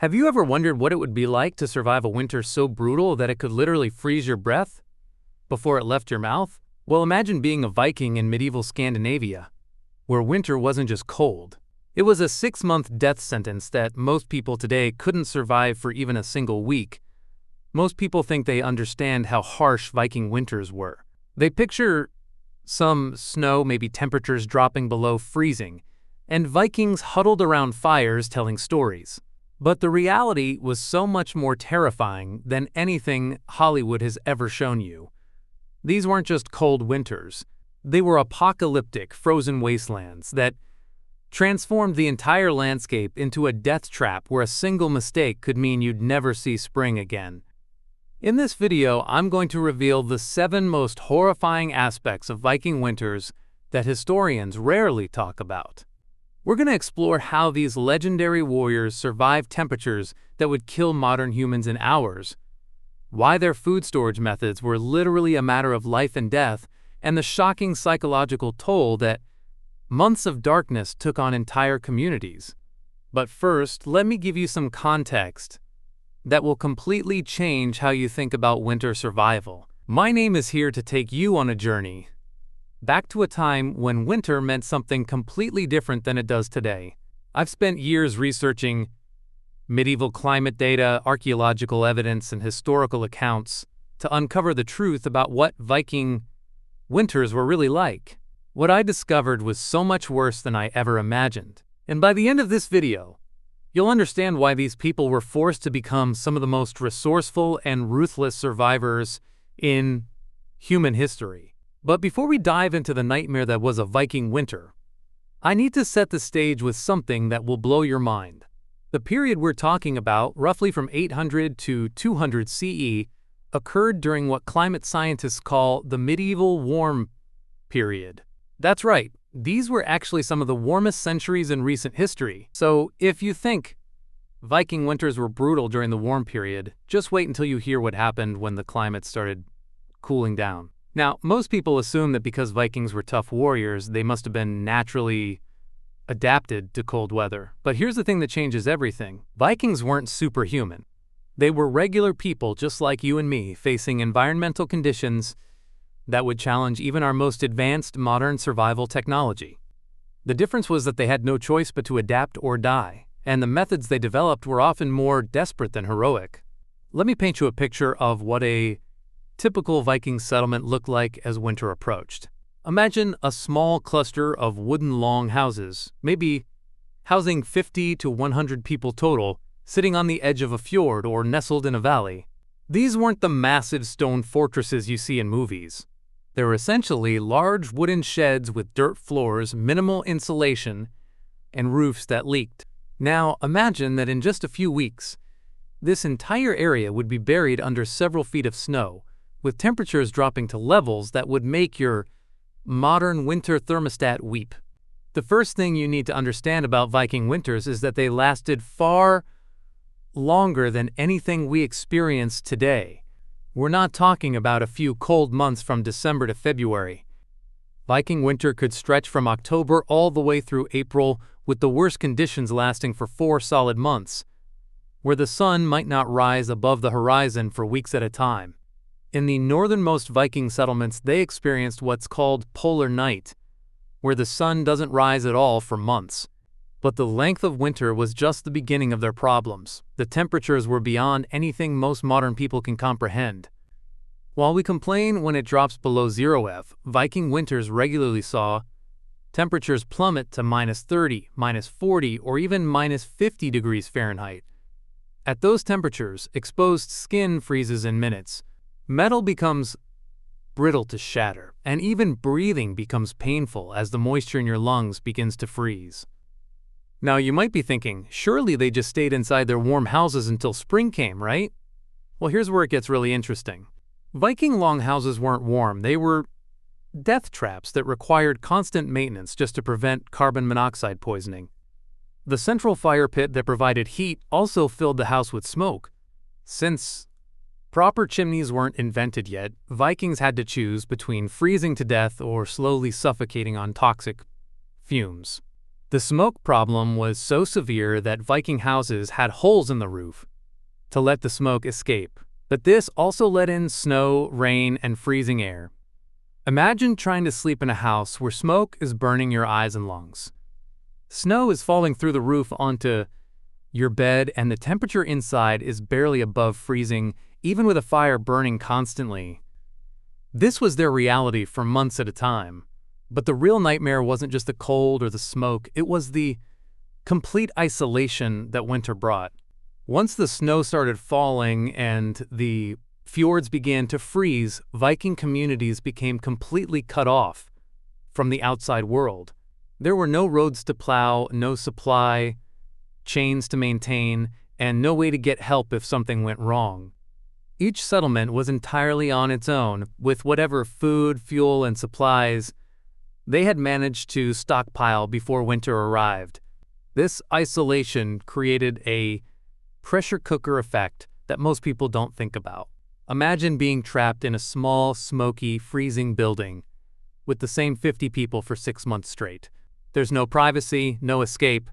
Have you ever wondered what it would be like to survive a winter so brutal that it could literally freeze your breath before it left your mouth? Well, imagine being a Viking in medieval Scandinavia, where winter wasn't just cold. It was a 6-month death sentence that most people today couldn't survive for even a single week. Most people think they understand how harsh Viking winters were. They picture some snow, maybe temperatures dropping below freezing, and Vikings huddled around fires telling stories. But the reality was so much more terrifying than anything Hollywood has ever shown you. These weren't just cold winters. They were apocalyptic, frozen wastelands that transformed the entire landscape into a death trap where a single mistake could mean you'd never see spring again. In this video, I'm going to reveal the 7 most horrifying aspects of Viking winters that historians rarely talk about. We're going to explore how these legendary warriors survived temperatures that would kill modern humans in hours, why their food storage methods were literally a matter of life and death, and the shocking psychological toll that months of darkness took on entire communities. But first, let me give you some context that will completely change how you think about winter survival. My name is here to take you on a journey back to a time when winter meant something completely different than it does today. I've spent years researching medieval climate data, archaeological evidence, and historical accounts to uncover the truth about what Viking winters were really like. What I discovered was so much worse than I ever imagined. And by the end of this video, you'll understand why these people were forced to become some of the most resourceful and ruthless survivors in human history. But before we dive into the nightmare that was a Viking winter, I need to set the stage with something that will blow your mind. The period we're talking about, roughly from 800 to 200 CE, occurred during what climate scientists call the medieval warm period. That's right, these were actually some of the warmest centuries in recent history. So if you think Viking winters were brutal during the warm period, just wait until you hear what happened when the climate started cooling down. Now, most people assume that because Vikings were tough warriors, they must have been naturally adapted to cold weather. But here's the thing that changes everything. Vikings weren't superhuman. They were regular people just like you and me, facing environmental conditions that would challenge even our most advanced modern survival technology. The difference was that they had no choice but to adapt or die, and the methods they developed were often more desperate than heroic. Let me paint you a picture of what a typical Viking settlement looked like as winter approached. Imagine a small cluster of wooden longhouses, maybe housing 50 to 100 people total, sitting on the edge of a fjord or nestled in a valley. These weren't the massive stone fortresses you see in movies. They were essentially large wooden sheds with dirt floors, minimal insulation, and roofs that leaked. Now, imagine that in just a few weeks, this entire area would be buried under several feet of snow, with temperatures dropping to levels that would make your modern winter thermostat weep. The first thing you need to understand about Viking winters is that they lasted far longer than anything we experience today. We're not talking about a few cold months from December to February. Viking winter could stretch from October all the way through April, with the worst conditions lasting for 4 solid months, where the sun might not rise above the horizon for weeks at a time. In the northernmost Viking settlements, they experienced what's called polar night, where the sun doesn't rise at all for months. But the length of winter was just the beginning of their problems. The temperatures were beyond anything most modern people can comprehend. While we complain when it drops below 0°F, Viking winters regularly saw temperatures plummet to -30, -40, or even -50 degrees Fahrenheit. At those temperatures, exposed skin freezes in minutes. Metal becomes brittle to shatter, and even breathing becomes painful as the moisture in your lungs begins to freeze. Now, you might be thinking, surely they just stayed inside their warm houses until spring came, right? Well, here's where it gets really interesting. Viking longhouses weren't warm. They were death traps that required constant maintenance just to prevent carbon monoxide poisoning. The central fire pit that provided heat also filled the house with smoke. Since proper chimneys weren't invented yet, Vikings had to choose between freezing to death or slowly suffocating on toxic fumes. The smoke problem was so severe that Viking houses had holes in the roof to let the smoke escape. But this also let in snow, rain, and freezing air. Imagine trying to sleep in a house where smoke is burning your eyes and lungs. Snow is falling through the roof onto your bed, and the temperature inside is barely above freezing, even with a fire burning constantly. This was their reality for months at a time. But the real nightmare wasn't just the cold or the smoke, it was the complete isolation that winter brought. Once the snow started falling and the fjords began to freeze, Viking communities became completely cut off from the outside world. There were no roads to plow, no supply chains to maintain, and no way to get help if something went wrong. Each settlement was entirely on its own, with whatever food, fuel, and supplies they had managed to stockpile before winter arrived. This isolation created a pressure cooker effect that most people don't think about. Imagine being trapped in a small, smoky, freezing building with the same 50 people for 6 months straight. There's no privacy, no escape,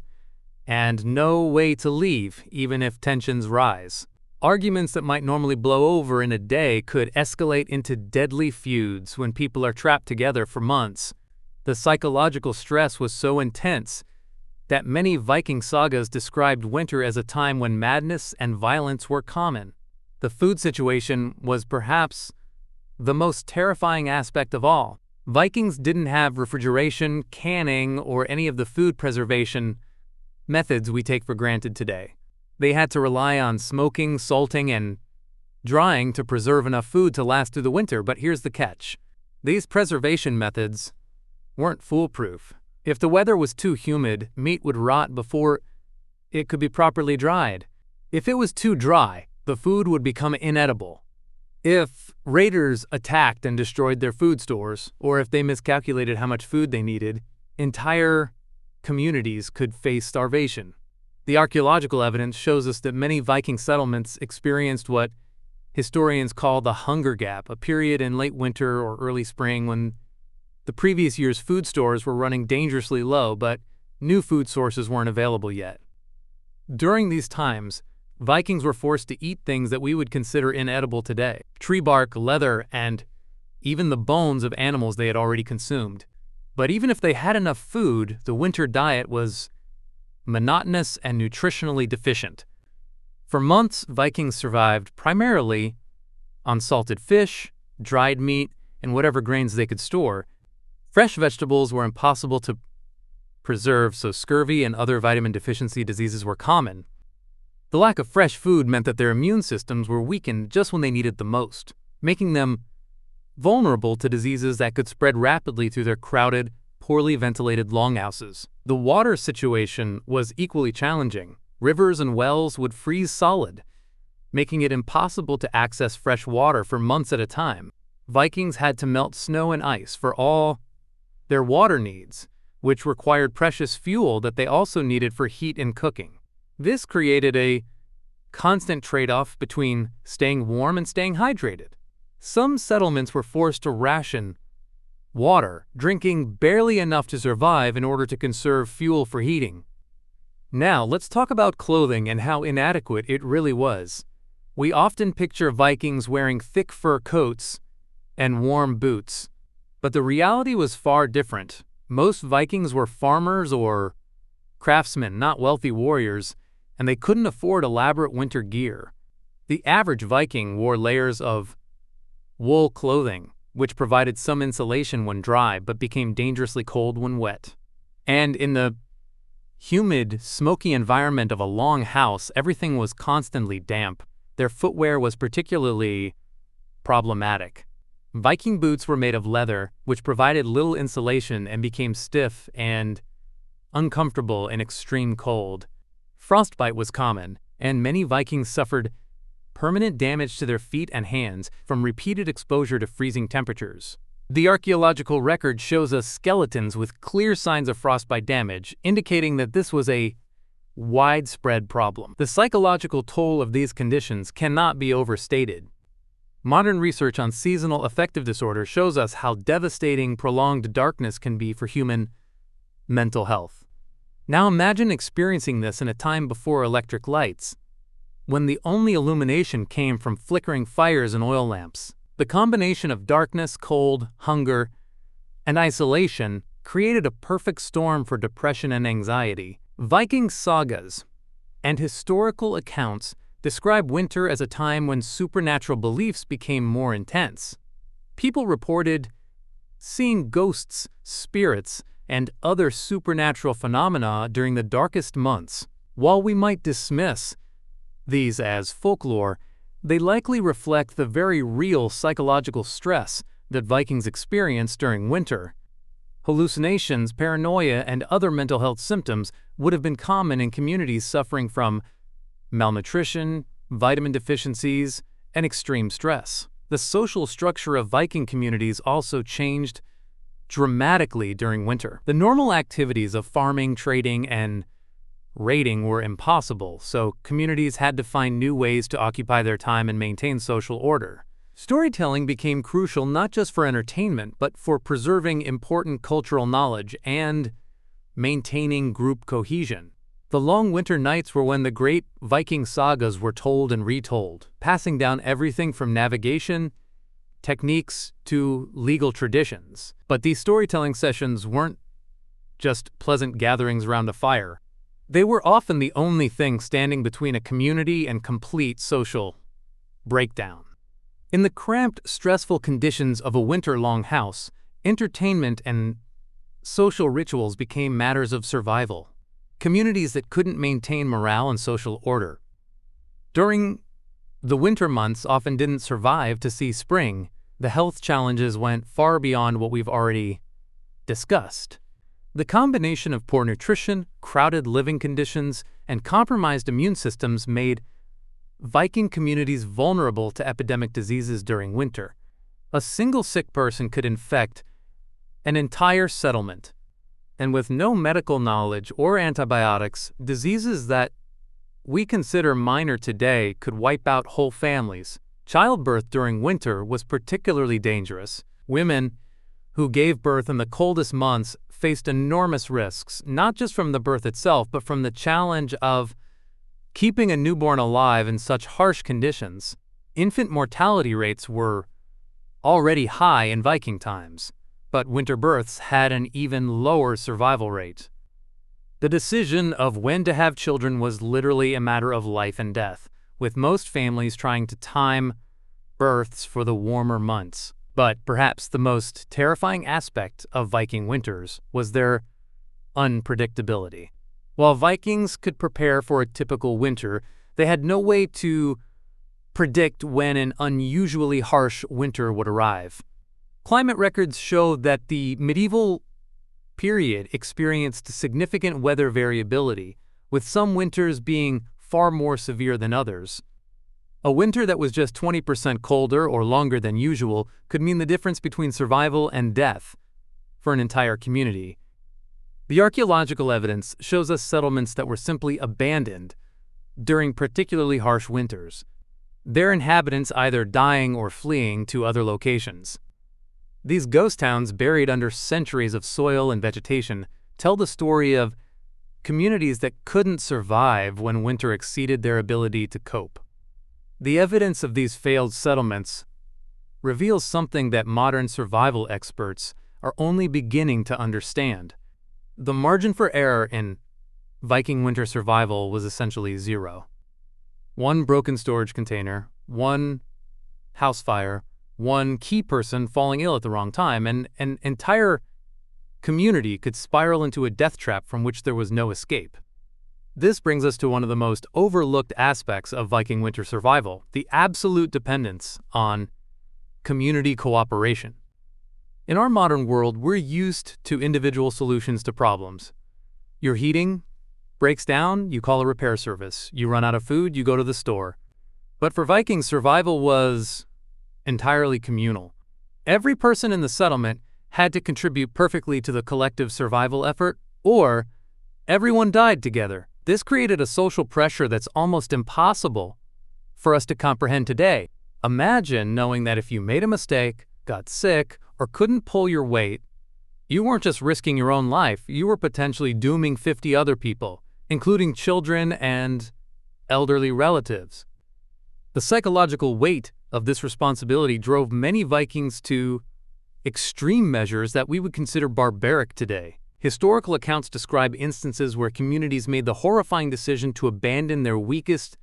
and no way to leave, even if tensions rise. Arguments that might normally blow over in a day could escalate into deadly feuds when people are trapped together for months. The psychological stress was so intense that many Viking sagas described winter as a time when madness and violence were common. The food situation was perhaps the most terrifying aspect of all. Vikings didn't have refrigeration, canning, or any of the food preservation methods we take for granted today. They had to rely on smoking, salting, and drying to preserve enough food to last through the winter, but here's the catch. These preservation methods weren't foolproof. If the weather was too humid, meat would rot before it could be properly dried. If it was too dry, the food would become inedible. If raiders attacked and destroyed their food stores, or if they miscalculated how much food they needed, entire communities could face starvation. The archaeological evidence shows us that many Viking settlements experienced what historians call the hunger gap, a period in late winter or early spring when the previous year's food stores were running dangerously low, but new food sources weren't available yet. During these times, Vikings were forced to eat things that we would consider inedible today: tree bark, leather, and even the bones of animals they had already consumed. But even if they had enough food, the winter diet was monotonous and nutritionally deficient. For months, Vikings survived primarily on salted fish, dried meat, and whatever grains they could store. Fresh vegetables were impossible to preserve, so scurvy and other vitamin deficiency diseases were common. The lack of fresh food meant that their immune systems were weakened just when they needed the most, making them vulnerable to diseases that could spread rapidly through their crowded, poorly ventilated longhouses. The water situation was equally challenging. Rivers and wells would freeze solid, making it impossible to access fresh water for months at a time. Vikings had to melt snow and ice for all their water needs, which required precious fuel that they also needed for heat and cooking. This created a constant trade-off between staying warm and staying hydrated. Some settlements were forced to ration water, drinking barely enough to survive in order to conserve fuel for heating. Now, let's talk about clothing and how inadequate it really was. We often picture Vikings wearing thick fur coats and warm boots, but the reality was far different. Most Vikings were farmers or craftsmen, not wealthy warriors, and they couldn't afford elaborate winter gear. The average Viking wore layers of wool clothing, which provided some insulation when dry but became dangerously cold when wet. And in the humid, smoky environment of a long house, everything was constantly damp. Their footwear was particularly problematic. Viking boots were made of leather, which provided little insulation and became stiff and uncomfortable in extreme cold. Frostbite was common, and many Vikings suffered permanent damage to their feet and hands from repeated exposure to freezing temperatures. The archaeological record shows us skeletons with clear signs of frostbite damage, indicating that this was a widespread problem. The psychological toll of these conditions cannot be overstated. Modern research on seasonal affective disorder shows us how devastating prolonged darkness can be for human mental health. Now imagine experiencing this in a time before electric lights, when the only illumination came from flickering fires and oil lamps. The combination of darkness, cold, hunger, and isolation created a perfect storm for depression and anxiety. Viking sagas and historical accounts describe winter as a time when supernatural beliefs became more intense. People reported seeing ghosts, spirits, and other supernatural phenomena during the darkest months. While we might dismiss these as folklore, they likely reflect the very real psychological stress that Vikings experienced during winter. Hallucinations, paranoia, and other mental health symptoms would have been common in communities suffering from malnutrition, vitamin deficiencies, and extreme stress. The social structure of Viking communities also changed dramatically during winter. The normal activities of farming, trading, and raiding were impossible, so communities had to find new ways to occupy their time and maintain social order. Storytelling became crucial not just for entertainment, but for preserving important cultural knowledge and maintaining group cohesion. The long winter nights were when the great Viking sagas were told and retold, passing down everything from navigation techniques to legal traditions. But these storytelling sessions weren't just pleasant gatherings around a fire. They were often the only thing standing between a community and complete social breakdown. In the cramped, stressful conditions of a winter-long house, entertainment and social rituals became matters of survival. Communities that couldn't maintain morale and social order during the winter months often didn't survive to see spring. The health challenges went far beyond what we've already discussed. The combination of poor nutrition, crowded living conditions, and compromised immune systems made Viking communities vulnerable to epidemic diseases during winter. A single sick person could infect an entire settlement, and with no medical knowledge or antibiotics, diseases that we consider minor today could wipe out whole families. Childbirth during winter was particularly dangerous. Women who gave birth in the coldest months faced enormous risks, not just from the birth itself, but from the challenge of keeping a newborn alive in such harsh conditions. Infant mortality rates were already high in Viking times, but winter births had an even lower survival rate. The decision of when to have children was literally a matter of life and death, with most families trying to time births for the warmer months. But perhaps the most terrifying aspect of Viking winters was their unpredictability. While Vikings could prepare for a typical winter, they had no way to predict when an unusually harsh winter would arrive. Climate records show that the medieval period experienced significant weather variability, with some winters being far more severe than others. A winter that was just 20% colder or longer than usual could mean the difference between survival and death for an entire community. The archaeological evidence shows us settlements that were simply abandoned during particularly harsh winters, their inhabitants either dying or fleeing to other locations. These ghost towns, buried under centuries of soil and vegetation, tell the story of communities that couldn't survive when winter exceeded their ability to cope. The evidence of these failed settlements reveals something that modern survival experts are only beginning to understand. The margin for error in Viking winter survival was essentially zero. One broken storage container, one house fire, one key person falling ill at the wrong time, and an entire community could spiral into a death trap from which there was no escape. This brings us to one of the most overlooked aspects of Viking winter survival: the absolute dependence on community cooperation. In our modern world, we're used to individual solutions to problems. Your heating breaks down, you call a repair service. You run out of food, you go to the store. But for Vikings, survival was entirely communal. Every person in the settlement had to contribute perfectly to the collective survival effort, or everyone died together. This created a social pressure that's almost impossible for us to comprehend today. Imagine knowing that if you made a mistake, got sick, or couldn't pull your weight, You weren't just risking your own life, you were potentially dooming 50 other people, including children and elderly relatives. The psychological weight of this responsibility drove many Vikings to extreme measures that we would consider barbaric today. Historical accounts describe instances where communities made the horrifying decision to abandon their weakest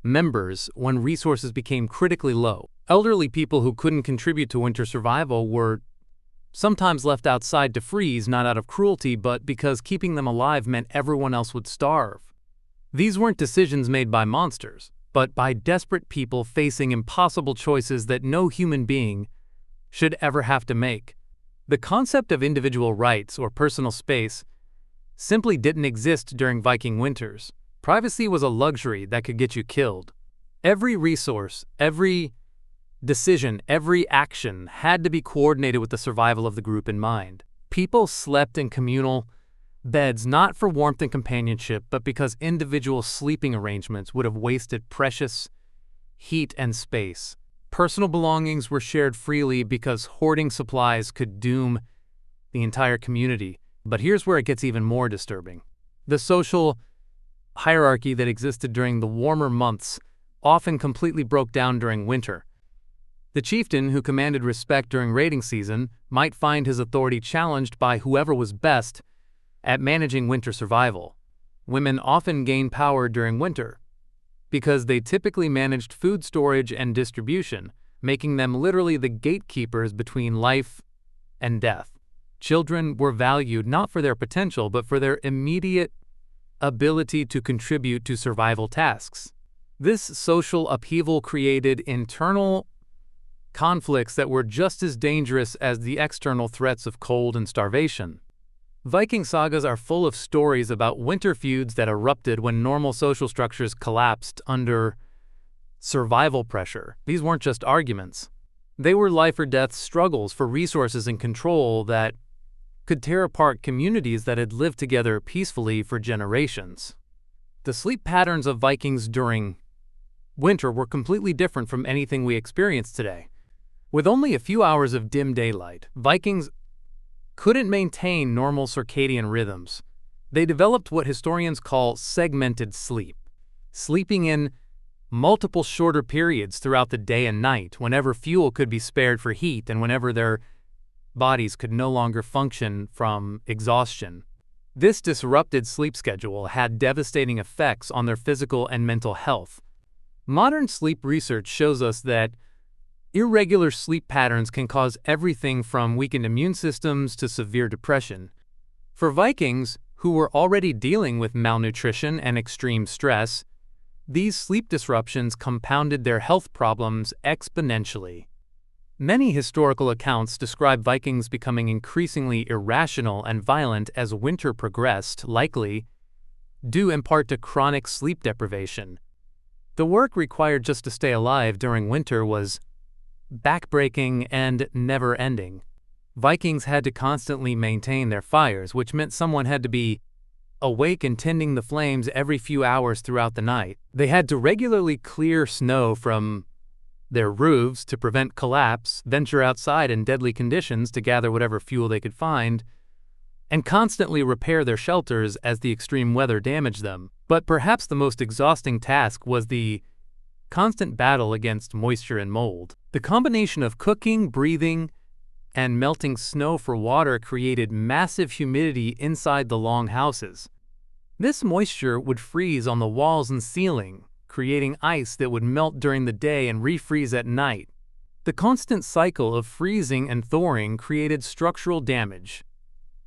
members when resources became critically low. Elderly people who couldn't contribute to winter survival were sometimes left outside to freeze, not out of cruelty, but because keeping them alive meant everyone else would starve. These weren't decisions made by monsters, but by desperate people facing impossible choices that no human being should ever have to make. The concept of individual rights or personal space simply didn't exist during Viking winters. Privacy was a luxury that could get you killed. Every resource, every decision, every action had to be coordinated with the survival of the group in mind. People slept in communal beds not for warmth and companionship, but because individual sleeping arrangements would have wasted precious heat and space. Personal belongings were shared freely because hoarding supplies could doom the entire community. But here's where it gets even more disturbing. The social hierarchy that existed during the warmer months often completely broke down during winter. The chieftain who commanded respect during raiding season might find his authority challenged by whoever was best at managing winter survival. Women often gained power during winter because they typically managed food storage and distribution, making them literally the gatekeepers between life and death. Children were valued not for their potential, but for their immediate ability to contribute to survival tasks. This social upheaval created internal conflicts that were just as dangerous as the external threats of cold and starvation. Viking sagas are full of stories about winter feuds that erupted when normal social structures collapsed under survival pressure. These weren't just arguments. They were life-or-death struggles for resources and control that could tear apart communities that had lived together peacefully for generations. The sleep patterns of Vikings during winter were completely different from anything we experience today. With only a few hours of dim daylight, Vikings couldn't maintain normal circadian rhythms. They developed what historians call segmented sleep, sleeping in multiple shorter periods throughout the day and night, whenever fuel could be spared for heat and whenever their bodies could no longer function from exhaustion. This disrupted sleep schedule had devastating effects on their physical and mental health. Modern sleep research shows us that irregular sleep patterns can cause everything from weakened immune systems to severe depression. For Vikings, who were already dealing with malnutrition and extreme stress, these sleep disruptions compounded their health problems exponentially. Many historical accounts describe Vikings becoming increasingly irrational and violent as winter progressed, likely due in part to chronic sleep deprivation. The work required just to stay alive during winter was backbreaking and never-ending. Vikings had to constantly maintain their fires, which meant someone had to be awake and tending the flames every few hours throughout the night. They had to regularly clear snow from their roofs to prevent collapse, venture outside in deadly conditions to gather whatever fuel they could find, and constantly repair their shelters as the extreme weather damaged them. But perhaps the most exhausting task was the constant battle against moisture and mold. The combination of cooking, breathing, and melting snow for water created massive humidity inside the long houses. This moisture would freeze on the walls and ceiling, creating ice that would melt during the day and refreeze at night. The constant cycle of freezing and thawing created structural damage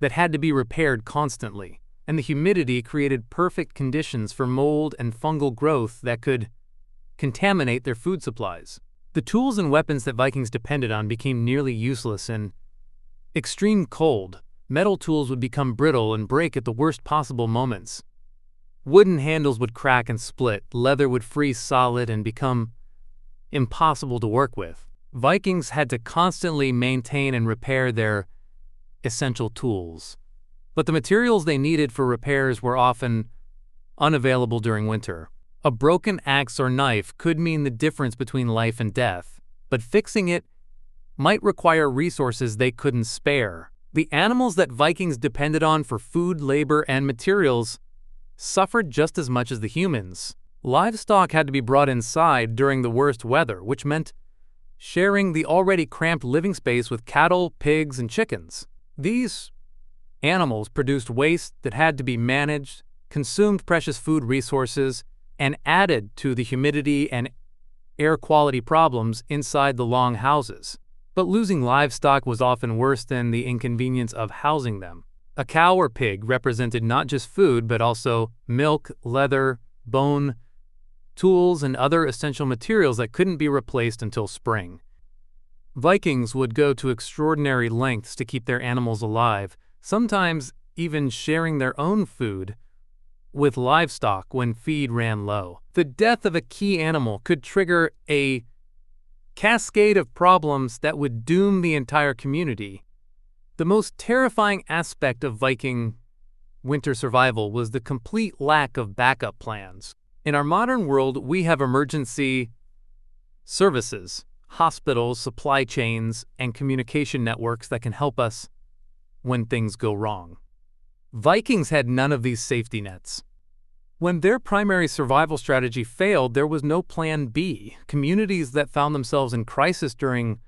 that had to be repaired constantly, and the humidity created perfect conditions for mold and fungal growth that could contaminate their food supplies. The tools and weapons that Vikings depended on became nearly useless in extreme cold. Metal tools would become brittle and break at the worst possible moments. Wooden handles would crack and split, leather would freeze solid and become impossible to work with. Vikings had to constantly maintain and repair their essential tools, but the materials they needed for repairs were often unavailable during winter. A broken axe or knife could mean the difference between life and death, but fixing it might require resources they couldn't spare. The animals that Vikings depended on for food, labor, and materials suffered just as much as the humans. Livestock had to be brought inside during the worst weather, which meant sharing the already cramped living space with cattle, pigs, and chickens. These animals produced waste that had to be managed, consumed precious food resources, and added to the humidity and air quality problems inside the long houses. But losing livestock was often worse than the inconvenience of housing them. A cow or pig represented not just food, but also milk, leather, bone, tools, and other essential materials that couldn't be replaced until spring. Vikings would go to extraordinary lengths to keep their animals alive, sometimes even sharing their own food with livestock when feed ran low. The death of a key animal could trigger a cascade of problems that would doom the entire community. The most terrifying aspect of Viking winter survival was the complete lack of backup plans. In our modern world, we have emergency services, hospitals, supply chains, and communication networks that can help us when things go wrong. Vikings had none of these safety nets. When their primary survival strategy failed, there was no plan B. Communities that found themselves in crisis during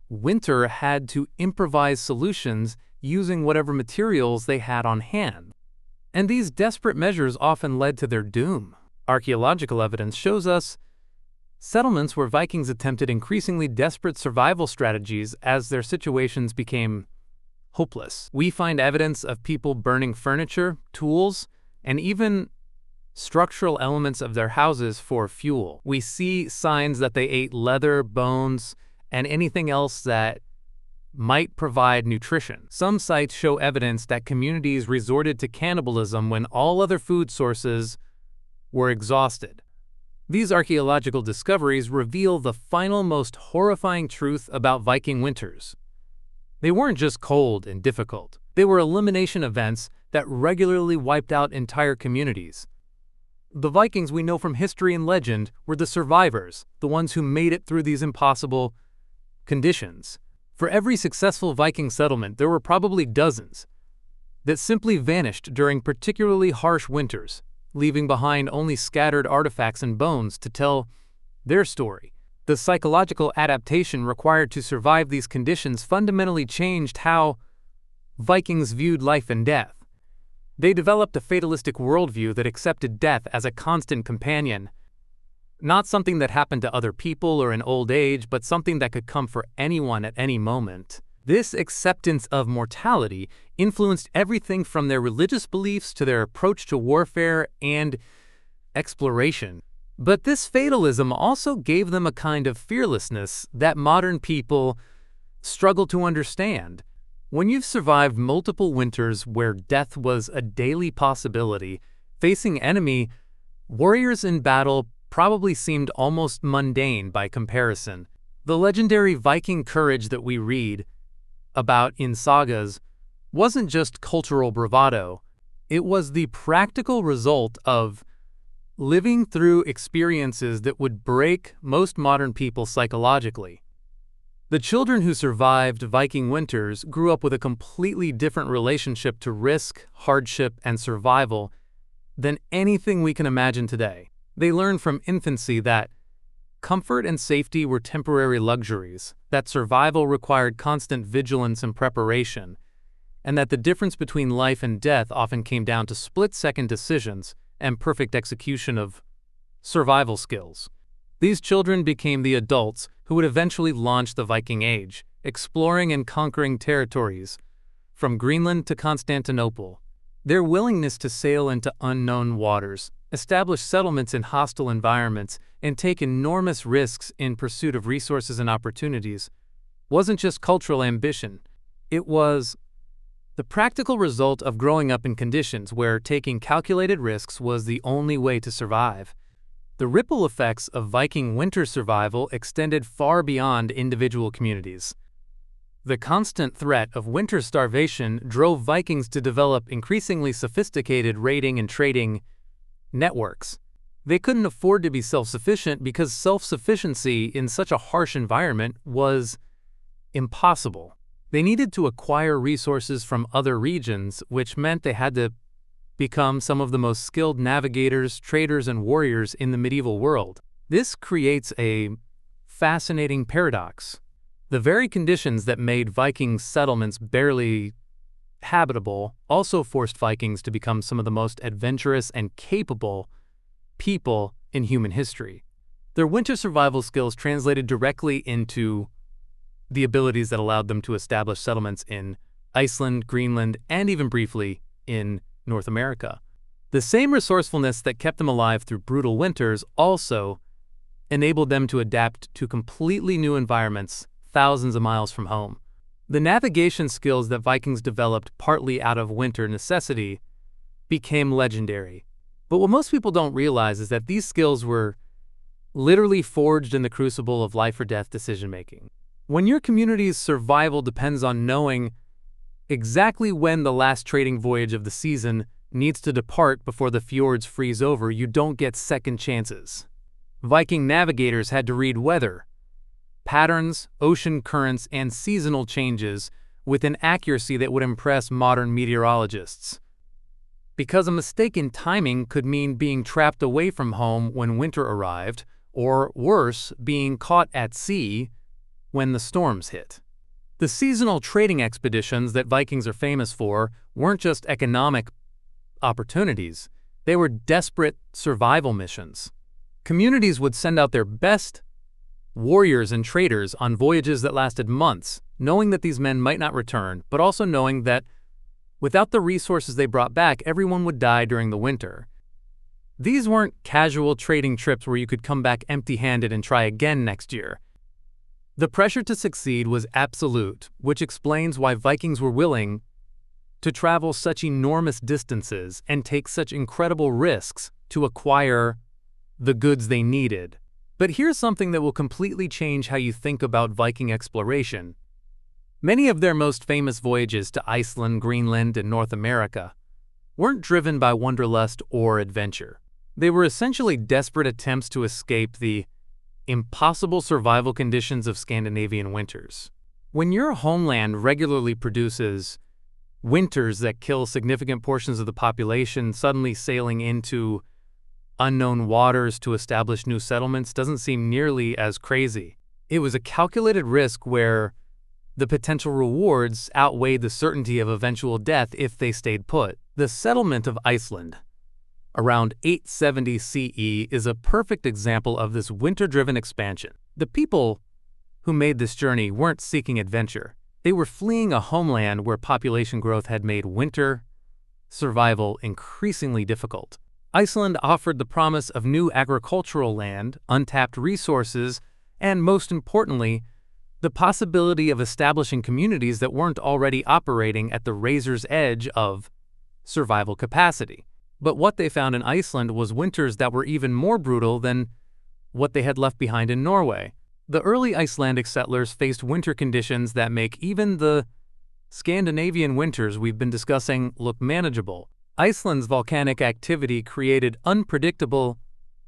winter had to improvise solutions using whatever materials they had on hand. And these desperate measures often led to their doom. Archaeological evidence shows us settlements where Vikings attempted increasingly desperate survival strategies as their situations became hopeless. We find evidence of people burning furniture, tools, and even structural elements of their houses for fuel. We see signs that they ate leather, bones, and anything else that might provide nutrition. Some sites show evidence that communities resorted to cannibalism when all other food sources were exhausted. These archaeological discoveries reveal the final, most horrifying truth about Viking winters. They weren't just cold and difficult. They were elimination events that regularly wiped out entire communities. The Vikings we know from history and legend were the survivors, the ones who made it through these impossible conditions. For every successful Viking settlement, there were probably dozens that simply vanished during particularly harsh winters, leaving behind only scattered artifacts and bones to tell their story. The psychological adaptation required to survive these conditions fundamentally changed how Vikings viewed life and death. They developed a fatalistic worldview that accepted death as a constant companion, not something that happened to other people or in old age, but something that could come for anyone at any moment. This acceptance of mortality influenced everything from their religious beliefs to their approach to warfare and exploration. But this fatalism also gave them a kind of fearlessness that modern people struggle to understand. When you've survived multiple winters where death was a daily possibility, facing enemy warriors in battle probably seemed almost mundane by comparison. The legendary Viking courage that we read about in sagas wasn't just cultural bravado. It was the practical result of living through experiences that would break most modern people psychologically. The children who survived Viking winters grew up with a completely different relationship to risk, hardship, and survival than anything we can imagine today. They learned from infancy that comfort and safety were temporary luxuries, that survival required constant vigilance and preparation, and that the difference between life and death often came down to split-second decisions and perfect execution of survival skills. These children became the adults who would eventually launch the Viking Age, exploring and conquering territories from Greenland to Constantinople. Their willingness to sail into unknown waters, establish settlements in hostile environments, and take enormous risks in pursuit of resources and opportunities wasn't just cultural ambition. It was the practical result of growing up in conditions where taking calculated risks was the only way to survive. The ripple effects of Viking winter survival extended far beyond individual communities. The constant threat of winter starvation drove Vikings to develop increasingly sophisticated raiding and trading networks. They couldn't afford to be self-sufficient because self-sufficiency in such a harsh environment was impossible. They needed to acquire resources from other regions, which meant they had to become some of the most skilled navigators, traders, and warriors in the medieval world. This creates a fascinating paradox. The very conditions that made Viking settlements barely habitable also forced Vikings to become some of the most adventurous and capable people in human history. Their winter survival skills translated directly into the abilities that allowed them to establish settlements in Iceland, Greenland, and even briefly in North America. The same resourcefulness that kept them alive through brutal winters also enabled them to adapt to completely new environments thousands of miles from home. The navigation skills that Vikings developed partly out of winter necessity became legendary. But what most people don't realize is that these skills were literally forged in the crucible of life or death decision-making. When your community's survival depends on knowing exactly when the last trading voyage of the season needs to depart before the fjords freeze over, you don't get second chances. Viking navigators had to read weather patterns, ocean currents, and seasonal changes with an accuracy that would impress modern meteorologists. Because a mistake in timing could mean being trapped away from home when winter arrived, or worse, being caught at sea when the storms hit. The seasonal trading expeditions that Vikings are famous for weren't just economic opportunities, they were desperate survival missions. Communities would send out their best warriors and traders on voyages that lasted months, knowing that these men might not return, but also knowing that without the resources they brought back, everyone would die during the winter. These weren't casual trading trips where you could come back empty-handed and try again next year. The pressure to succeed was absolute, which explains why Vikings were willing to travel such enormous distances and take such incredible risks to acquire the goods they needed. But here's something that will completely change how you think about Viking exploration. Many of their most famous voyages to Iceland, Greenland, and North America weren't driven by wanderlust or adventure. They were essentially desperate attempts to escape the impossible survival conditions of Scandinavian winters. When your homeland regularly produces winters that kill significant portions of the population, suddenly sailing into unknown waters to establish new settlements doesn't seem nearly as crazy. It was a calculated risk where the potential rewards outweighed the certainty of eventual death if they stayed put. The settlement of Iceland around 870 CE is a perfect example of this winter-driven expansion. The people who made this journey weren't seeking adventure. They were fleeing a homeland where population growth had made winter survival increasingly difficult. Iceland offered the promise of new agricultural land, untapped resources, and most importantly, the possibility of establishing communities that weren't already operating at the razor's edge of survival capacity. But what they found in Iceland was winters that were even more brutal than what they had left behind in Norway. The early Icelandic settlers faced winter conditions that make even the Scandinavian winters we've been discussing look manageable. Iceland's volcanic activity created unpredictable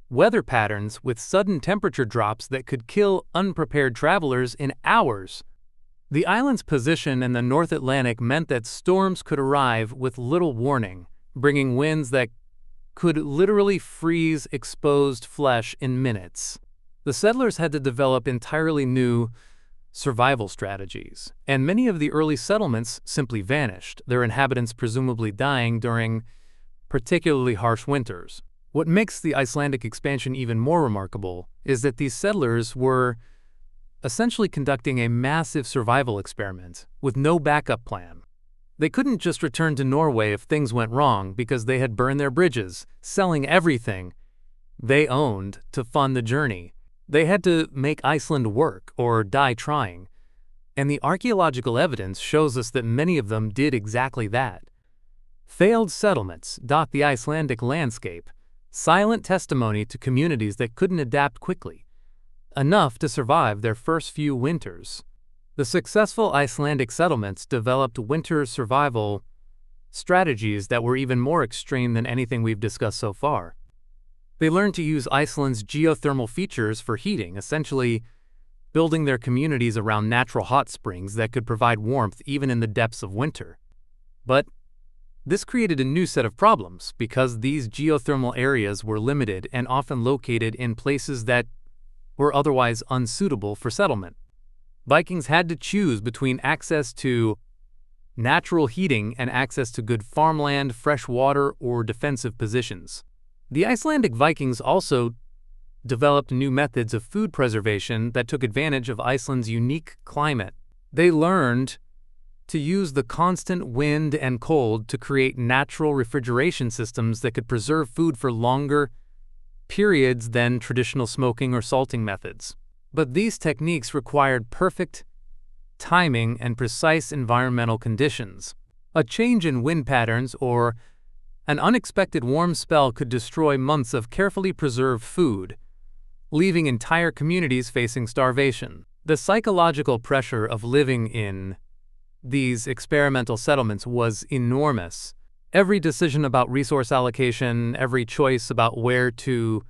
weather patterns with sudden temperature drops that could kill unprepared travelers in hours. The island's position in the North Atlantic meant that storms could arrive with little warning, bringing winds that could literally freeze exposed flesh in minutes. The settlers had to develop entirely new survival strategies, and many of the early settlements simply vanished, their inhabitants presumably dying during particularly harsh winters. What makes the Icelandic expansion even more remarkable is that these settlers were essentially conducting a massive survival experiment with no backup plan. They couldn't just return to Norway if things went wrong because they had burned their bridges, selling everything they owned to fund the journey. They had to make Iceland work or die trying, and the archaeological evidence shows us that many of them did exactly that. Failed settlements dot the Icelandic landscape, silent testimony to communities that couldn't adapt quickly enough to survive their first few winters. The successful Icelandic settlements developed winter survival strategies that were even more extreme than anything we've discussed so far. They learned to use Iceland's geothermal features for heating, essentially building their communities around natural hot springs that could provide warmth even in the depths of winter. But this created a new set of problems because these geothermal areas were limited and often located in places that were otherwise unsuitable for settlement. Vikings had to choose between access to natural heating and access to good farmland, fresh water, or defensive positions. The Icelandic Vikings also developed new methods of food preservation that took advantage of Iceland's unique climate. They learned to use the constant wind and cold to create natural refrigeration systems that could preserve food for longer periods than traditional smoking or salting methods. But these techniques required perfect timing and precise environmental conditions. A change in wind patterns or an unexpected warm spell could destroy months of carefully preserved food, leaving entire communities facing starvation. The psychological pressure of living in these experimental settlements was enormous. Every decision about resource allocation, every choice about where to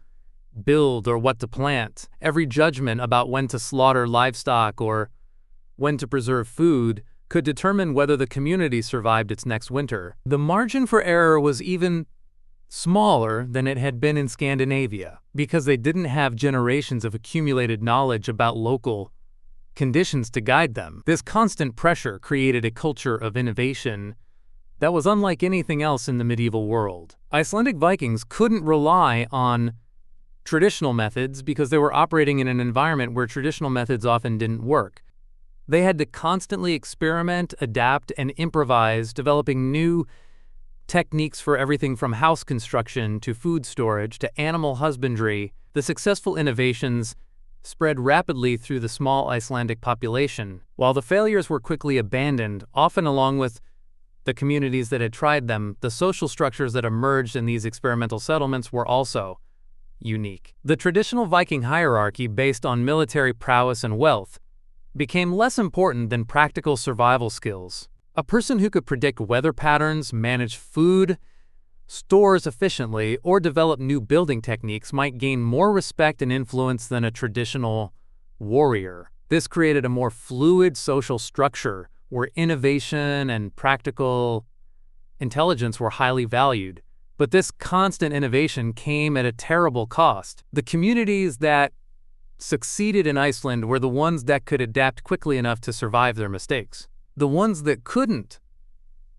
build or what to plant, every judgment about when to slaughter livestock or when to preserve food could determine whether the community survived its next winter. The margin for error was even smaller than it had been in Scandinavia because they didn't have generations of accumulated knowledge about local conditions to guide them. This constant pressure created a culture of innovation that was unlike anything else in the medieval world. Icelandic Vikings couldn't rely on traditional methods because they were operating in an environment where traditional methods often didn't work. They had to constantly experiment, adapt, and improvise, developing new techniques for everything from house construction to food storage to animal husbandry. The successful innovations spread rapidly through the small Icelandic population, while the failures were quickly abandoned, often along with the communities that had tried them. The social structures that emerged in these experimental settlements were also unique. The traditional Viking hierarchy based on military prowess and wealth became less important than practical survival skills. A person who could predict weather patterns, manage food stores efficiently, or develop new building techniques might gain more respect and influence than a traditional warrior. This created a more fluid social structure where innovation and practical intelligence were highly valued. But this constant innovation came at a terrible cost. The communities that succeeded in Iceland were the ones that could adapt quickly enough to survive their mistakes. The ones that couldn't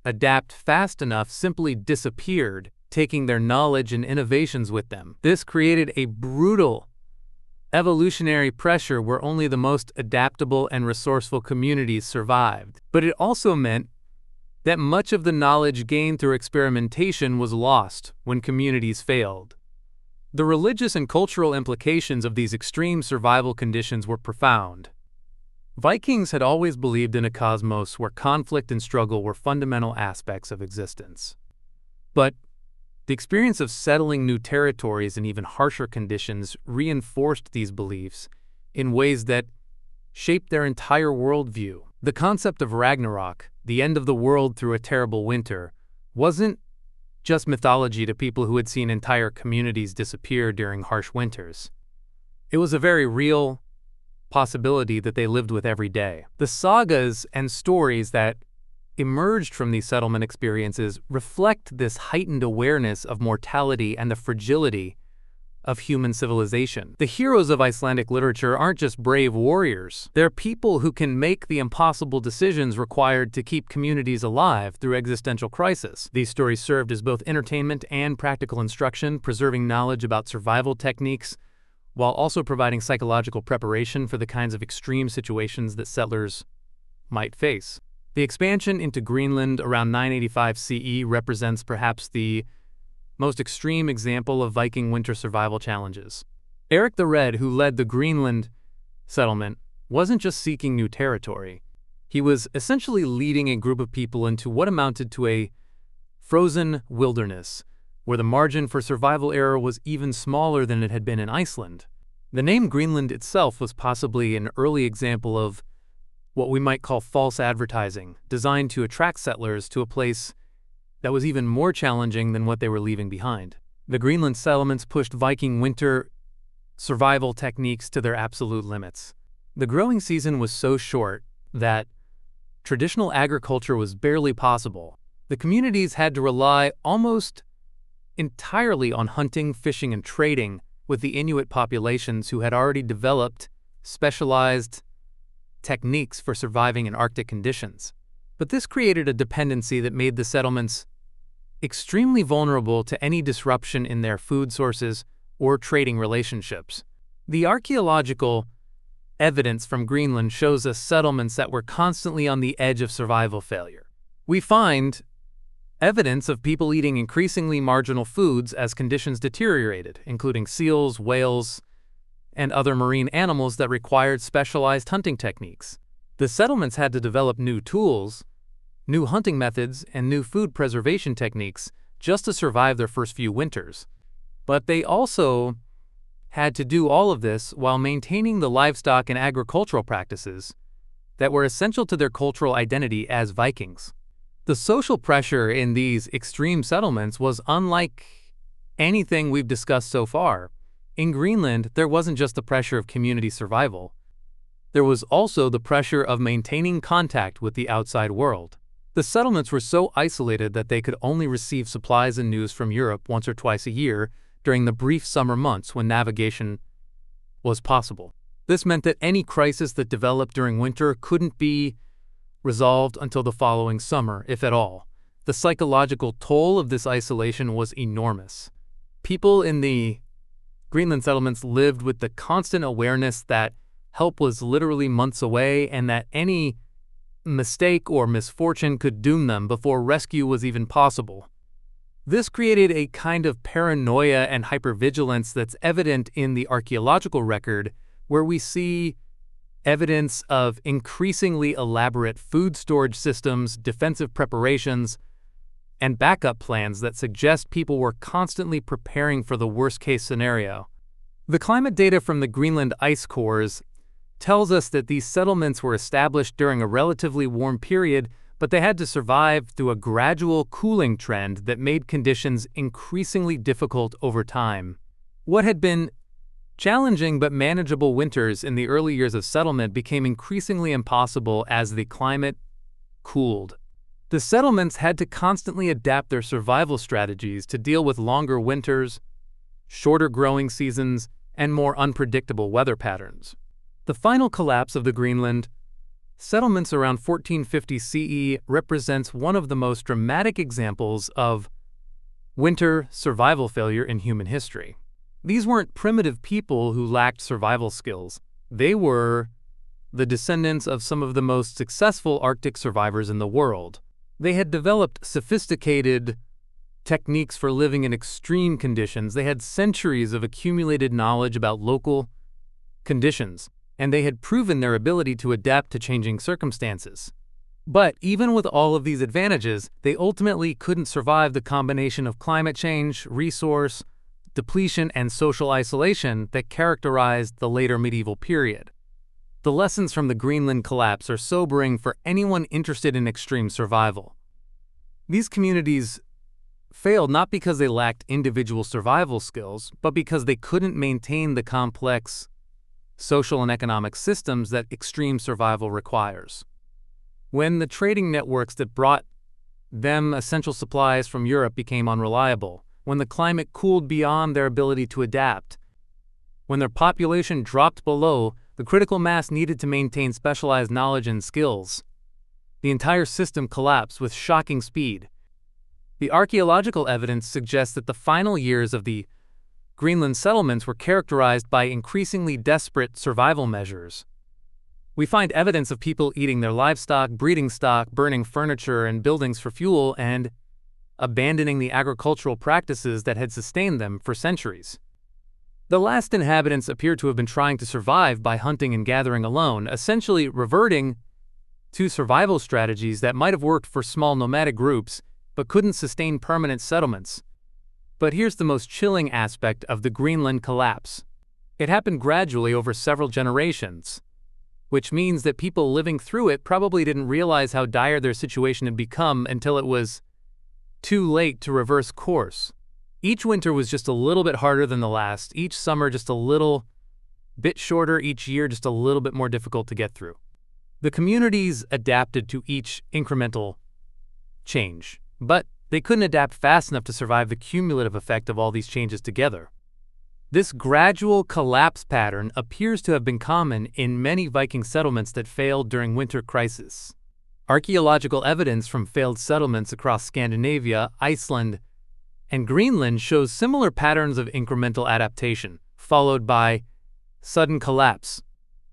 adapt fast enough simply disappeared, taking their knowledge and innovations with them. This created a brutal evolutionary pressure where only the most adaptable and resourceful communities survived. But it also meant that much of the knowledge gained through experimentation was lost when communities failed. The religious and cultural implications of these extreme survival conditions were profound. Vikings had always believed in a cosmos where conflict and struggle were fundamental aspects of existence. But the experience of settling new territories in even harsher conditions reinforced these beliefs in ways that shaped their entire worldview. The concept of Ragnarok, the end of the world through a terrible winter, wasn't just mythology to people who had seen entire communities disappear during harsh winters. It was a very real possibility that they lived with every day. The sagas and stories that emerged from these settlement experiences reflect this heightened awareness of mortality and the fragility of human civilization. The heroes of Icelandic literature aren't just brave warriors. They're people who can make the impossible decisions required to keep communities alive through existential crisis. These stories served as both entertainment and practical instruction, preserving knowledge about survival techniques while also providing psychological preparation for the kinds of extreme situations that settlers might face. The expansion into Greenland around 985 CE represents perhaps the most extreme example of Viking winter survival challenges. Eric the Red, who led the Greenland settlement, wasn't just seeking new territory. He was essentially leading a group of people into what amounted to a frozen wilderness, where the margin for survival error was even smaller than it had been in Iceland. The name Greenland itself was possibly an early example of what we might call false advertising, designed to attract settlers to a place that was even more challenging than what they were leaving behind. The Greenland settlements pushed Viking winter survival techniques to their absolute limits. The growing season was so short that traditional agriculture was barely possible. The communities had to rely almost entirely on hunting, fishing, and trading with the Inuit populations who had already developed specialized techniques for surviving in Arctic conditions. But this created a dependency that made the settlements extremely vulnerable to any disruption in their food sources or trading relationships. The archaeological evidence from Greenland shows us settlements that were constantly on the edge of survival failure. We find evidence of people eating increasingly marginal foods as conditions deteriorated, including seals, whales, and other marine animals that required specialized hunting techniques. The settlements had to develop new tools, new hunting methods, and new food preservation techniques just to survive their first few winters. But they also had to do all of this while maintaining the livestock and agricultural practices that were essential to their cultural identity as Vikings. The social pressure in these extreme settlements was unlike anything we've discussed so far. In Greenland, there wasn't just the pressure of community survival. There was also the pressure of maintaining contact with the outside world. The settlements were so isolated that they could only receive supplies and news from Europe once or twice a year during the brief summer months when navigation was possible. This meant that any crisis that developed during winter couldn't be resolved until the following summer, if at all. The psychological toll of this isolation was enormous. People in the Greenland settlements lived with the constant awareness that help was literally months away and that any mistake or misfortune could doom them before rescue was even possible. This created a kind of paranoia and hypervigilance that's evident in the archaeological record, where we see evidence of increasingly elaborate food storage systems, defensive preparations, and backup plans that suggest people were constantly preparing for the worst-case scenario. The climate data from the Greenland ice cores tells us that these settlements were established during a relatively warm period, but they had to survive through a gradual cooling trend that made conditions increasingly difficult over time. What had been challenging but manageable winters in the early years of settlement became increasingly impossible as the climate cooled. The settlements had to constantly adapt their survival strategies to deal with longer winters, shorter growing seasons, and more unpredictable weather patterns. The final collapse of the Greenland settlements around 1450 CE represents one of the most dramatic examples of winter survival failure in human history. These weren't primitive people who lacked survival skills. They were the descendants of some of the most successful Arctic survivors in the world. They had developed sophisticated techniques for living in extreme conditions. They had centuries of accumulated knowledge about local conditions, and they had proven their ability to adapt to changing circumstances. But even with all of these advantages, they ultimately couldn't survive the combination of climate change, resource depletion, and social isolation that characterized the later medieval period. The lessons from the Greenland collapse are sobering for anyone interested in extreme survival. These communities failed not because they lacked individual survival skills, but because they couldn't maintain the complex social and economic systems that extreme survival requires. When the trading networks that brought them essential supplies from Europe became unreliable, when the climate cooled beyond their ability to adapt, when their population dropped below the critical mass needed to maintain specialized knowledge and skills, the entire system collapsed with shocking speed. The archaeological evidence suggests that the final years of the Greenland settlements were characterized by increasingly desperate survival measures. We find evidence of people eating their livestock, breeding stock, burning furniture and buildings for fuel, and abandoning the agricultural practices that had sustained them for centuries. The last inhabitants appear to have been trying to survive by hunting and gathering alone, essentially reverting to survival strategies that might have worked for small nomadic groups but couldn't sustain permanent settlements. But here's the most chilling aspect of the Greenland collapse. It happened gradually over several generations, which means that people living through it probably didn't realize how dire their situation had become until it was too late to reverse course. Each winter was just a little bit harder than the last, each summer just a little bit shorter each year, just a little bit more difficult to get through. The communities adapted to each incremental change, but they couldn't adapt fast enough to survive the cumulative effect of all these changes together. This gradual collapse pattern appears to have been common in many Viking settlements that failed during winter crisis. Archaeological evidence from failed settlements across Scandinavia, Iceland, and Greenland shows similar patterns of incremental adaptation, followed by sudden collapse.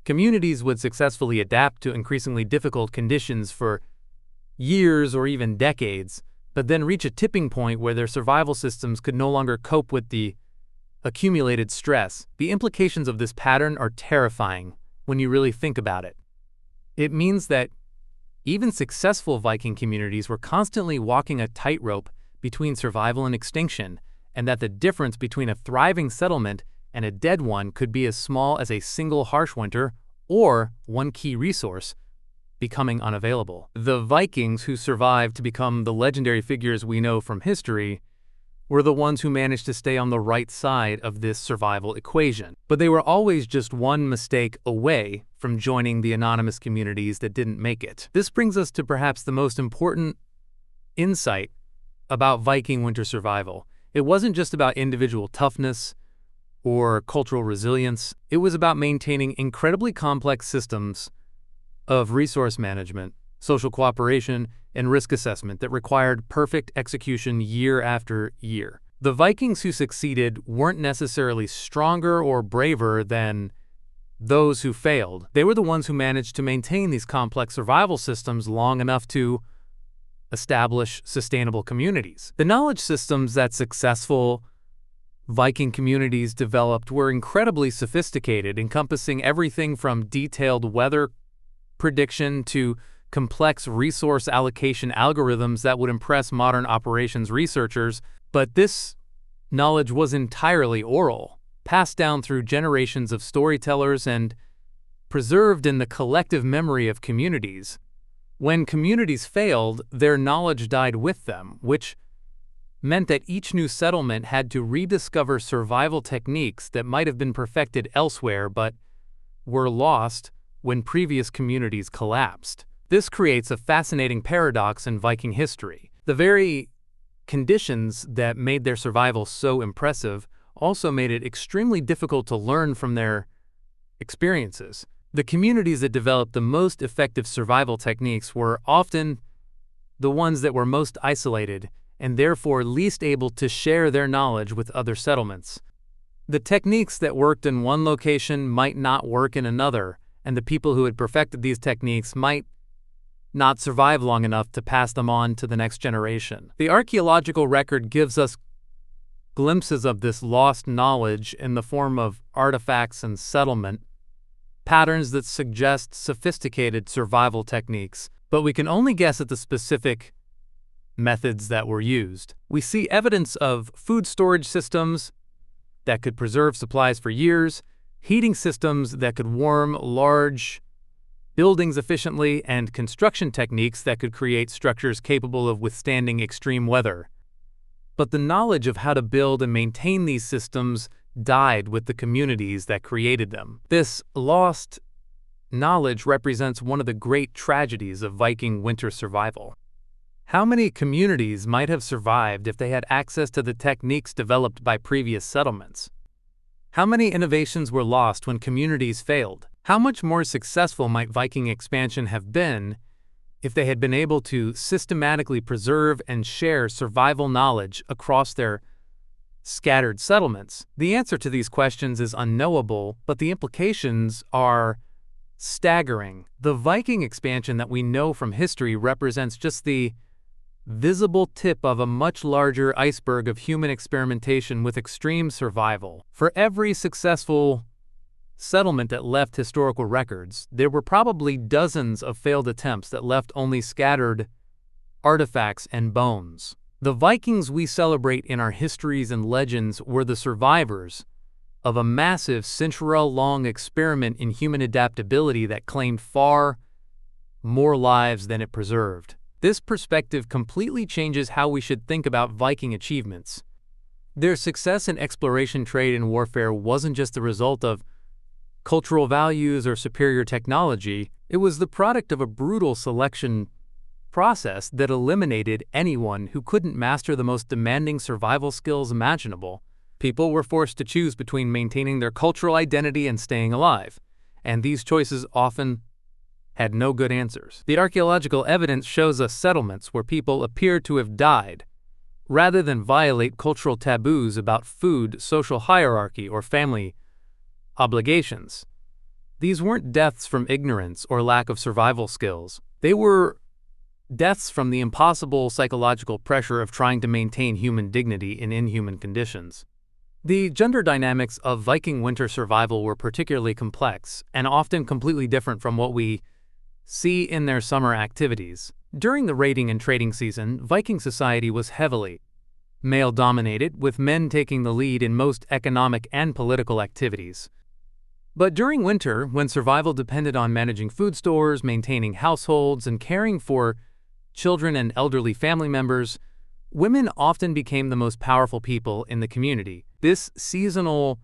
Communities would successfully adapt to increasingly difficult conditions for years or even decades, but then reach a tipping point where their survival systems could no longer cope with the accumulated stress. The implications of this pattern are terrifying when you really think about it. It means that even successful Viking communities were constantly walking a tightrope between survival and extinction, and that the difference between a thriving settlement and a dead one could be as small as a single harsh winter or one key resource becoming unavailable. The Vikings, who survived to become the legendary figures we know from history, were the ones who managed to stay on the right side of this survival equation. But they were always just one mistake away from joining the anonymous communities that didn't make it. This brings us to perhaps the most important insight about Viking winter survival. It wasn't just about individual toughness or cultural resilience. It was about maintaining incredibly complex systems of resource management, social cooperation, and risk assessment that required perfect execution year after year. The Vikings who succeeded weren't necessarily stronger or braver than those who failed. They were the ones who managed to maintain these complex survival systems long enough to establish sustainable communities. The knowledge systems that successful Viking communities developed were incredibly sophisticated, encompassing everything from detailed weather prediction to complex resource allocation algorithms that would impress modern operations researchers. But this knowledge was entirely oral, passed down through generations of storytellers and preserved in the collective memory of communities. When communities failed, their knowledge died with them, which meant that each new settlement had to rediscover survival techniques that might have been perfected elsewhere but were lost when previous communities collapsed. This creates a fascinating paradox in Viking history. The very conditions that made their survival so impressive also made it extremely difficult to learn from their experiences. The communities that developed the most effective survival techniques were often the ones that were most isolated and therefore least able to share their knowledge with other settlements. The techniques that worked in one location might not work in another, and the people who had perfected these techniques might not survive long enough to pass them on to the next generation. The archaeological record gives us glimpses of this lost knowledge in the form of artifacts and settlement patterns that suggest sophisticated survival techniques, but we can only guess at the specific methods that were used. We see evidence of food storage systems that could preserve supplies for years, heating systems that could warm large buildings efficiently, and construction techniques that could create structures capable of withstanding extreme weather. But the knowledge of how to build and maintain these systems died with the communities that created them. This lost knowledge represents one of the great tragedies of Viking winter survival. How many communities might have survived if they had access to the techniques developed by previous settlements? How many innovations were lost when communities failed? How much more successful might Viking expansion have been if they had been able to systematically preserve and share survival knowledge across their scattered settlements? The answer to these questions is unknowable, but the implications are staggering. The Viking expansion that we know from history represents just the visible tip of a much larger iceberg of human experimentation with extreme survival. For every successful settlement that left historical records, there were probably dozens of failed attempts that left only scattered artifacts and bones. The Vikings we celebrate in our histories and legends were the survivors of a massive century-long experiment in human adaptability that claimed far more lives than it preserved. This perspective completely changes how we should think about Viking achievements. Their success in exploration, trade, and warfare wasn't just the result of cultural values, or superior technology. It was the product of a brutal selection process that eliminated anyone who couldn't master the most demanding survival skills imaginable. People were forced to choose between maintaining their cultural identity and staying alive, and these choices often had no good answers. The archaeological evidence shows us settlements where people appear to have died rather than violate cultural taboos about food, social hierarchy, or family obligations. These weren't deaths from ignorance or lack of survival skills. They were deaths from the impossible psychological pressure of trying to maintain human dignity in inhuman conditions. The gender dynamics of Viking winter survival were particularly complex and often completely different from what we see in their summer activities. During the raiding and trading season, Viking society was heavily male-dominated, with men taking the lead in most economic and political activities. But during winter, when survival depended on managing food stores, maintaining households, and caring for children and elderly family members, women often became the most powerful people in the community. This seasonal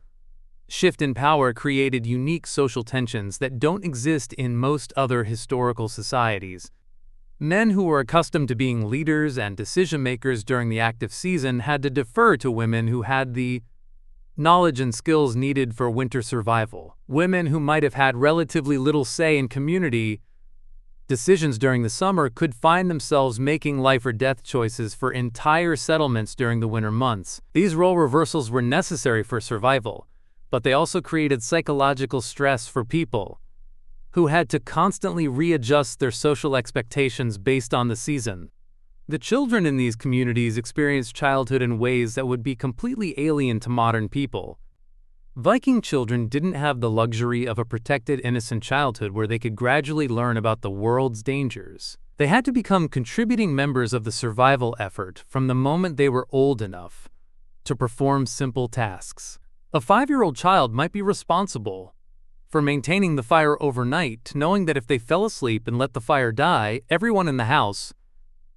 shift in power created unique social tensions that don't exist in most other historical societies. Men who were accustomed to being leaders and decision-makers during the active season had to defer to women who had the knowledge and skills needed for winter survival. Women who might have had relatively little say in community decisions during the summer could find themselves making life or death choices for entire settlements during the winter months. These role reversals were necessary for survival, but they also created psychological stress for people who had to constantly readjust their social expectations based on the season. The children in these communities experienced childhood in ways that would be completely alien to modern people. Viking children didn't have the luxury of a protected, innocent childhood where they could gradually learn about the world's dangers. They had to become contributing members of the survival effort from the moment they were old enough to perform simple tasks. A 5-year-old child might be responsible for maintaining the fire overnight, knowing that if they fell asleep and let the fire die, everyone in the house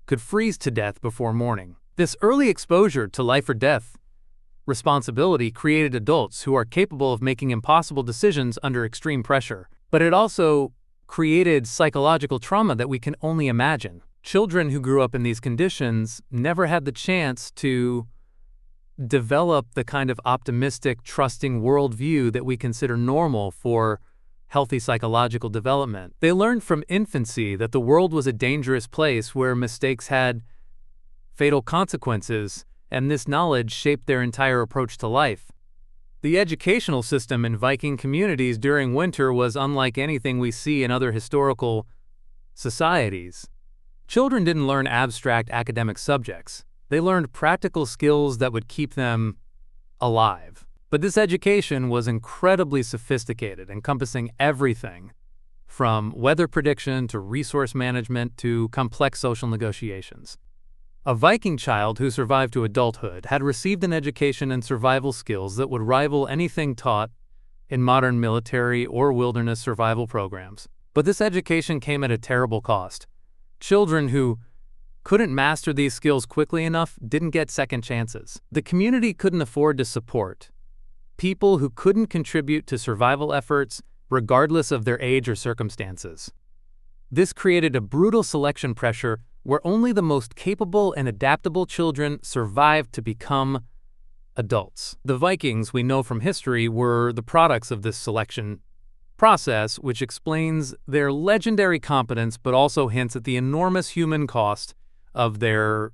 could freeze to death before morning. This early exposure to life or death responsibility created adults who are capable of making impossible decisions under extreme pressure. But it also created psychological trauma that we can only imagine. Children who grew up in these conditions never had the chance to develop the kind of optimistic, trusting worldview that we consider normal for healthy psychological development. They learned from infancy that the world was a dangerous place where mistakes had fatal consequences, and this knowledge shaped their entire approach to life. The educational system in Viking communities during winter was unlike anything we see in other historical societies. Children didn't learn abstract academic subjects. They learned practical skills that would keep them alive. But this education was incredibly sophisticated, encompassing everything from weather prediction to resource management to complex social negotiations. A Viking child who survived to adulthood had received an education and survival skills that would rival anything taught in modern military or wilderness survival programs. But this education came at a terrible cost. Children who couldn't master these skills quickly enough didn't get second chances. The community couldn't afford to support people who couldn't contribute to survival efforts regardless of their age or circumstances. This created a brutal selection pressure where only the most capable and adaptable children survived to become adults. The Vikings, we know from history, were the products of this selection process, which explains their legendary competence but also hints at the enormous human cost of their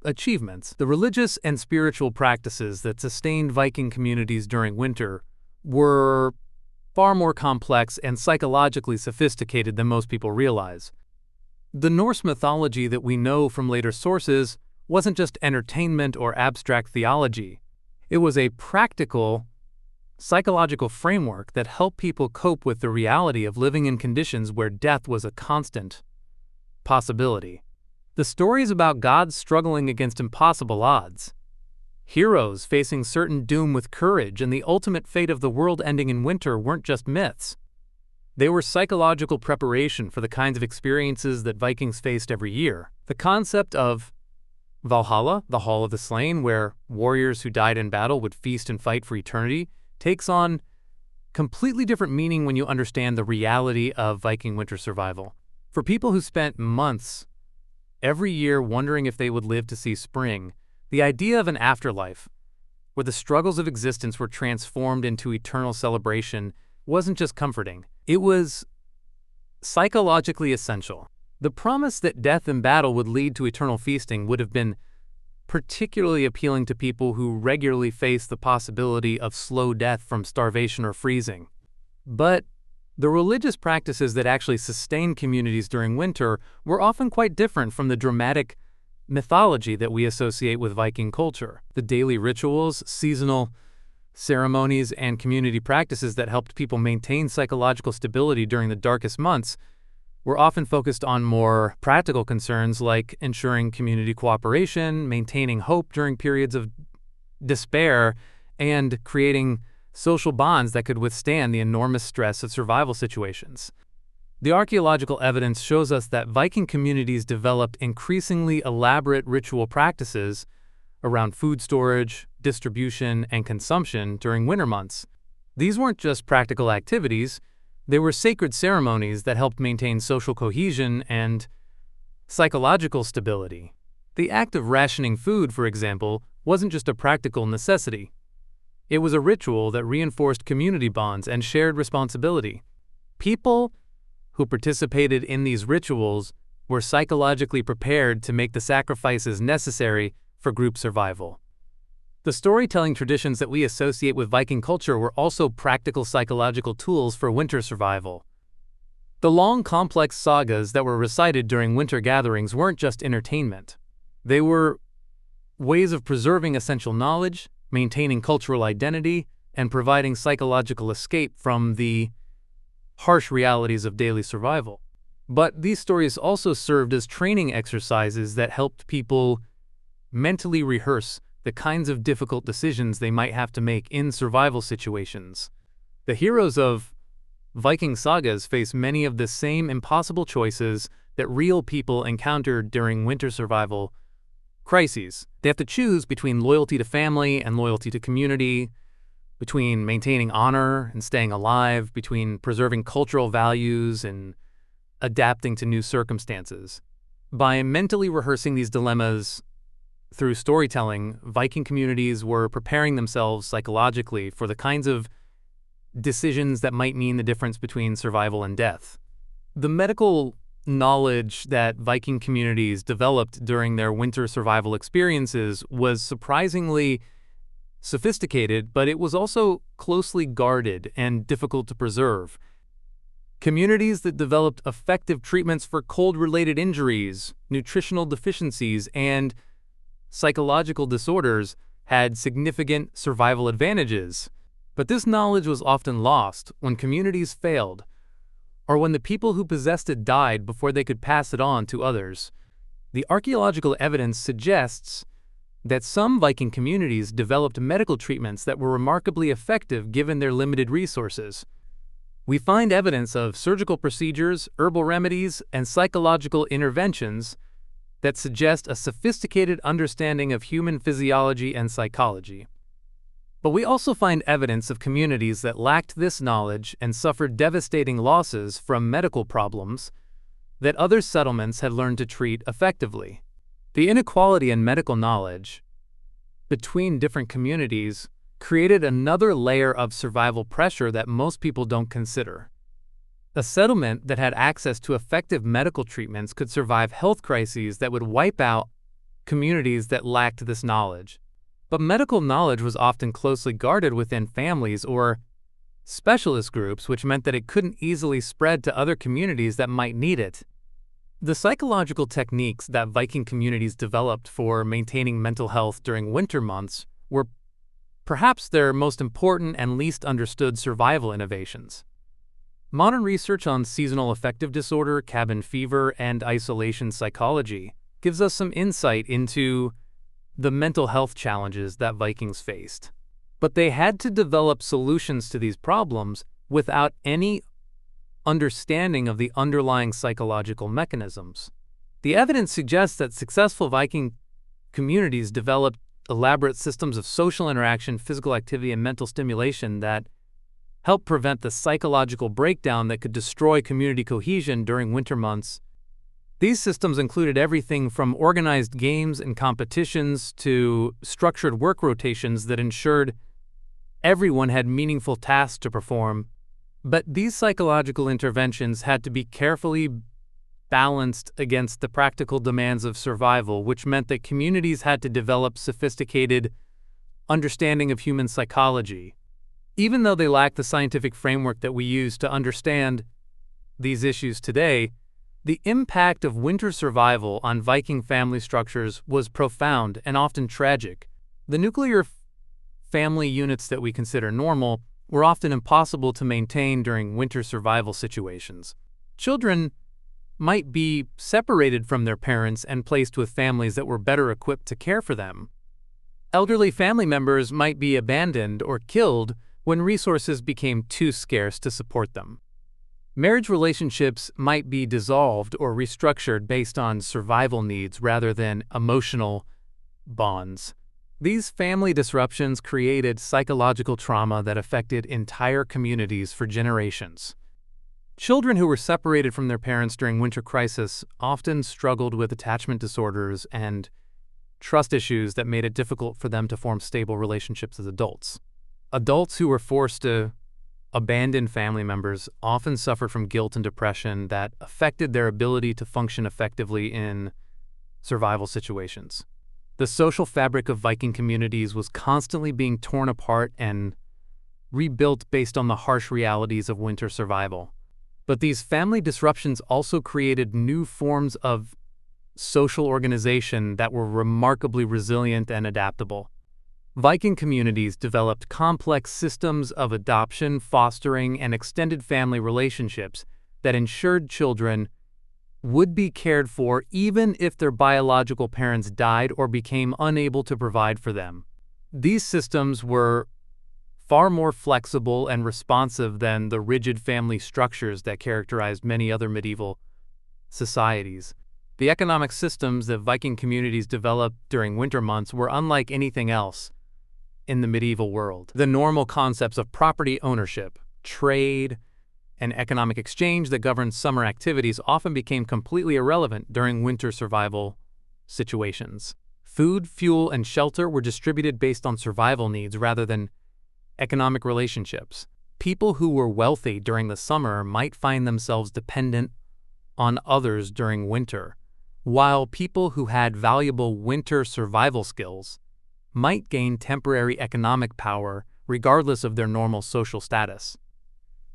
achievements. The religious and spiritual practices that sustained Viking communities during winter were far more complex and psychologically sophisticated than most people realize. The Norse mythology that we know from later sources wasn't just entertainment or abstract theology. It was a practical, psychological framework that helped people cope with the reality of living in conditions where death was a constant possibility. The stories about gods struggling against impossible odds, heroes facing certain doom with courage, and the ultimate fate of the world ending in winter weren't just myths. They were psychological preparation for the kinds of experiences that Vikings faced every year. The concept of Valhalla, the Hall of the Slain, where warriors who died in battle would feast and fight for eternity, takes on completely different meaning when you understand the reality of Viking winter survival. For people who spent months every year wondering if they would live to see spring, the idea of an afterlife, where the struggles of existence were transformed into eternal celebration, wasn't just comforting. It was psychologically essential. The promise that death in battle would lead to eternal feasting would have been particularly appealing to people who regularly face the possibility of slow death from starvation or freezing. But the religious practices that actually sustained communities during winter were often quite different from the dramatic mythology that we associate with Viking culture. The daily rituals, seasonal ceremonies, and community practices that helped people maintain psychological stability during the darkest months were often focused on more practical concerns like ensuring community cooperation, maintaining hope during periods of despair, and creating social bonds that could withstand the enormous stress of survival situations. The archaeological evidence shows us that Viking communities developed increasingly elaborate ritual practices around food storage, distribution, and consumption during winter months. These weren't just practical activities, they were sacred ceremonies that helped maintain social cohesion and psychological stability. The act of rationing food, for example, wasn't just a practical necessity. It was a ritual that reinforced community bonds and shared responsibility. People who participated in these rituals were psychologically prepared to make the sacrifices necessary for group survival. The storytelling traditions that we associate with Viking culture were also practical psychological tools for winter survival. The long, complex sagas that were recited during winter gatherings weren't just entertainment. They were ways of preserving essential knowledge, maintaining cultural identity, and providing psychological escape from the harsh realities of daily survival. But these stories also served as training exercises that helped people mentally rehearse the kinds of difficult decisions they might have to make in survival situations. The heroes of Viking sagas face many of the same impossible choices that real people encountered during winter survival crises. They have to choose between loyalty to family and loyalty to community, between maintaining honor and staying alive, between preserving cultural values and adapting to new circumstances. By mentally rehearsing these dilemmas through storytelling, Viking communities were preparing themselves psychologically for the kinds of decisions that might mean the difference between survival and death. The medical knowledge that Viking communities developed during their winter survival experiences was surprisingly sophisticated, but it was also closely guarded and difficult to preserve. Communities that developed effective treatments for cold-related injuries, nutritional deficiencies, and psychological disorders had significant survival advantages. But this knowledge was often lost when communities failed, or when the people who possessed it died before they could pass it on to others. The archaeological evidence suggests that some Viking communities developed medical treatments that were remarkably effective given their limited resources. We find evidence of surgical procedures, herbal remedies, and psychological interventions that suggest a sophisticated understanding of human physiology and psychology. But we also find evidence of communities that lacked this knowledge and suffered devastating losses from medical problems that other settlements had learned to treat effectively. The inequality in medical knowledge between different communities created another layer of survival pressure that most people don't consider. A settlement that had access to effective medical treatments could survive health crises that would wipe out communities that lacked this knowledge. But medical knowledge was often closely guarded within families or specialist groups, which meant that it couldn't easily spread to other communities that might need it. The psychological techniques that Viking communities developed for maintaining mental health during winter months were perhaps their most important and least understood survival innovations. Modern research on seasonal affective disorder, cabin fever, and isolation psychology gives us some insight into the mental health challenges that Vikings faced. But they had to develop solutions to these problems without any understanding of the underlying psychological mechanisms. The evidence suggests that successful Viking communities developed elaborate systems of social interaction, physical activity, and mental stimulation that helped prevent the psychological breakdown that could destroy community cohesion during winter months. These systems included everything from organized games and competitions to structured work rotations that ensured everyone had meaningful tasks to perform. But these psychological interventions had to be carefully balanced against the practical demands of survival, which meant that communities had to develop sophisticated understanding of human psychology. Even though they lacked the scientific framework that we use to understand these issues today, the impact of winter survival on Viking family structures was profound and often tragic. The nuclear family units that we consider normal were often impossible to maintain during winter survival situations. Children might be separated from their parents and placed with families that were better equipped to care for them. Elderly family members might be abandoned or killed when resources became too scarce to support them. Marriage relationships might be dissolved or restructured based on survival needs rather than emotional bonds. These family disruptions created psychological trauma that affected entire communities for generations. Children who were separated from their parents during winter crisis often struggled with attachment disorders and trust issues that made it difficult for them to form stable relationships as adults. Adults who were forced to abandon family members often suffered from guilt and depression that affected their ability to function effectively in survival situations. The social fabric of Viking communities was constantly being torn apart and rebuilt based on the harsh realities of winter survival. But these family disruptions also created new forms of social organization that were remarkably resilient and adaptable. Viking communities developed complex systems of adoption, fostering, and extended family relationships that ensured children would be cared for even if their biological parents died or became unable to provide for them. These systems were far more flexible and responsive than the rigid family structures that characterized many other medieval societies. The economic systems that Viking communities developed during winter months were unlike anything else in the medieval world. The normal concepts of property ownership, trade, and economic exchange that governed summer activities often became completely irrelevant during winter survival situations. Food, fuel, and shelter were distributed based on survival needs rather than economic relationships. People who were wealthy during the summer might find themselves dependent on others during winter, while people who had valuable winter survival skills might gain temporary economic power regardless of their normal social status.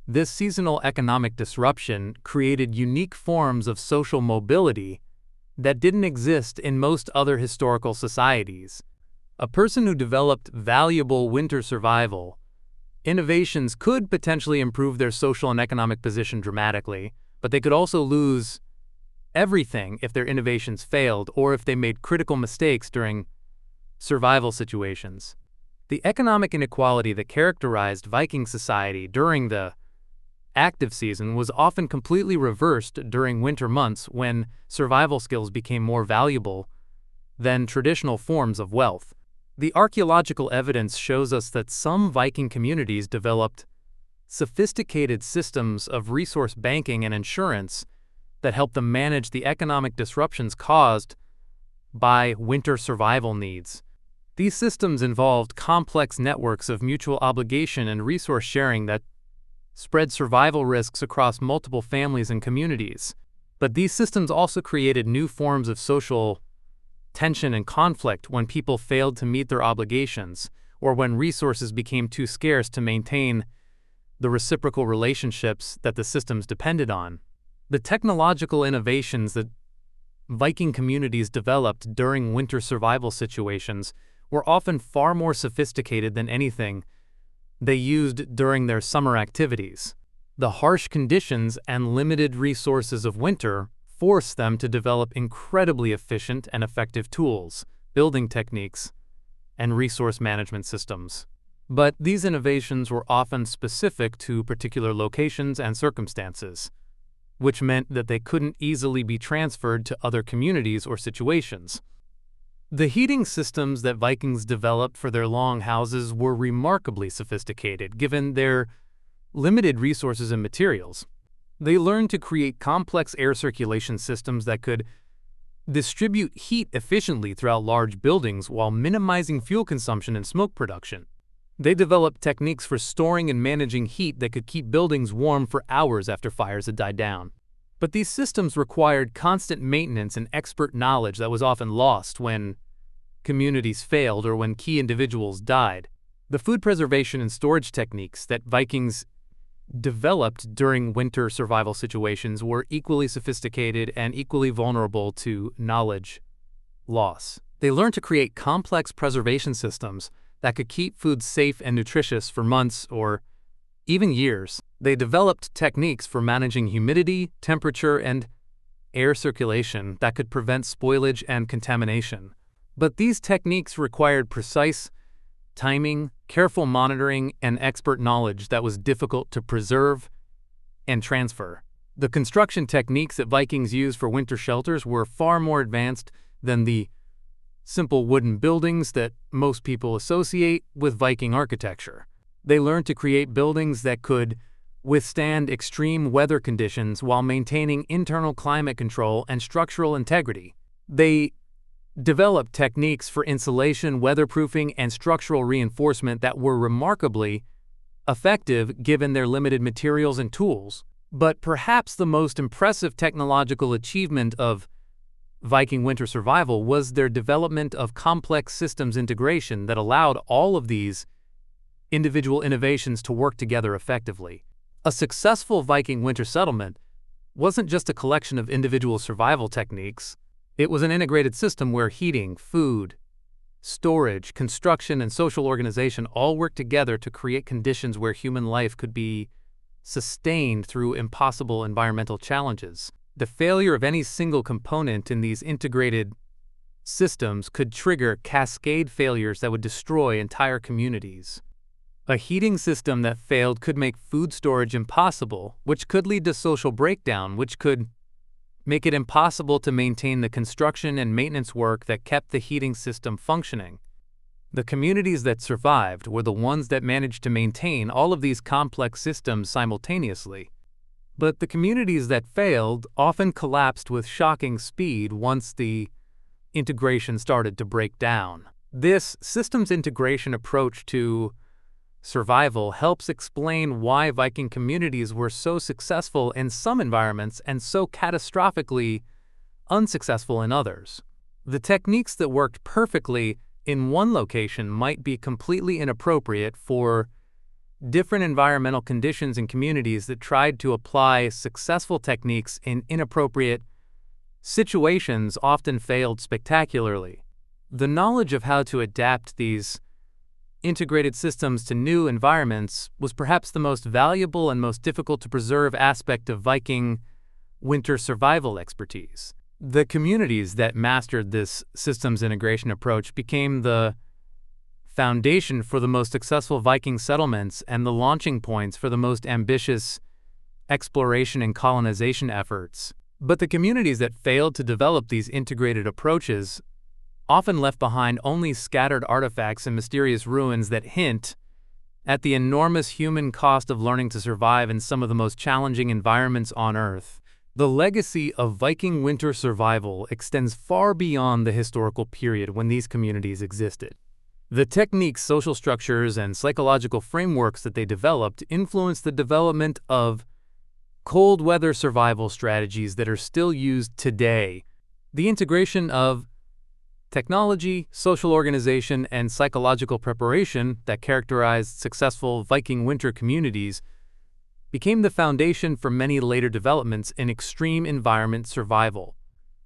This seasonal economic disruption created unique forms of social mobility that didn't exist in most other historical societies. A person who developed valuable winter survival innovations could potentially improve their social and economic position dramatically, but they could also lose everything if their innovations failed or if they made critical mistakes during survival situations. The economic inequality that characterized Viking society during the active season was often completely reversed during winter months when survival skills became more valuable than traditional forms of wealth. The archaeological evidence shows us that some Viking communities developed sophisticated systems of resource banking and insurance that helped them manage the economic disruptions caused by winter survival needs. These systems involved complex networks of mutual obligation and resource sharing that spread survival risks across multiple families and communities. But these systems also created new forms of social tension and conflict when people failed to meet their obligations or when resources became too scarce to maintain the reciprocal relationships that the systems depended on. The technological innovations that Viking communities developed during winter survival situations were often far more sophisticated than anything they used during their summer activities. The harsh conditions and limited resources of winter forced them to develop incredibly efficient and effective tools, building techniques, and resource management systems. But these innovations were often specific to particular locations and circumstances, which meant that they couldn't easily be transferred to other communities or situations. The heating systems that Vikings developed for their long houses were remarkably sophisticated, given their limited resources and materials. They learned to create complex air circulation systems that could distribute heat efficiently throughout large buildings while minimizing fuel consumption and smoke production. They developed techniques for storing and managing heat that could keep buildings warm for hours after fires had died down. But these systems required constant maintenance and expert knowledge that was often lost when communities failed or when key individuals died. The food preservation and storage techniques that Vikings developed during winter survival situations were equally sophisticated and equally vulnerable to knowledge loss. They learned to create complex preservation systems that could keep food safe and nutritious for months or even years. They developed techniques for managing humidity, temperature, and air circulation that could prevent spoilage and contamination. But these techniques required precise timing, careful monitoring, and expert knowledge that was difficult to preserve and transfer. The construction techniques that Vikings used for winter shelters were far more advanced than the simple wooden buildings that most people associate with Viking architecture. They learned to create buildings that could withstand extreme weather conditions while maintaining internal climate control and structural integrity. They developed techniques for insulation, weatherproofing, and structural reinforcement that were remarkably effective given their limited materials and tools. But perhaps the most impressive technological achievement of Viking winter survival was their development of complex systems integration that allowed all of these individual innovations to work together effectively. A successful Viking winter settlement wasn't just a collection of individual survival techniques. It was an integrated system where heating, food, storage, construction, and social organization all worked together to create conditions where human life could be sustained through impossible environmental challenges. The failure of any single component in these integrated systems could trigger cascade failures that would destroy entire communities. A heating system that failed could make food storage impossible, which could lead to social breakdown, which could make it impossible to maintain the construction and maintenance work that kept the heating system functioning. The communities that survived were the ones that managed to maintain all of these complex systems simultaneously. But the communities that failed often collapsed with shocking speed once the integration started to break down. This systems integration approach to survival helps explain why Viking communities were so successful in some environments and so catastrophically unsuccessful in others. The techniques that worked perfectly in one location might be completely inappropriate for different environmental conditions in communities that tried to apply successful techniques in inappropriate situations often failed spectacularly. The knowledge of how to adapt these integrated systems to new environments was perhaps the most valuable and most difficult to preserve aspect of Viking winter survival expertise. The communities that mastered this systems integration approach became the foundation for the most successful Viking settlements and the launching points for the most ambitious exploration and colonization efforts. But the communities that failed to develop these integrated approaches often left behind only scattered artifacts and mysterious ruins that hint at the enormous human cost of learning to survive in some of the most challenging environments on Earth. The legacy of Viking winter survival extends far beyond the historical period when these communities existed. The techniques, social structures, and psychological frameworks that they developed influenced the development of cold weather survival strategies that are still used today. The integration of technology, social organization, and psychological preparation that characterized successful Viking winter communities became the foundation for many later developments in extreme environment survival.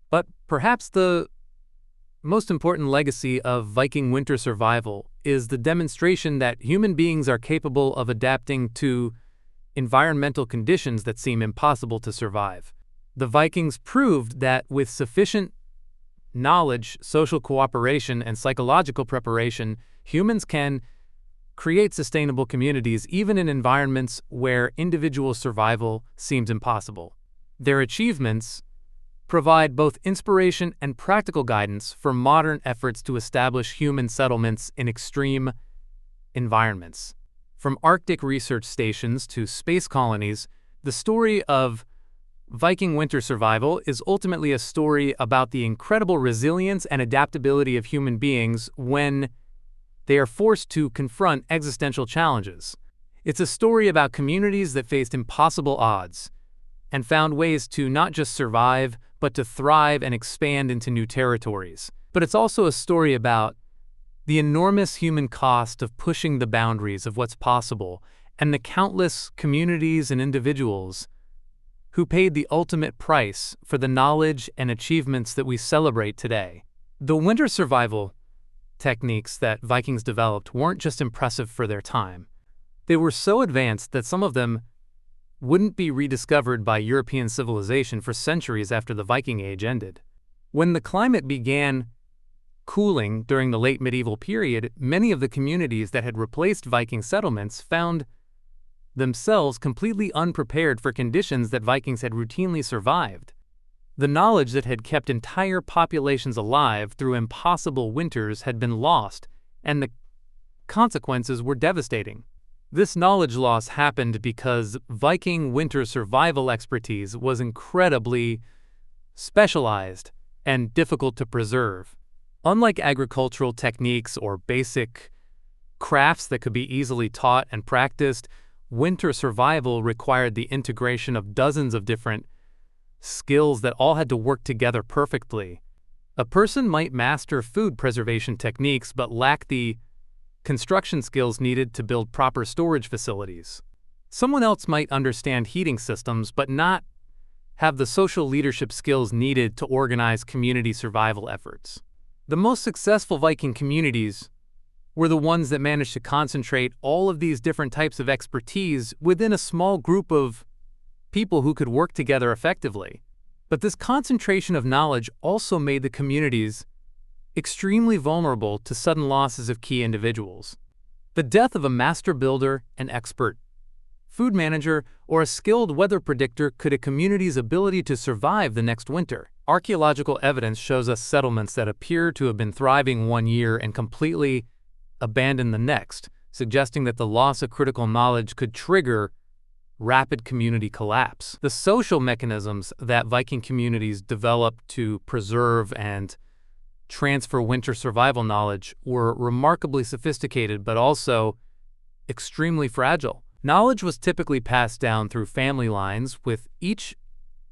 But perhaps the most important legacy of Viking winter survival is the demonstration that human beings are capable of adapting to environmental conditions that seem impossible to survive. The Vikings proved that with sufficient knowledge, social cooperation, and psychological preparation, humans can create sustainable communities even in environments where individual survival seems impossible. Their achievements provide both inspiration and practical guidance for modern efforts to establish human settlements in extreme environments. From Arctic research stations to space colonies, the story of Viking winter survival is ultimately a story about the incredible resilience and adaptability of human beings when they are forced to confront existential challenges. It's a story about communities that faced impossible odds and found ways to not just survive, but to thrive and expand into new territories. But it's also a story about the enormous human cost of pushing the boundaries of what's possible and the countless communities and individuals who paid the ultimate price for the knowledge and achievements that we celebrate today. The winter survival techniques that Vikings developed weren't just impressive for their time. They were so advanced that some of them wouldn't be rediscovered by European civilization for centuries after the Viking Age ended. When the climate began cooling during the late medieval period, many of the communities that had replaced Viking settlements found themselves completely unprepared for conditions that Vikings had routinely survived. The knowledge that had kept entire populations alive through impossible winters had been lost, and the consequences were devastating. This knowledge loss happened because Viking winter survival expertise was incredibly specialized and difficult to preserve. Unlike agricultural techniques or basic crafts that could be easily taught and practiced, winter survival required the integration of dozens of different skills that all had to work together perfectly. A person might master food preservation techniques but lack the construction skills needed to build proper storage facilities. Someone else might understand heating systems but not have the social leadership skills needed to organize community survival efforts. The most successful Viking communities were the ones that managed to concentrate all of these different types of expertise within a small group of people who could work together effectively. But this concentration of knowledge also made the communities extremely vulnerable to sudden losses of key individuals. The death of a master builder, an expert food manager, or a skilled weather predictor could a community's ability to survive the next winter. Archaeological evidence shows us settlements that appear to have been thriving one year and completely abandon the next, suggesting that the loss of critical knowledge could trigger rapid community collapse. The social mechanisms that Viking communities developed to preserve and transfer winter survival knowledge were remarkably sophisticated but also extremely fragile. Knowledge was typically passed down through family lines, with each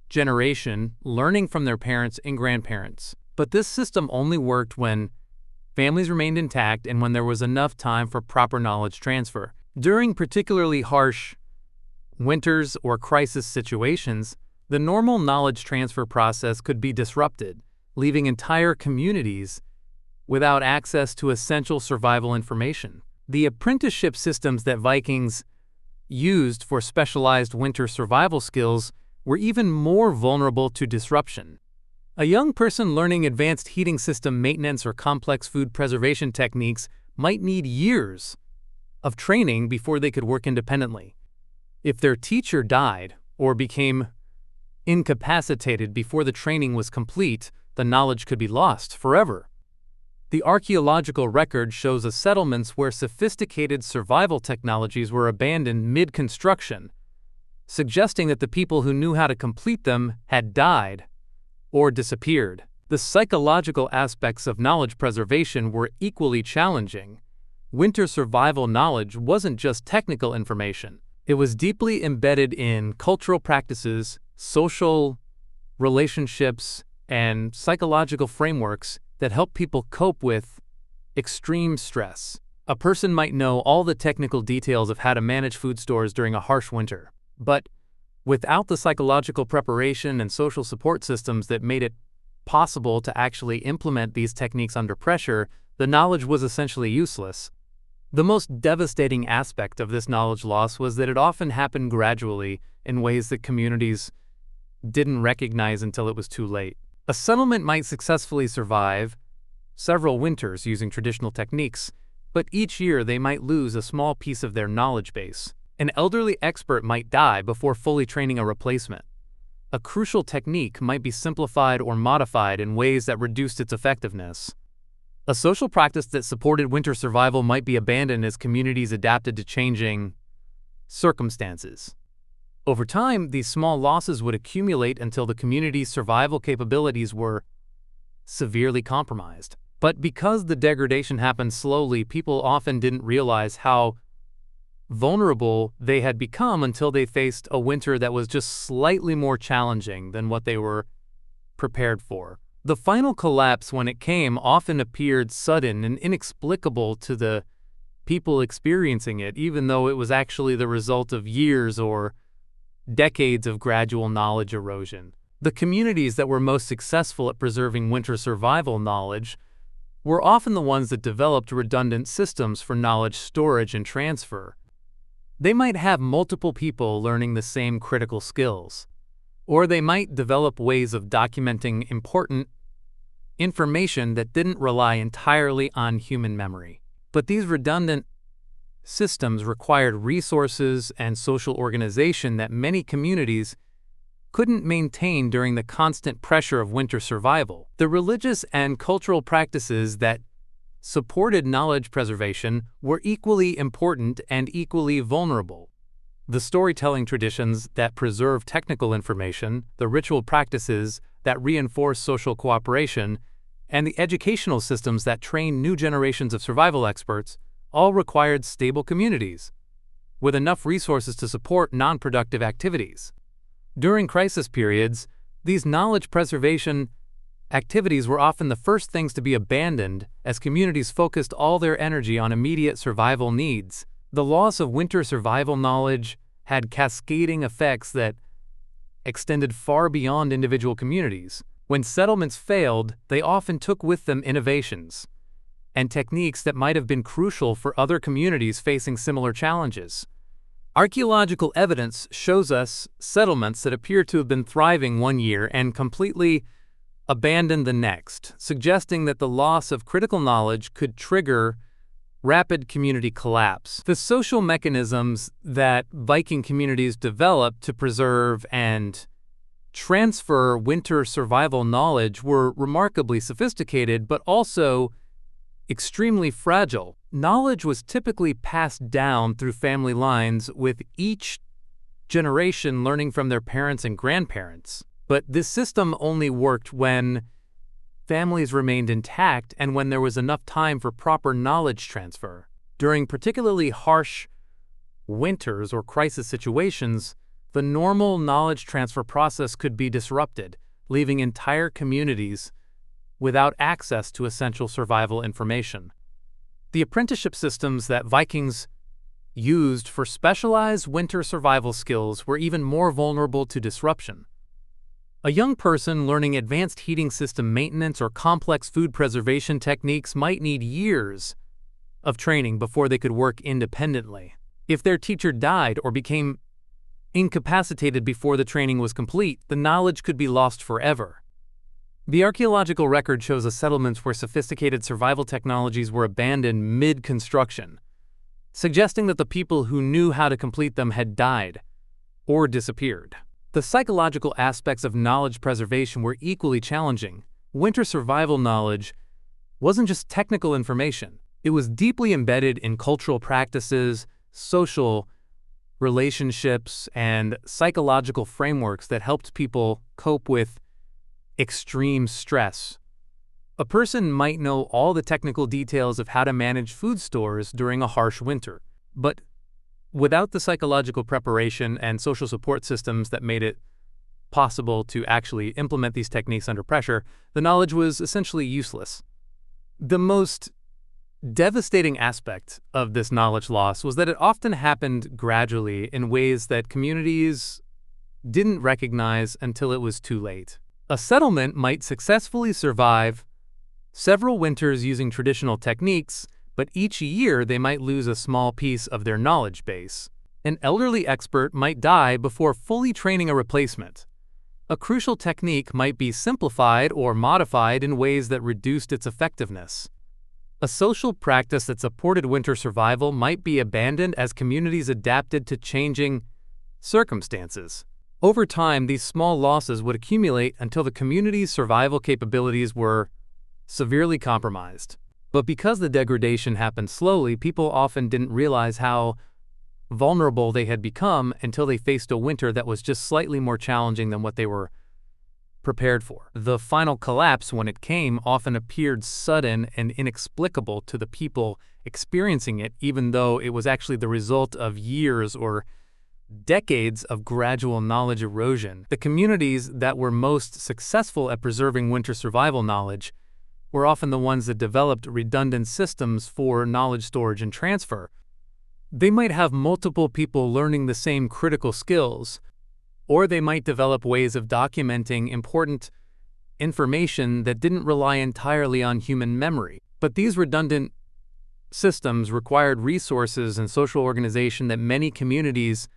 generation learning from their parents and grandparents. But this system only worked when families remained intact and when there was enough time for proper knowledge transfer. During particularly harsh winters or crisis situations, the normal knowledge transfer process could be disrupted, leaving entire communities without access to essential survival information. The apprenticeship systems that Vikings used for specialized winter survival skills were even more vulnerable to disruption. A young person learning advanced heating system maintenance or complex food preservation techniques might need years of training before they could work independently. If their teacher died or became incapacitated before the training was complete, the knowledge could be lost forever. The archaeological record shows us settlements where sophisticated survival technologies were abandoned mid-construction, suggesting that the people who knew how to complete them had died or disappeared. The psychological aspects of knowledge preservation were equally challenging. Winter survival knowledge wasn't just technical information. It was deeply embedded in cultural practices, social relationships, and psychological frameworks that help people cope with extreme stress. A person might know all the technical details of how to manage food stores during a harsh winter, but without the psychological preparation and social support systems that made it possible to actually implement these techniques under pressure, the knowledge was essentially useless. The most devastating aspect of this knowledge loss was that it often happened gradually in ways that communities didn't recognize until it was too late. A settlement might successfully survive several winters using traditional techniques, but each year they might lose a small piece of their knowledge base. An elderly expert might die before fully training a replacement. A crucial technique might be simplified or modified in ways that reduced its effectiveness. A social practice that supported winter survival might be abandoned as communities adapted to changing circumstances. Over time, these small losses would accumulate until the community's survival capabilities were severely compromised. But because the degradation happened slowly, people often didn't realize how vulnerable they had become until they faced a winter that was just slightly more challenging than what they were prepared for. The final collapse, when it came, often appeared sudden and inexplicable to the people experiencing it, even though it was actually the result of years or decades of gradual knowledge erosion. The communities that were most successful at preserving winter survival knowledge were often the ones that developed redundant systems for knowledge storage and transfer. They might have multiple people learning the same critical skills, or they might develop ways of documenting important information that didn't rely entirely on human memory. But these redundant systems required resources and social organization that many communities couldn't maintain during the constant pressure of winter survival. The religious and cultural practices that supported knowledge preservation were equally important and equally vulnerable. The storytelling traditions that preserve technical information, the ritual practices that reinforce social cooperation, and the educational systems that train new generations of survival experts all required stable communities with enough resources to support non-productive activities. During crisis periods, these knowledge preservation activities were often the first things to be abandoned as communities focused all their energy on immediate survival needs. The loss of winter survival knowledge had cascading effects that extended far beyond individual communities. When settlements failed, they often took with them innovations and techniques that might have been crucial for other communities facing similar challenges. Archaeological evidence shows us settlements that appear to have been thriving one year and completely abandoned the next, suggesting that the loss of critical knowledge could trigger rapid community collapse. The social mechanisms that Viking communities developed to preserve and transfer winter survival knowledge were remarkably sophisticated, but also extremely fragile. Knowledge was typically passed down through family lines, with each generation learning from their parents and grandparents. But this system only worked when families remained intact and when there was enough time for proper knowledge transfer. During particularly harsh winters or crisis situations, the normal knowledge transfer process could be disrupted, leaving entire communities without access to essential survival information. The apprenticeship systems that Vikings used for specialized winter survival skills were even more vulnerable to disruption. A young person learning advanced heating system maintenance or complex food preservation techniques might need years of training before they could work independently. If their teacher died or became incapacitated before the training was complete, the knowledge could be lost forever. The archaeological record shows us settlements where sophisticated survival technologies were abandoned mid-construction, suggesting that the people who knew how to complete them had died or disappeared. The psychological aspects of knowledge preservation were equally challenging. Winter survival knowledge wasn't just technical information. It was deeply embedded in cultural practices, social relationships, and psychological frameworks that helped people cope with extreme stress. A person might know all the technical details of how to manage food stores during a harsh winter, but without the psychological preparation and social support systems that made it possible to actually implement these techniques under pressure, the knowledge was essentially useless. The most devastating aspect of this knowledge loss was that it often happened gradually in ways that communities didn't recognize until it was too late. A settlement might successfully survive several winters using traditional techniques, but each year they might lose a small piece of their knowledge base. An elderly expert might die before fully training a replacement. A crucial technique might be simplified or modified in ways that reduced its effectiveness. A social practice that supported winter survival might be abandoned as communities adapted to changing circumstances. Over time, these small losses would accumulate until the community's survival capabilities were severely compromised. But because the degradation happened slowly, people often didn't realize how vulnerable they had become until they faced a winter that was just slightly more challenging than what they were prepared for. The final collapse, when it came, often appeared sudden and inexplicable to the people experiencing it, even though it was actually the result of years or decades of gradual knowledge erosion. The communities that were most successful at preserving winter survival knowledge were often the ones that developed redundant systems for knowledge storage and transfer. They might have multiple people learning the same critical skills, or they might develop ways of documenting important information that didn't rely entirely on human memory. But these redundant systems required resources and social organization that many communities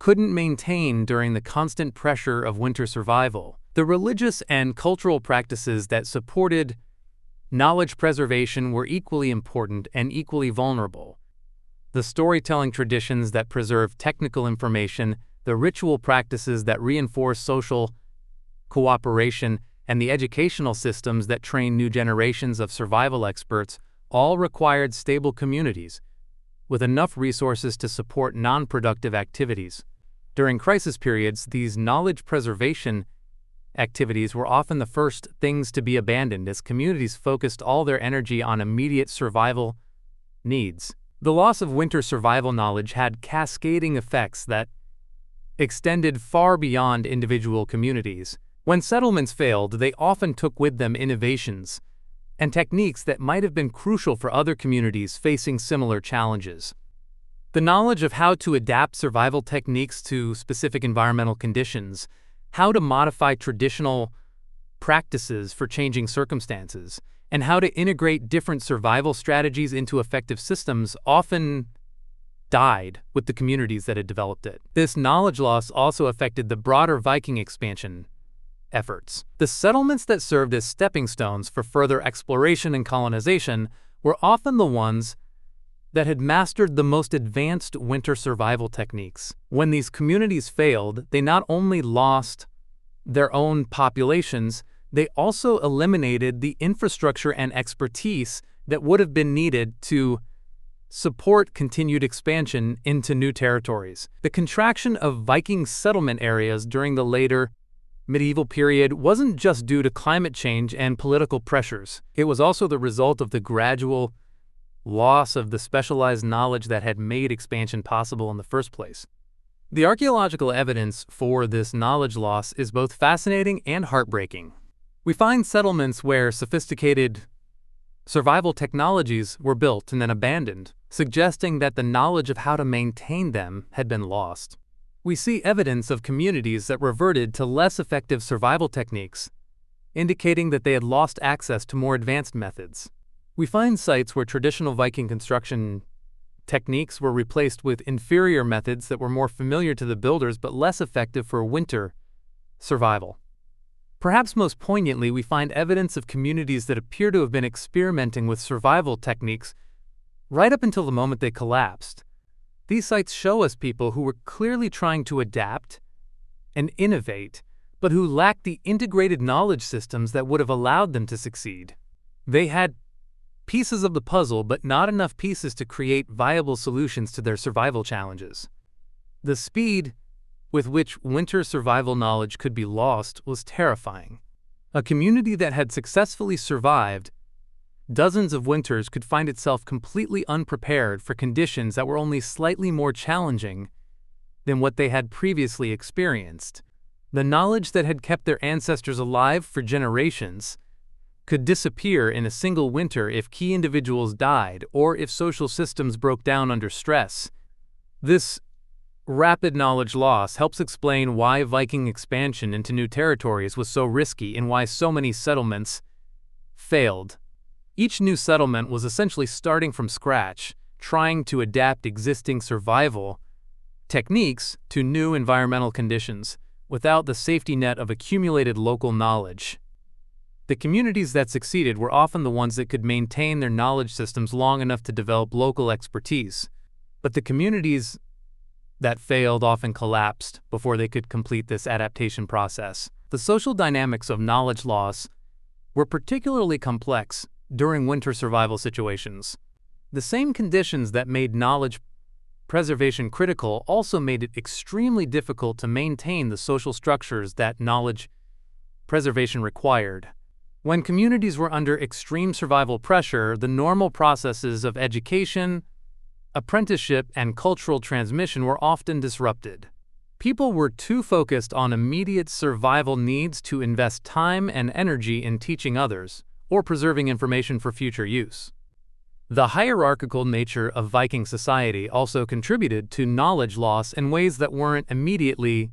couldn't maintain during the constant pressure of winter survival. The religious and cultural practices that supported knowledge preservation were equally important and equally vulnerable. The storytelling traditions that preserve technical information, the ritual practices that reinforce social cooperation, and the educational systems that train new generations of survival experts all required stable communities with enough resources to support non-productive activities. During crisis periods, these knowledge preservation activities were often the first things to be abandoned as communities focused all their energy on immediate survival needs. The loss of winter survival knowledge had cascading effects that extended far beyond individual communities. When settlements failed, they often took with them innovations and techniques that might have been crucial for other communities facing similar challenges. The knowledge of how to adapt survival techniques to specific environmental conditions, how to modify traditional practices for changing circumstances, and how to integrate different survival strategies into effective systems often died with the communities that had developed it. This knowledge loss also affected the broader Viking expansion efforts. The settlements that served as stepping stones for further exploration and colonization were often the ones that had mastered the most advanced winter survival techniques. When these communities failed, they not only lost their own populations, they also eliminated the infrastructure and expertise that would have been needed to support continued expansion into new territories. The contraction of Viking settlement areas during the later medieval period wasn't just due to climate change and political pressures. It was also the result of the gradual loss of the specialized knowledge that had made expansion possible in the first place. The archaeological evidence for this knowledge loss is both fascinating and heartbreaking. We find settlements where sophisticated survival technologies were built and then abandoned, suggesting that the knowledge of how to maintain them had been lost. We see evidence of communities that reverted to less effective survival techniques, indicating that they had lost access to more advanced methods. We find sites where traditional Viking construction techniques were replaced with inferior methods that were more familiar to the builders but less effective for winter survival. Perhaps most poignantly, we find evidence of communities that appear to have been experimenting with survival techniques right up until the moment they collapsed. These sites show us people who were clearly trying to adapt and innovate, but who lacked the integrated knowledge systems that would have allowed them to succeed. They had pieces of the puzzle, but not enough pieces to create viable solutions to their survival challenges. The speed with which winter survival knowledge could be lost was terrifying. A community that had successfully survived dozens of winters could find itself completely unprepared for conditions that were only slightly more challenging than what they had previously experienced. The knowledge that had kept their ancestors alive for generations could disappear in a single winter if key individuals died or if social systems broke down under stress. This rapid knowledge loss helps explain why Viking expansion into new territories was so risky and why so many settlements failed. Each new settlement was essentially starting from scratch, trying to adapt existing survival techniques to new environmental conditions without the safety net of accumulated local knowledge. The communities that succeeded were often the ones that could maintain their knowledge systems long enough to develop local expertise, but the communities that failed often collapsed before they could complete this adaptation process. The social dynamics of knowledge loss were particularly complex during winter survival situations. The same conditions that made knowledge preservation critical also made it extremely difficult to maintain the social structures that knowledge preservation required. When communities were under extreme survival pressure, the normal processes of education, apprenticeship, and cultural transmission were often disrupted. People were too focused on immediate survival needs to invest time and energy in teaching others or preserving information for future use. The hierarchical nature of Viking society also contributed to knowledge loss in ways that weren't immediately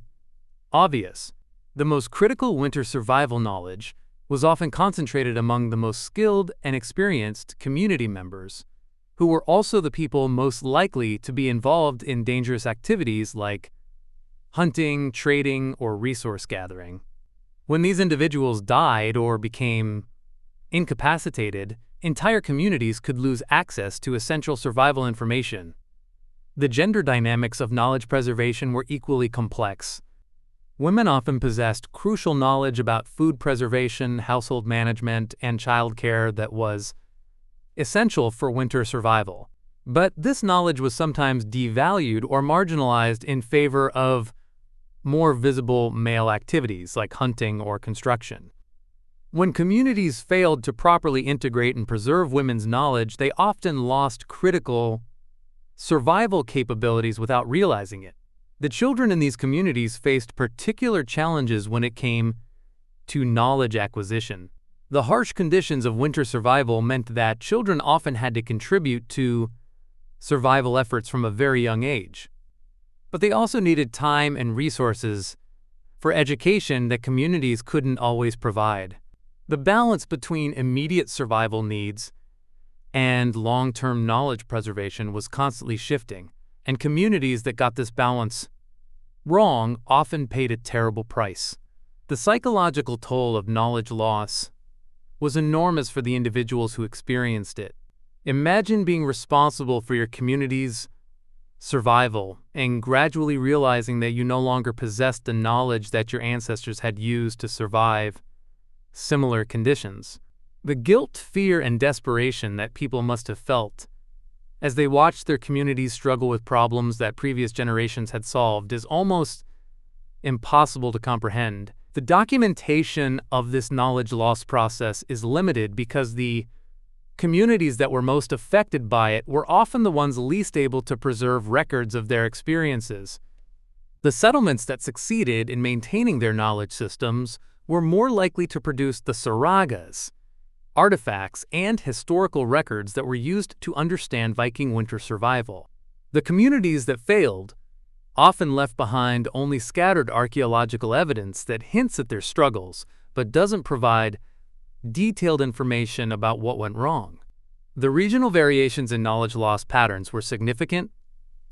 obvious. The most critical winter survival knowledge was often concentrated among the most skilled and experienced community members, who were also the people most likely to be involved in dangerous activities like hunting, trading, or resource gathering. When these individuals died or became incapacitated, entire communities could lose access to essential survival information. The gender dynamics of knowledge preservation were equally complex. Women often possessed crucial knowledge about food preservation, household management, and childcare that was essential for winter survival. But this knowledge was sometimes devalued or marginalized in favor of more visible male activities like hunting or construction. When communities failed to properly integrate and preserve women's knowledge, they often lost critical survival capabilities without realizing it. The children in these communities faced particular challenges when it came to knowledge acquisition. The harsh conditions of winter survival meant that children often had to contribute to survival efforts from a very young age. But they also needed time and resources for education that communities couldn't always provide. The balance between immediate survival needs and long-term knowledge preservation was constantly shifting, and communities that got this balance wrong often paid a terrible price. The psychological toll of knowledge loss was enormous for the individuals who experienced it. Imagine being responsible for your community's survival and gradually realizing that you no longer possessed the knowledge that your ancestors had used to survive similar conditions. The guilt, fear, and desperation that people must have felt as they watched their communities struggle with problems that previous generations had solved is almost impossible to comprehend. The documentation of this knowledge loss process is limited because the communities that were most affected by it were often the ones least able to preserve records of their experiences. The settlements that succeeded in maintaining their knowledge systems were more likely to produce the saragas, artifacts, and historical records that were used to understand Viking winter survival. The communities that failed often left behind only scattered archaeological evidence that hints at their struggles, but doesn't provide detailed information about what went wrong. The regional variations in knowledge loss patterns were significant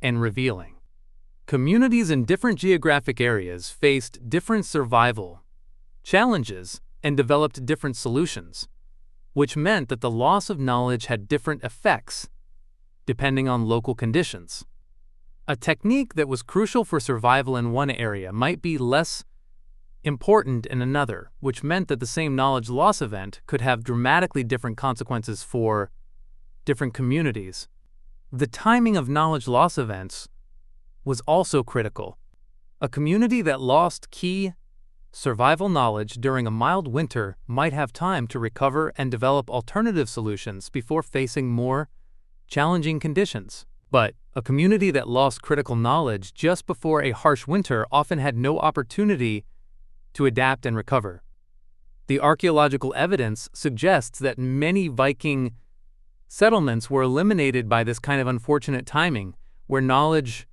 and revealing. Communities in different geographic areas faced different survival challenges and developed different solutions, which meant that the loss of knowledge had different effects depending on local conditions. A technique that was crucial for survival in one area might be less important in another, which meant that the same knowledge loss event could have dramatically different consequences for different communities. The timing of knowledge loss events was also critical. A community that lost key survival knowledge during a mild winter might have time to recover and develop alternative solutions before facing more challenging conditions. But a community that lost critical knowledge just before a harsh winter often had no opportunity to adapt and recover. The archaeological evidence suggests that many Viking settlements were eliminated by this kind of unfortunate timing, where knowledge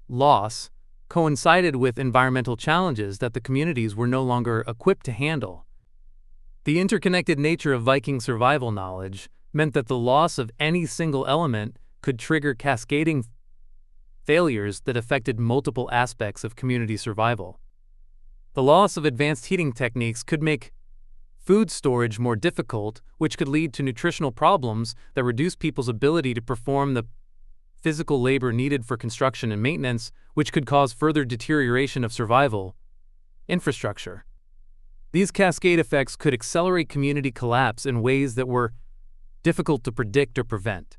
loss coincided with environmental challenges that the communities were no longer equipped to handle. The interconnected nature of Viking survival knowledge meant that the loss of any single element could trigger cascading failures that affected multiple aspects of community survival. The loss of advanced heating techniques could make food storage more difficult, which could lead to nutritional problems that reduce people's ability to perform the physical labor needed for construction and maintenance, which could cause further deterioration of survival infrastructure. These cascade effects could accelerate community collapse in ways that were difficult to predict or prevent.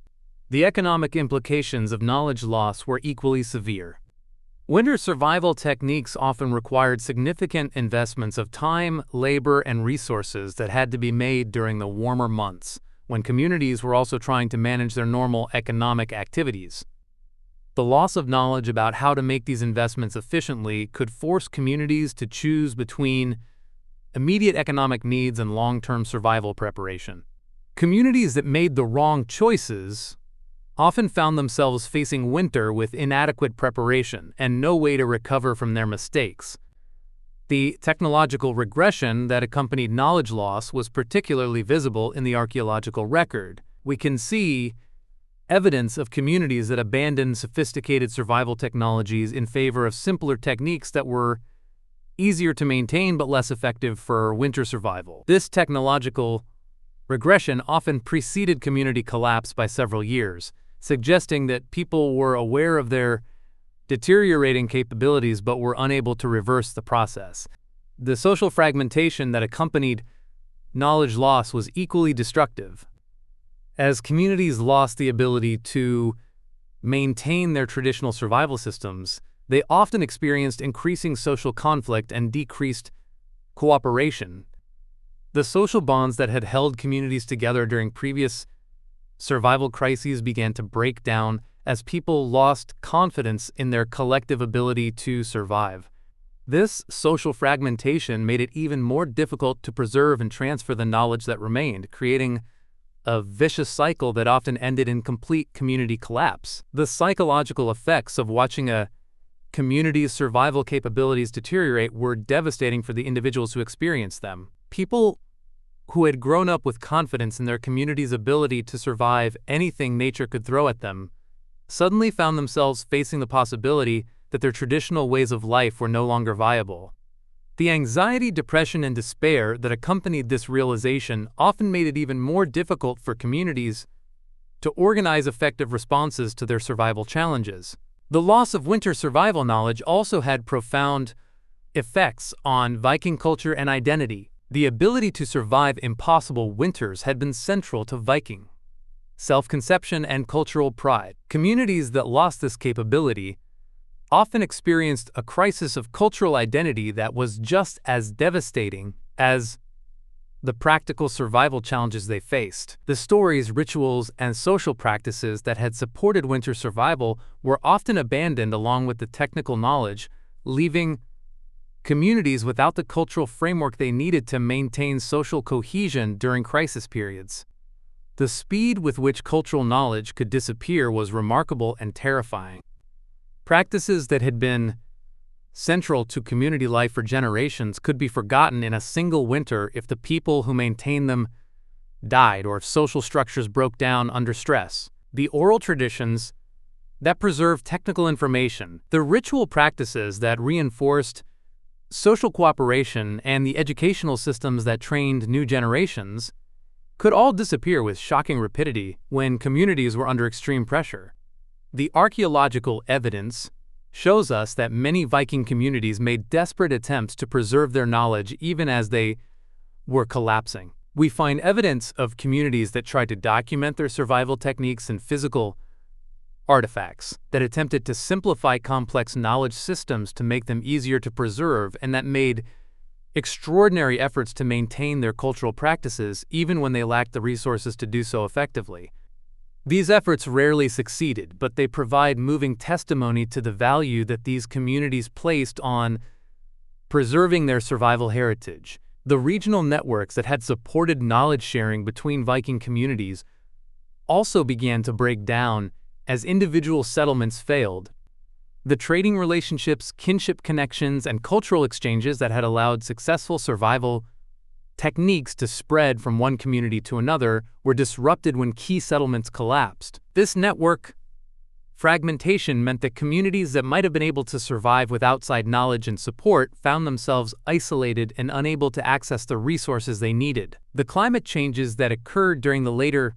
The economic implications of knowledge loss were equally severe. Winter survival techniques often required significant investments of time, labor, and resources that had to be made during the warmer months, when communities were also trying to manage their normal economic activities. The loss of knowledge about how to make these investments efficiently could force communities to choose between immediate economic needs and long-term survival preparation. Communities that made the wrong choices often found themselves facing winter with inadequate preparation and no way to recover from their mistakes. The technological regression that accompanied knowledge loss was particularly visible in the archaeological record. We can see evidence of communities that abandoned sophisticated survival technologies in favor of simpler techniques that were easier to maintain but less effective for winter survival. This technological regression often preceded community collapse by several years, suggesting that people were aware of their deteriorating capabilities but were unable to reverse the process. The social fragmentation that accompanied knowledge loss was equally destructive. As communities lost the ability to maintain their traditional survival systems, they often experienced increasing social conflict and decreased cooperation. The social bonds that had held communities together during previous survival crises began to break down as people lost confidence in their collective ability to survive. This social fragmentation made it even more difficult to preserve and transfer the knowledge that remained, creating a vicious cycle that often ended in complete community collapse. The psychological effects of watching a community's survival capabilities deteriorate were devastating for the individuals who experienced them. People who had grown up with confidence in their community's ability to survive anything nature could throw at them suddenly found themselves facing the possibility that their traditional ways of life were no longer viable. The anxiety, depression, and despair that accompanied this realization often made it even more difficult for communities to organize effective responses to their survival challenges. The loss of winter survival knowledge also had profound effects on Viking culture and identity. The ability to survive impossible winters had been central to Viking self-conception and cultural pride. Communities that lost this capability often experienced a crisis of cultural identity that was just as devastating as the practical survival challenges they faced. The stories, rituals, and social practices that had supported winter survival were often abandoned along with the technical knowledge, leaving communities without the cultural framework they needed to maintain social cohesion during crisis periods. The speed with which cultural knowledge could disappear was remarkable and terrifying. Practices that had been central to community life for generations could be forgotten in a single winter if the people who maintained them died or if social structures broke down under stress. The oral traditions that preserved technical information, the ritual practices that reinforced social cooperation, and the educational systems that trained new generations could all disappear with shocking rapidity when communities were under extreme pressure. The archaeological evidence shows us that many Viking communities made desperate attempts to preserve their knowledge even as they were collapsing. We find evidence of communities that tried to document their survival techniques in physical artifacts, that attempted to simplify complex knowledge systems to make them easier to preserve, and that made extraordinary efforts to maintain their cultural practices even when they lacked the resources to do so effectively. These efforts rarely succeeded, but they provide moving testimony to the value that these communities placed on preserving their survival heritage. The regional networks that had supported knowledge sharing between Viking communities also began to break down as individual settlements failed. The trading relationships, kinship connections, and cultural exchanges that had allowed successful survival techniques to spread from one community to another were disrupted when key settlements collapsed. This network fragmentation meant that communities that might have been able to survive with outside knowledge and support found themselves isolated and unable to access the resources they needed. The climate changes that occurred during the later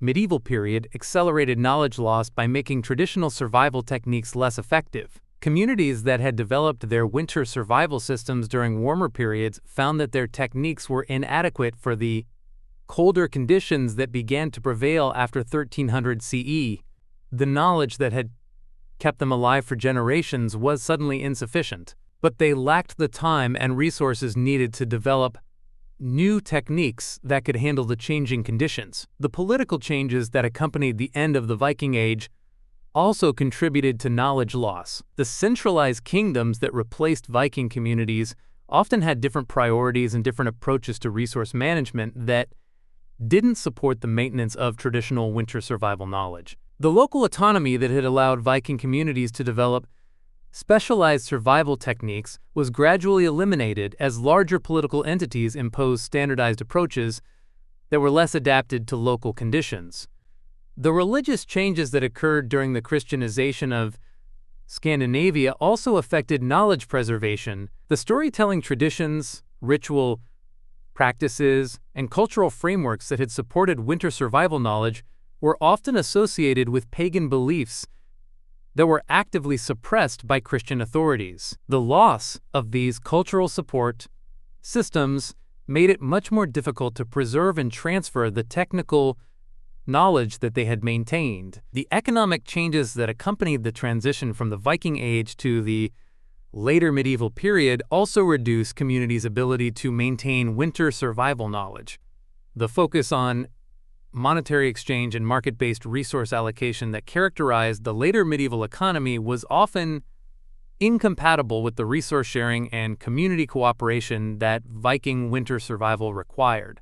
medieval period accelerated knowledge loss by making traditional survival techniques less effective. Communities that had developed their winter survival systems during warmer periods found that their techniques were inadequate for the colder conditions that began to prevail after 1300 CE. The knowledge that had kept them alive for generations was suddenly insufficient, but they lacked the time and resources needed to develop new techniques that could handle the changing conditions. The political changes that accompanied the end of the Viking Age also contributed to knowledge loss. The centralized kingdoms that replaced Viking communities often had different priorities and different approaches to resource management that didn't support the maintenance of traditional winter survival knowledge. The local autonomy that had allowed Viking communities to develop specialized survival techniques was gradually eliminated as larger political entities imposed standardized approaches that were less adapted to local conditions. The religious changes that occurred during the Christianization of Scandinavia also affected knowledge preservation. The storytelling traditions, ritual practices, and cultural frameworks that had supported winter survival knowledge were often associated with pagan beliefs that were actively suppressed by Christian authorities. The loss of these cultural support systems made it much more difficult to preserve and transfer the technical knowledge that they had maintained. The economic changes that accompanied the transition from the Viking Age to the later medieval period also reduced communities' ability to maintain winter survival knowledge. The focus on monetary exchange and market-based resource allocation that characterized the later medieval economy was often incompatible with the resource sharing and community cooperation that Viking winter survival required.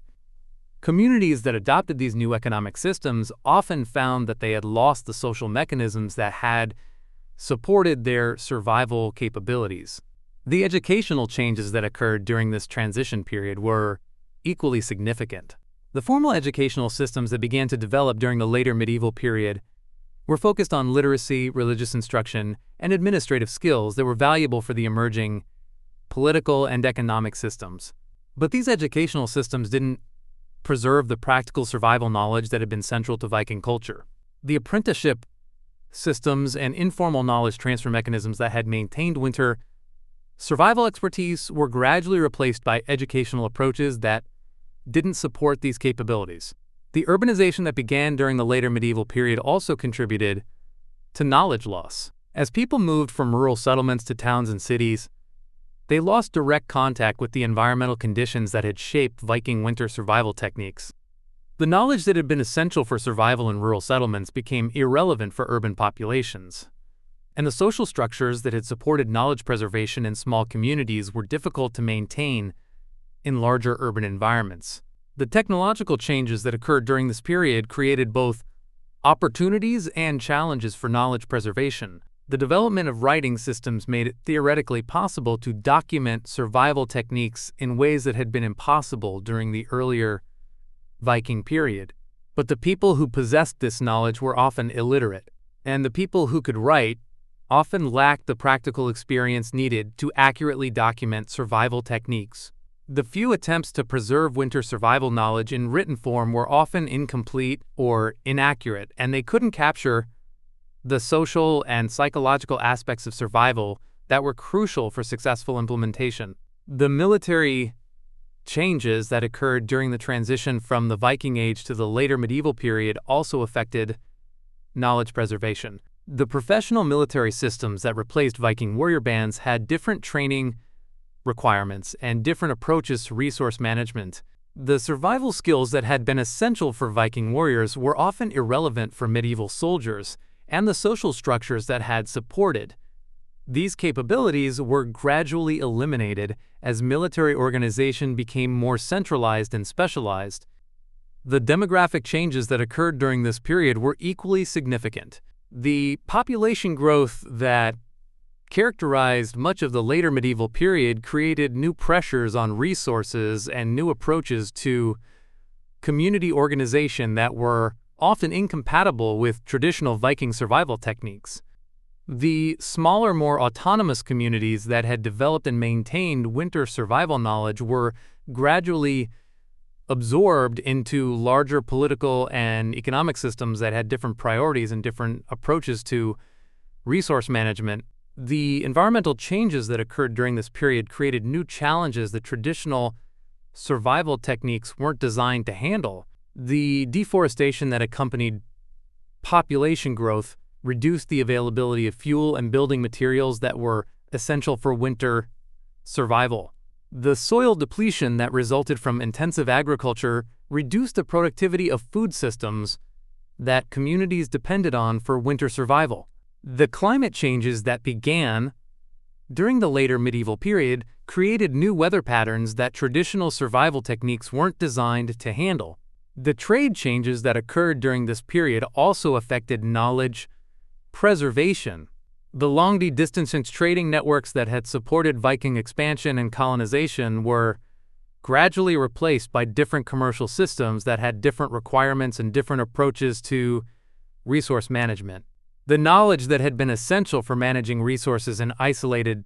Communities that adopted these new economic systems often found that they had lost the social mechanisms that had supported their survival capabilities. The educational changes that occurred during this transition period were equally significant. The formal educational systems that began to develop during the later medieval period were focused on literacy, religious instruction, and administrative skills that were valuable for the emerging political and economic systems. But these educational systems didn't preserve the practical survival knowledge that had been central to Viking culture. The apprenticeship systems and informal knowledge transfer mechanisms that had maintained winter survival expertise were gradually replaced by educational approaches that didn't support these capabilities. The urbanization that began during the later medieval period also contributed to knowledge loss. As people moved from rural settlements to towns and cities, they lost direct contact with the environmental conditions that had shaped Viking winter survival techniques. The knowledge that had been essential for survival in rural settlements became irrelevant for urban populations, and the social structures that had supported knowledge preservation in small communities were difficult to maintain in larger urban environments. The technological changes that occurred during this period created both opportunities and challenges for knowledge preservation. The development of writing systems made it theoretically possible to document survival techniques in ways that had been impossible during the earlier Viking period. But the people who possessed this knowledge were often illiterate, and the people who could write often lacked the practical experience needed to accurately document survival techniques. The few attempts to preserve winter survival knowledge in written form were often incomplete or inaccurate, and they couldn't capture the social and psychological aspects of survival that were crucial for successful implementation. The military changes that occurred during the transition from the Viking Age to the later medieval period also affected knowledge preservation. The professional military systems that replaced Viking warrior bands had different training requirements and different approaches to resource management. The survival skills that had been essential for Viking warriors were often irrelevant for medieval soldiers, and the social structures that had supported these capabilities were gradually eliminated as military organization became more centralized and specialized. The demographic changes that occurred during this period were equally significant. The population growth that characterized much of the later medieval period created new pressures on resources and new approaches to community organization that were often incompatible with traditional Viking survival techniques. The smaller, more autonomous communities that had developed and maintained winter survival knowledge were gradually absorbed into larger political and economic systems that had different priorities and different approaches to resource management. The environmental changes that occurred during this period created new challenges that traditional survival techniques weren't designed to handle. The deforestation that accompanied population growth reduced the availability of fuel and building materials that were essential for winter survival. The soil depletion that resulted from intensive agriculture reduced the productivity of food systems that communities depended on for winter survival. The climate changes that began during the later medieval period created new weather patterns that traditional survival techniques weren't designed to handle. The trade changes that occurred during this period also affected knowledge preservation. The long-distance trading networks that had supported Viking expansion and colonization were gradually replaced by different commercial systems that had different requirements and different approaches to resource management. The knowledge that had been essential for managing resources in isolated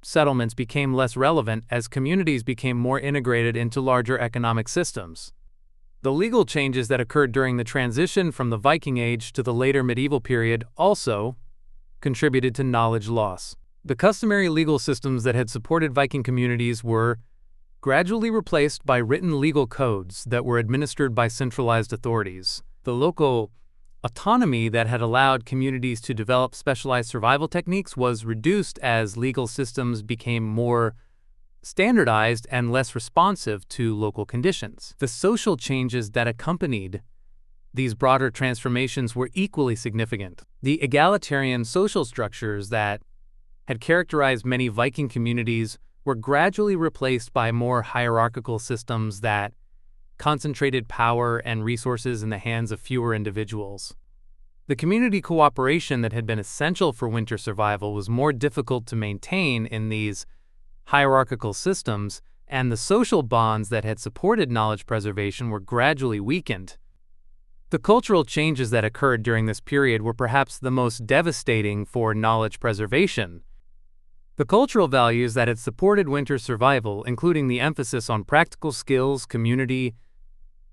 settlements became less relevant as communities became more integrated into larger economic systems. The legal changes that occurred during the transition from the Viking Age to the later medieval period also contributed to knowledge loss. The customary legal systems that had supported Viking communities were gradually replaced by written legal codes that were administered by centralized authorities. The local autonomy that had allowed communities to develop specialized survival techniques was reduced as legal systems became more standardized and less responsive to local conditions. The social changes that accompanied these broader transformations were equally significant. The egalitarian social structures that had characterized many Viking communities were gradually replaced by more hierarchical systems that concentrated power and resources in the hands of fewer individuals. The community cooperation that had been essential for winter survival was more difficult to maintain in these hierarchical systems, and the social bonds that had supported knowledge preservation were gradually weakened. The cultural changes that occurred during this period were perhaps the most devastating for knowledge preservation. The cultural values that had supported winter survival, including the emphasis on practical skills, community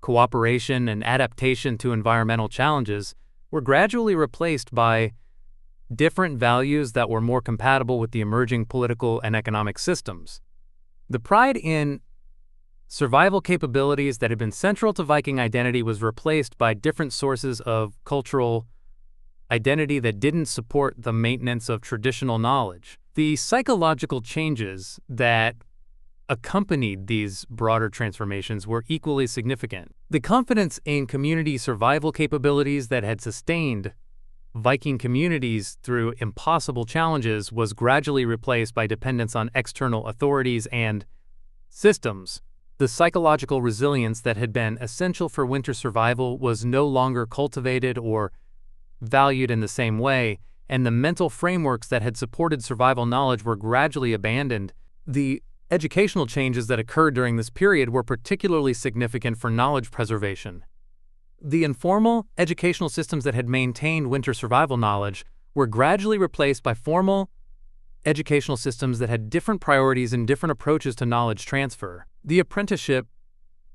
cooperation, and adaptation to environmental challenges, were gradually replaced by different values that were more compatible with the emerging political and economic systems. The pride in survival capabilities that had been central to Viking identity was replaced by different sources of cultural identity that didn't support the maintenance of traditional knowledge. The psychological changes that accompanied these broader transformations were equally significant. The confidence in community survival capabilities that had sustained Viking communities through impossible challenges was gradually replaced by dependence on external authorities and systems. The psychological resilience that had been essential for winter survival was no longer cultivated or valued in the same way, and the mental frameworks that had supported survival knowledge were gradually abandoned. The educational changes that occurred during this period were particularly significant for knowledge preservation. The informal educational systems that had maintained winter survival knowledge were gradually replaced by formal educational systems that had different priorities and different approaches to knowledge transfer. The apprenticeship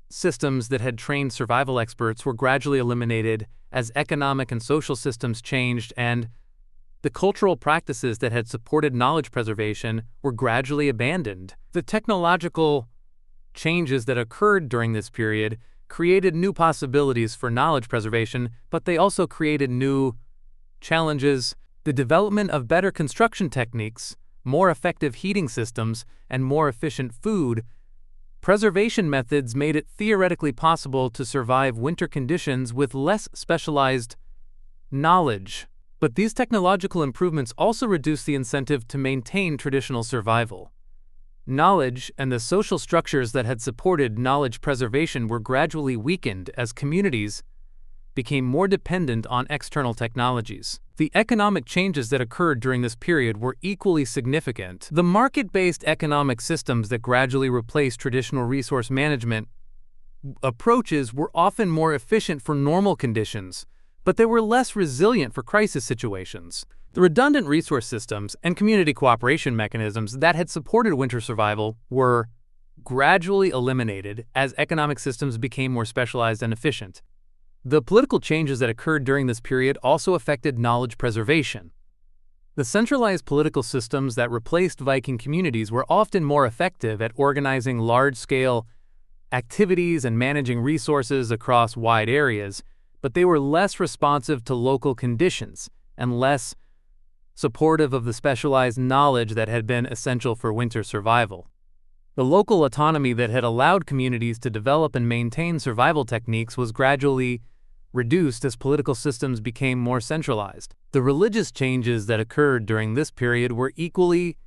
systems that had trained survival experts were gradually eliminated as economic and social systems changed, and the cultural practices that had supported knowledge preservation were gradually abandoned. The technological changes that occurred during this period created new possibilities for knowledge preservation, but they also created new challenges. The development of better construction techniques, more effective heating systems, and more efficient food preservation methods made it theoretically possible to survive winter conditions with less specialized knowledge. But these technological improvements also reduced the incentive to maintain traditional survival. Knowledge and the social structures that had supported knowledge preservation were gradually weakened as communities became more dependent on external technologies. The economic changes that occurred during this period were equally significant. The market-based economic systems that gradually replaced traditional resource management approaches were often more efficient for normal conditions, but they were less resilient for crisis situations. The redundant resource systems and community cooperation mechanisms that had supported winter survival were gradually eliminated as economic systems became more specialized and efficient. The political changes that occurred during this period also affected knowledge preservation. The centralized political systems that replaced Viking communities were often more effective at organizing large-scale activities and managing resources across wide areas, but they were less responsive to local conditions and less supportive of the specialized knowledge that had been essential for winter survival. The local autonomy that had allowed communities to develop and maintain survival techniques was gradually reduced as political systems became more centralized. The religious changes that occurred during this period were equally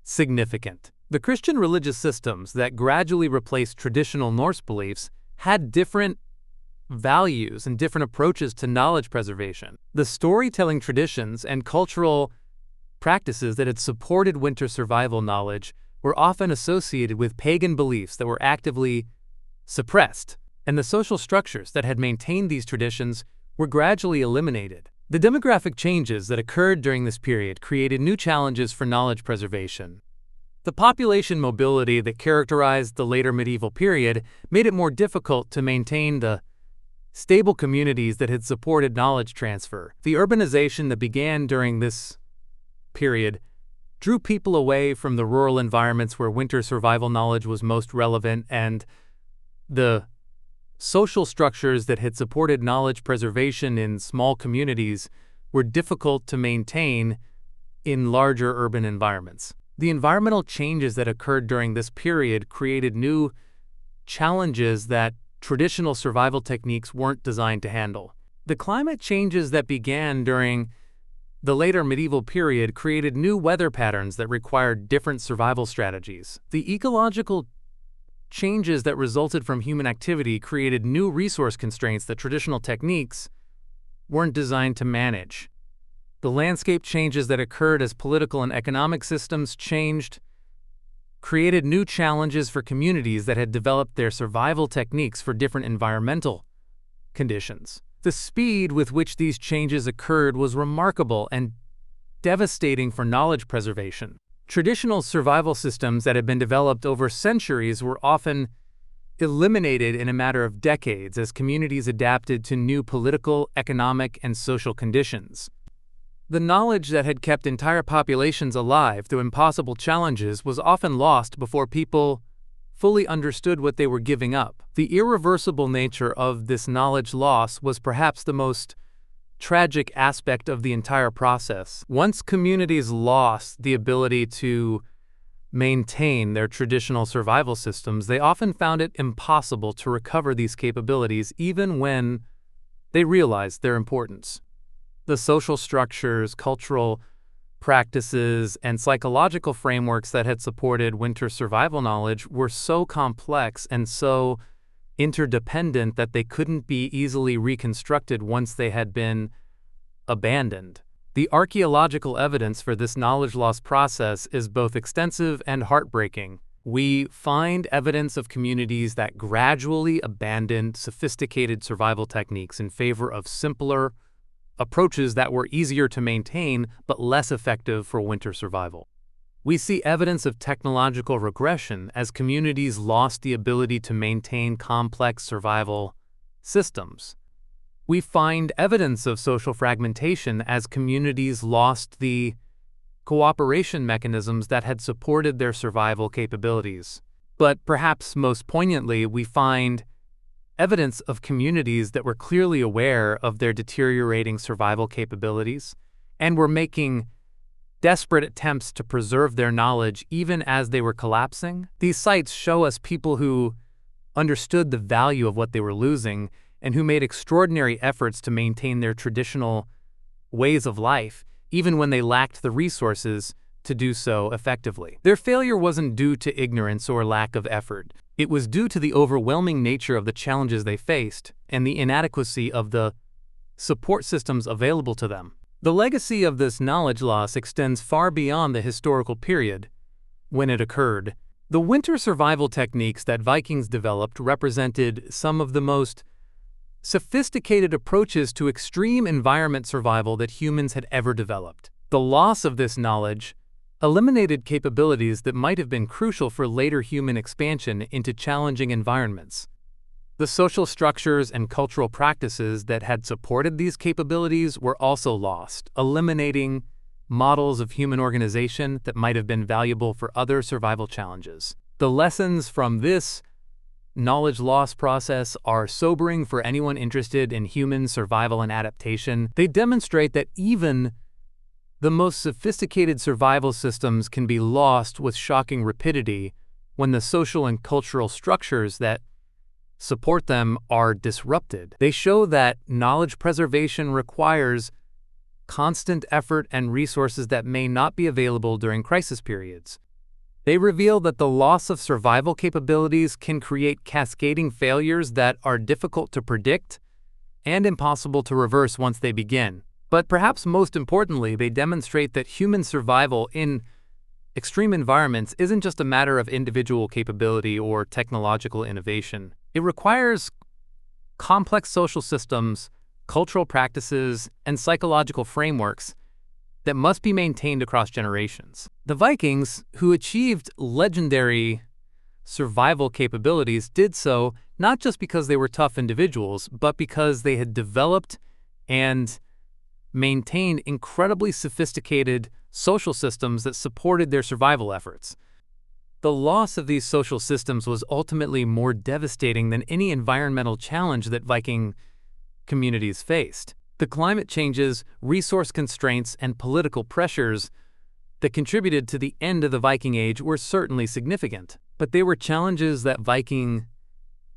significant. The Christian religious systems that gradually replaced traditional Norse beliefs had different values and different approaches to knowledge preservation. The storytelling traditions and cultural practices that had supported winter survival knowledge were often associated with pagan beliefs that were actively suppressed, and the social structures that had maintained these traditions were gradually eliminated. The demographic changes that occurred during this period created new challenges for knowledge preservation. The population mobility that characterized the later medieval period made it more difficult to maintain the stable communities that had supported knowledge transfer. The urbanization that began during this period drew people away from the rural environments where winter survival knowledge was most relevant, and the social structures that had supported knowledge preservation in small communities were difficult to maintain in larger urban environments. The environmental changes that occurred during this period created new challenges that traditional survival techniques weren't designed to handle. The climate changes that began during the later medieval period created new weather patterns that required different survival strategies. The ecological changes that resulted from human activity created new resource constraints that traditional techniques weren't designed to manage. The landscape changes that occurred as political and economic systems changed created new challenges for communities that had developed their survival techniques for different environmental conditions. The speed with which these changes occurred was remarkable and devastating for knowledge preservation. Traditional survival systems that had been developed over centuries were often eliminated in a matter of decades as communities adapted to new political, economic, and social conditions. The knowledge that had kept entire populations alive through impossible challenges was often lost before people fully understood what they were giving up. The irreversible nature of this knowledge loss was perhaps the most tragic aspect of the entire process. Once communities lost the ability to maintain their traditional survival systems, they often found it impossible to recover these capabilities even when they realized their importance. The social structures, cultural practices, and psychological frameworks that had supported winter survival knowledge were so complex and so interdependent that they couldn't be easily reconstructed once they had been abandoned. The archaeological evidence for this knowledge loss process is both extensive and heartbreaking. We find evidence of communities that gradually abandoned sophisticated survival techniques in favor of simpler approaches that were easier to maintain but less effective for winter survival. We see evidence of technological regression as communities lost the ability to maintain complex survival systems. We find evidence of social fragmentation as communities lost the cooperation mechanisms that had supported their survival capabilities. But perhaps most poignantly, we find evidence of communities that were clearly aware of their deteriorating survival capabilities and were making desperate attempts to preserve their knowledge even as they were collapsing. These sites show us people who understood the value of what they were losing and who made extraordinary efforts to maintain their traditional ways of life, even when they lacked the resources to do so effectively. Their failure wasn't due to ignorance or lack of effort. It was due to the overwhelming nature of the challenges they faced and the inadequacy of the support systems available to them. The legacy of this knowledge loss extends far beyond the historical period when it occurred. The winter survival techniques that Vikings developed represented some of the most sophisticated approaches to extreme environment survival that humans had ever developed. The loss of this knowledge eliminated capabilities that might have been crucial for later human expansion into challenging environments. The social structures and cultural practices that had supported these capabilities were also lost, eliminating models of human organization that might have been valuable for other survival challenges. The lessons from this knowledge loss process are sobering for anyone interested in human survival and adaptation. They demonstrate that even the most sophisticated survival systems can be lost with shocking rapidity when the social and cultural structures that support them are disrupted. They show that knowledge preservation requires constant effort and resources that may not be available during crisis periods. They reveal that the loss of survival capabilities can create cascading failures that are difficult to predict and impossible to reverse once they begin. But perhaps most importantly, they demonstrate that human survival in extreme environments isn't just a matter of individual capability or technological innovation. It requires complex social systems, cultural practices, and psychological frameworks that must be maintained across generations. The Vikings, who achieved legendary survival capabilities, did so not just because they were tough individuals, but because they had developed and maintained incredibly sophisticated social systems that supported their survival efforts. The loss of these social systems was ultimately more devastating than any environmental challenge that Viking communities faced. The climate changes, resource constraints, and political pressures that contributed to the end of the Viking Age were certainly significant, but they were challenges that Viking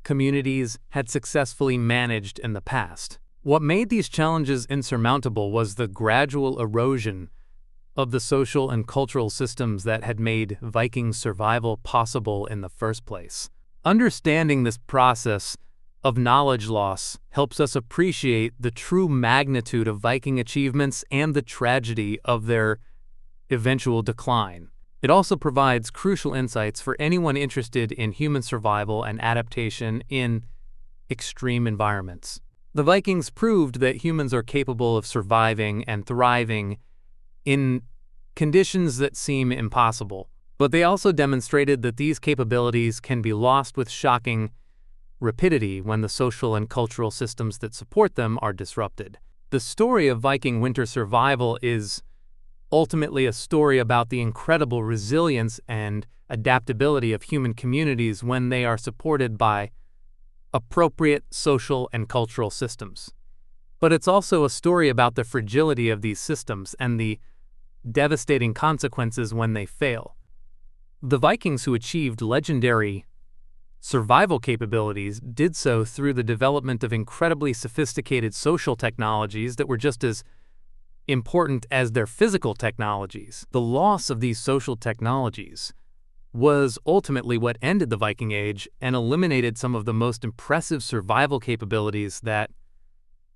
communities had successfully managed in the past. What made these challenges insurmountable was the gradual erosion of the social and cultural systems that had made Viking survival possible in the first place. Understanding this process of knowledge loss helps us appreciate the true magnitude of Viking achievements and the tragedy of their eventual decline. It also provides crucial insights for anyone interested in human survival and adaptation in extreme environments. The Vikings proved that humans are capable of surviving and thriving in conditions that seem impossible, but they also demonstrated that these capabilities can be lost with shocking rapidity when the social and cultural systems that support them are disrupted. The story of Viking winter survival is ultimately a story about the incredible resilience and adaptability of human communities when they are supported by appropriate social and cultural systems. But it's also a story about the fragility of these systems and the devastating consequences when they fail. The Vikings, who achieved legendary survival capabilities, did so through the development of incredibly sophisticated social technologies that were just as important as their physical technologies. The loss of these social technologies was ultimately what ended the Viking Age and eliminated some of the most impressive survival capabilities that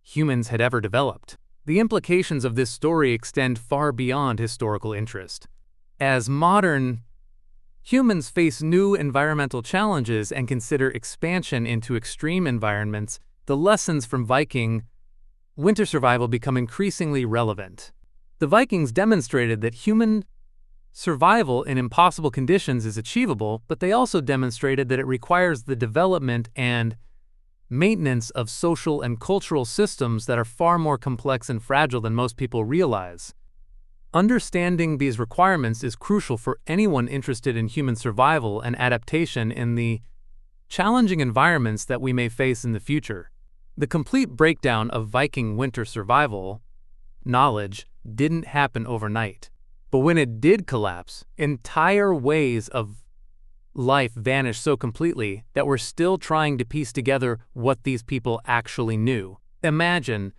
humans had ever developed. The implications of this story extend far beyond historical interest. As modern humans face new environmental challenges and consider expansion into extreme environments, the lessons from Viking winter survival become increasingly relevant. The Vikings demonstrated that human survival in impossible conditions is achievable, but they also demonstrated that it requires the development and maintenance of social and cultural systems that are far more complex and fragile than most people realize. Understanding these requirements is crucial for anyone interested in human survival and adaptation in the challenging environments that we may face in the future. The complete breakdown of Viking winter survival knowledge didn't happen overnight. But when it did collapse, entire ways of life vanished so completely that we're still trying to piece together what these people actually knew. Imagine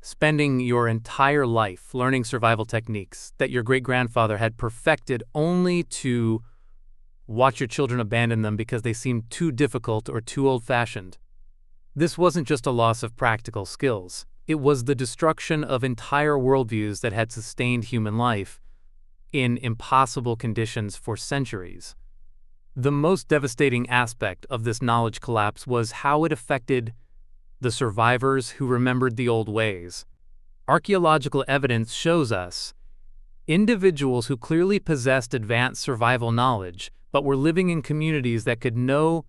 spending your entire life learning survival techniques that your great-grandfather had perfected only to watch your children abandon them because they seemed too difficult or too old-fashioned. This wasn't just a loss of practical skills. It was the destruction of entire worldviews that had sustained human life in impossible conditions for centuries. The most devastating aspect of this knowledge collapse was how it affected the survivors who remembered the old ways. Archaeological evidence shows us individuals who clearly possessed advanced survival knowledge, but were living in communities that could no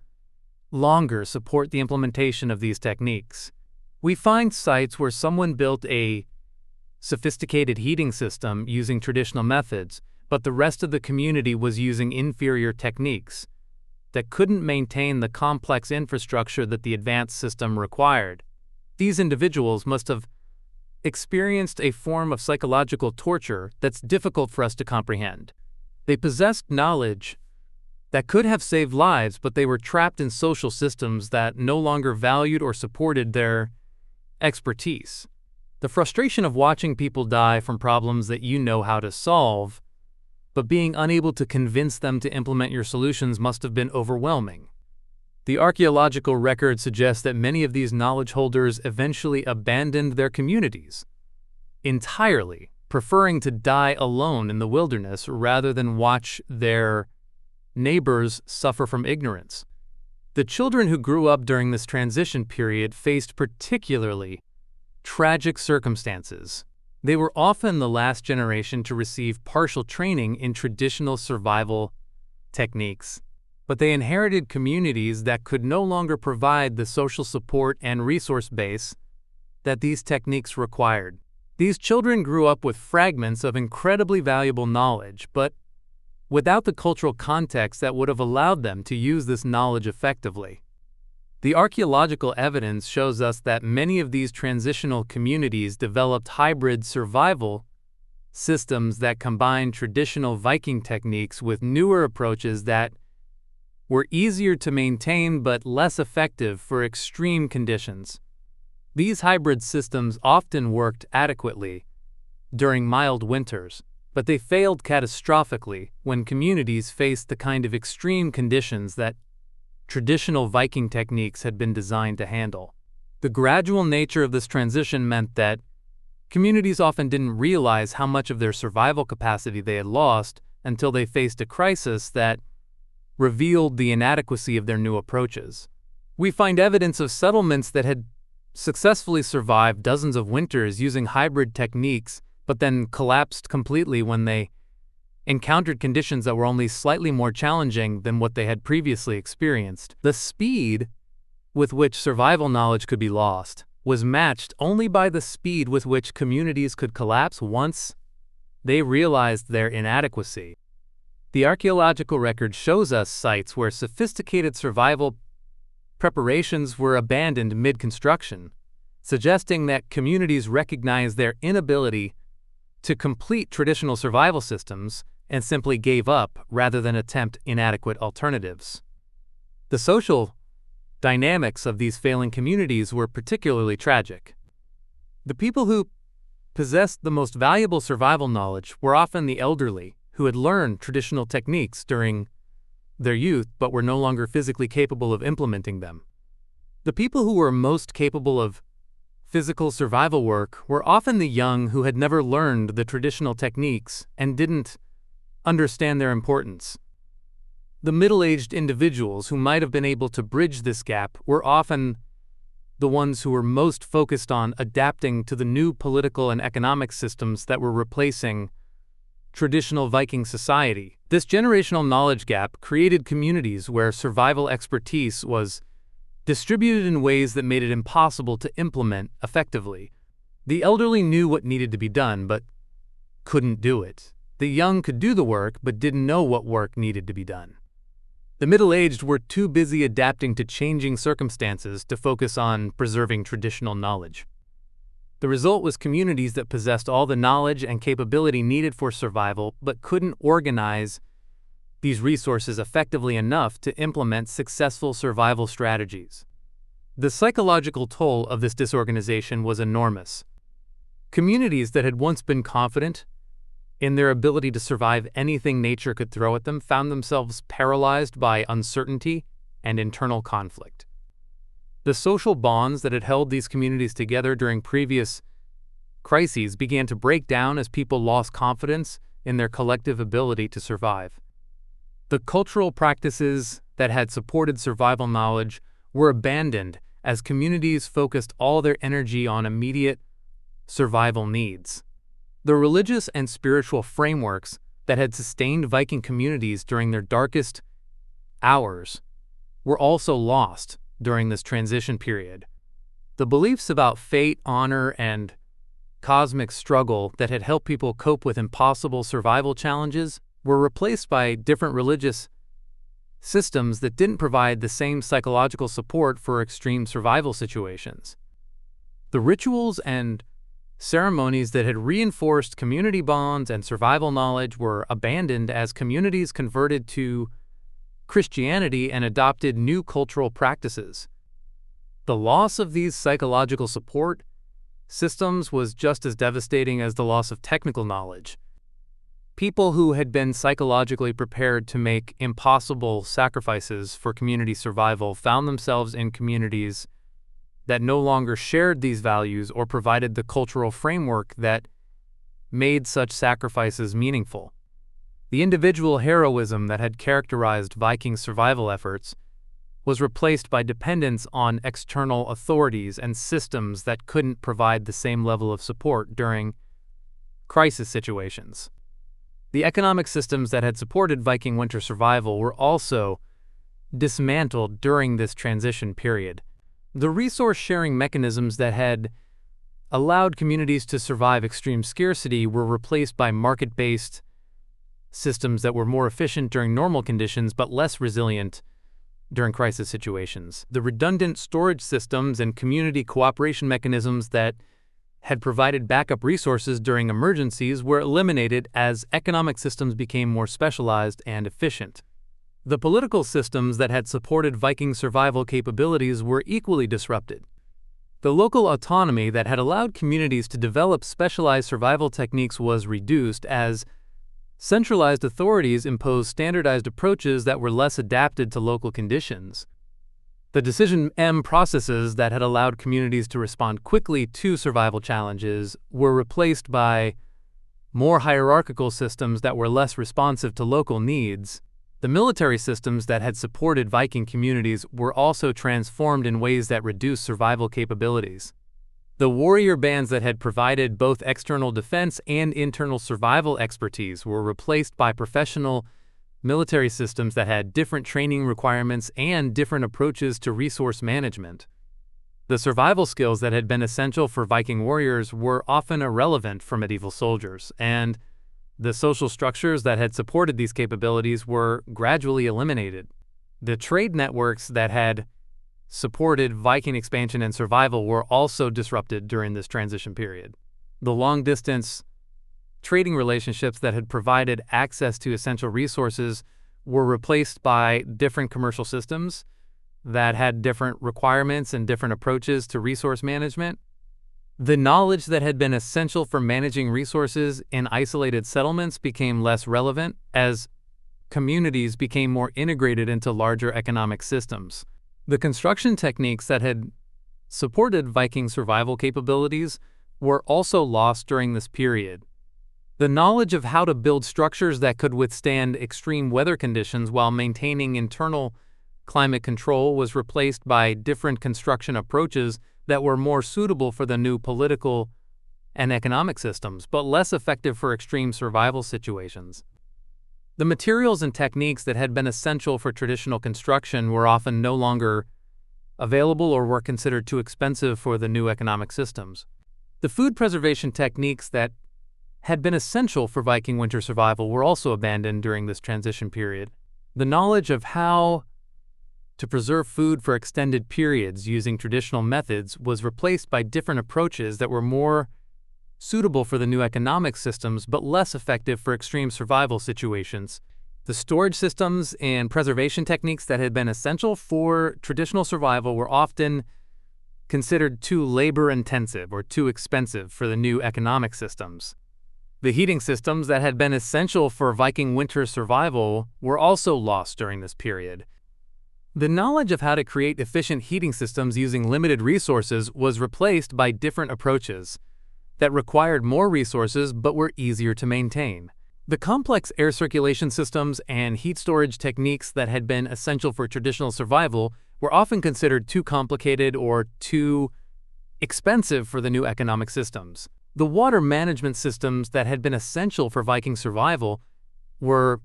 longer support the implementation of these techniques. We find sites where someone built a sophisticated heating system using traditional methods, but the rest of the community was using inferior techniques. that couldn't maintain the complex infrastructure that the advanced system required. These individuals must have experienced a form of psychological torture that's difficult for us to comprehend. They possessed knowledge that could have saved lives, but they were trapped in social systems that no longer valued or supported their expertise. The frustration of watching people die from problems that you know how to solve, but being unable to convince them to implement your solutions must have been overwhelming. The archaeological record suggests that many of these knowledge holders eventually abandoned their communities entirely, preferring to die alone in the wilderness rather than watch their neighbors suffer from ignorance. The children who grew up during this transition period faced particularly tragic circumstances. They were often the last generation to receive partial training in traditional survival techniques, but they inherited communities that could no longer provide the social support and resource base that these techniques required. These children grew up with fragments of incredibly valuable knowledge, but without the cultural context that would have allowed them to use this knowledge effectively. The archaeological evidence shows us that many of these transitional communities developed hybrid survival systems that combine traditional Viking techniques with newer approaches that were easier to maintain but less effective for extreme conditions. These hybrid systems often worked adequately during mild winters, but they failed catastrophically when communities faced the kind of extreme conditions that traditional Viking techniques had been designed to handle. The gradual nature of this transition meant that communities often didn't realize how much of their survival capacity they had lost until they faced a crisis that revealed the inadequacy of their new approaches. We find evidence of settlements that had successfully survived dozens of winters using hybrid techniques, but then collapsed completely when they encountered conditions that were only slightly more challenging than what they had previously experienced. The speed with which survival knowledge could be lost was matched only by the speed with which communities could collapse once they realized their inadequacy. The archaeological record shows us sites where sophisticated survival preparations were abandoned mid-construction, suggesting that communities recognized their inability to complete traditional survival systems and simply gave up rather than attempt inadequate alternatives. The social dynamics of these failing communities were particularly tragic. The people who possessed the most valuable survival knowledge were often the elderly, who had learned traditional techniques during their youth but were no longer physically capable of implementing them. The people who were most capable of physical survival work were often the young who had never learned the traditional techniques and didn't understand their importance. The middle-aged individuals who might have been able to bridge this gap were often the ones who were most focused on adapting to the new political and economic systems that were replacing traditional Viking society. This generational knowledge gap created communities where survival expertise was distributed in ways that made it impossible to implement effectively. The elderly knew what needed to be done, but couldn't do it. The young could do the work, but didn't know what work needed to be done. The middle-aged were too busy adapting to changing circumstances to focus on preserving traditional knowledge. The result was communities that possessed all the knowledge and capability needed for survival, but couldn't organize these resources effectively enough to implement successful survival strategies. The psychological toll of this disorganization was enormous. Communities that had once been confident in their ability to survive anything nature could throw at them found themselves paralyzed by uncertainty and internal conflict. The social bonds that had held these communities together during previous crises began to break down as people lost confidence in their collective ability to survive. The cultural practices that had supported survival knowledge were abandoned as communities focused all their energy on immediate survival needs. The religious and spiritual frameworks that had sustained Viking communities during their darkest hours were also lost during this transition period. The beliefs about fate, honor, and cosmic struggle that had helped people cope with impossible survival challenges were replaced by different religious systems that didn't provide the same psychological support for extreme survival situations. The rituals and ceremonies that had reinforced community bonds and survival knowledge were abandoned as communities converted to Christianity and adopted new cultural practices. The loss of these psychological support systems was just as devastating as the loss of technical knowledge. People who had been psychologically prepared to make impossible sacrifices for community survival found themselves in communities that no longer shared these values or provided the cultural framework that made such sacrifices meaningful. The individual heroism that had characterized Viking survival efforts was replaced by dependence on external authorities and systems that couldn't provide the same level of support during crisis situations. The economic systems that had supported Viking winter survival were also dismantled during this transition period. The resource-sharing mechanisms that had allowed communities to survive extreme scarcity were replaced by market-based systems that were more efficient during normal conditions but less resilient during crisis situations. The redundant storage systems and community cooperation mechanisms that had provided backup resources during emergencies were eliminated as economic systems became more specialized and efficient. The political systems that had supported Viking survival capabilities were equally disrupted. The local autonomy that had allowed communities to develop specialized survival techniques was reduced as centralized authorities imposed standardized approaches that were less adapted to local conditions. The decision processes that had allowed communities to respond quickly to survival challenges were replaced by more hierarchical systems that were less responsive to local needs. The military systems that had supported Viking communities were also transformed in ways that reduced survival capabilities. The warrior bands that had provided both external defense and internal survival expertise were replaced by professional military systems that had different training requirements and different approaches to resource management. The survival skills that had been essential for Viking warriors were often irrelevant for medieval soldiers, and the social structures that had supported these capabilities were gradually eliminated. The trade networks that had supported Viking expansion and survival were also disrupted during this transition period. The long-distance trading relationships that had provided access to essential resources were replaced by different commercial systems that had different requirements and different approaches to resource management. The knowledge that had been essential for managing resources in isolated settlements became less relevant as communities became more integrated into larger economic systems. The construction techniques that had supported Viking survival capabilities were also lost during this period. The knowledge of how to build structures that could withstand extreme weather conditions while maintaining internal climate control was replaced by different construction approaches that were more suitable for the new political and economic systems, but less effective for extreme survival situations. The materials and techniques that had been essential for traditional construction were often no longer available or were considered too expensive for the new economic systems. The food preservation techniques that had been essential for Viking winter survival were also abandoned during this transition period. The knowledge of how to preserve food for extended periods using traditional methods was replaced by different approaches that were more suitable for the new economic systems but less effective for extreme survival situations. The storage systems and preservation techniques that had been essential for traditional survival were often considered too labor-intensive or too expensive for the new economic systems. The heating systems that had been essential for Viking winter survival were also lost during this period. The knowledge of how to create efficient heating systems using limited resources was replaced by different approaches that required more resources but were easier to maintain. The complex air circulation systems and heat storage techniques that had been essential for traditional survival were often considered too complicated or too expensive for the new economic systems. The water management systems that had been essential for Viking survival were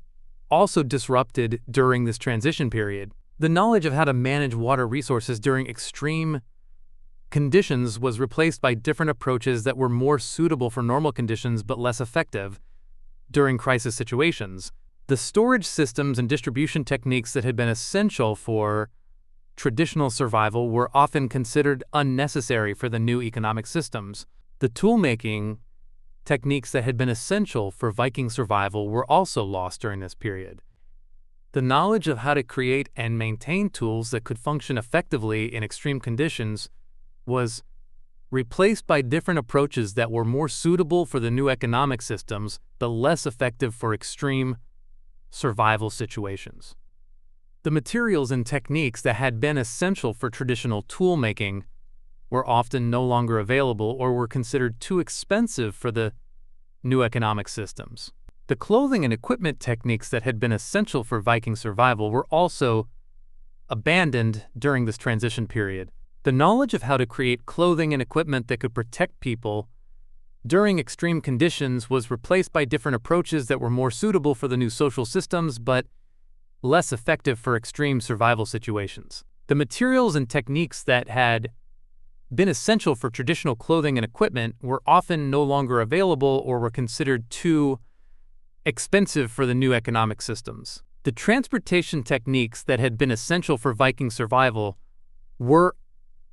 also disrupted during this transition period. The knowledge of how to manage water resources during extreme conditions was replaced by different approaches that were more suitable for normal conditions but less effective during crisis situations. The storage systems and distribution techniques that had been essential for traditional survival were often considered unnecessary for the new economic systems. The tool-making techniques that had been essential for Viking survival were also lost during this period. The knowledge of how to create and maintain tools that could function effectively in extreme conditions was replaced by different approaches that were more suitable for the new economic systems but less effective for extreme survival situations. The materials and techniques that had been essential for traditional tool-making were often no longer available or were considered too expensive for the new economic systems. The clothing and equipment techniques that had been essential for Viking survival were also abandoned during this transition period. The knowledge of how to create clothing and equipment that could protect people during extreme conditions was replaced by different approaches that were more suitable for the new social systems but less effective for extreme survival situations. The materials and techniques that had been essential for traditional clothing and equipment were often no longer available or were considered too expensive for the new economic systems. The transportation techniques that had been essential for Viking survival were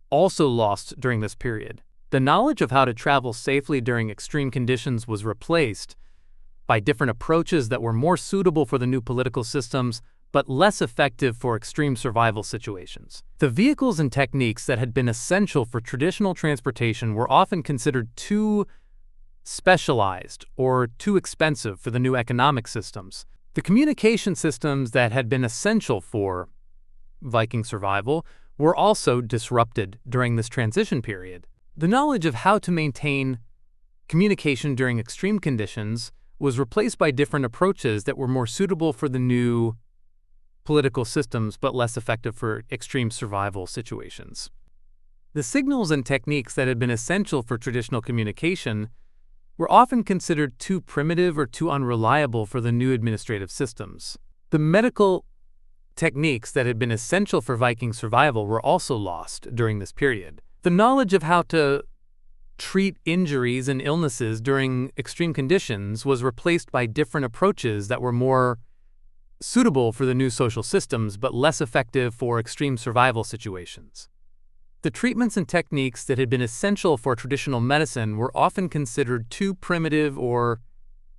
also lost during this period. The knowledge of how to travel safely during extreme conditions was replaced by different approaches that were more suitable for the new political systems but less effective for extreme survival situations. The vehicles and techniques that had been essential for traditional transportation were often considered too specialized or too expensive for the new economic systems. The communication systems that had been essential for Viking survival were also disrupted during this transition period. The knowledge of how to maintain communication during extreme conditions was replaced by different approaches that were more suitable for the new political systems but less effective for extreme survival situations. The signals and techniques that had been essential for traditional communication were often considered too primitive or too unreliable for the new administrative systems. The medical techniques that had been essential for Viking survival were also lost during this period. The knowledge of how to treat injuries and illnesses during extreme conditions was replaced by different approaches that were more suitable for the new social systems but less effective for extreme survival situations. The treatments and techniques that had been essential for traditional medicine were often considered too primitive or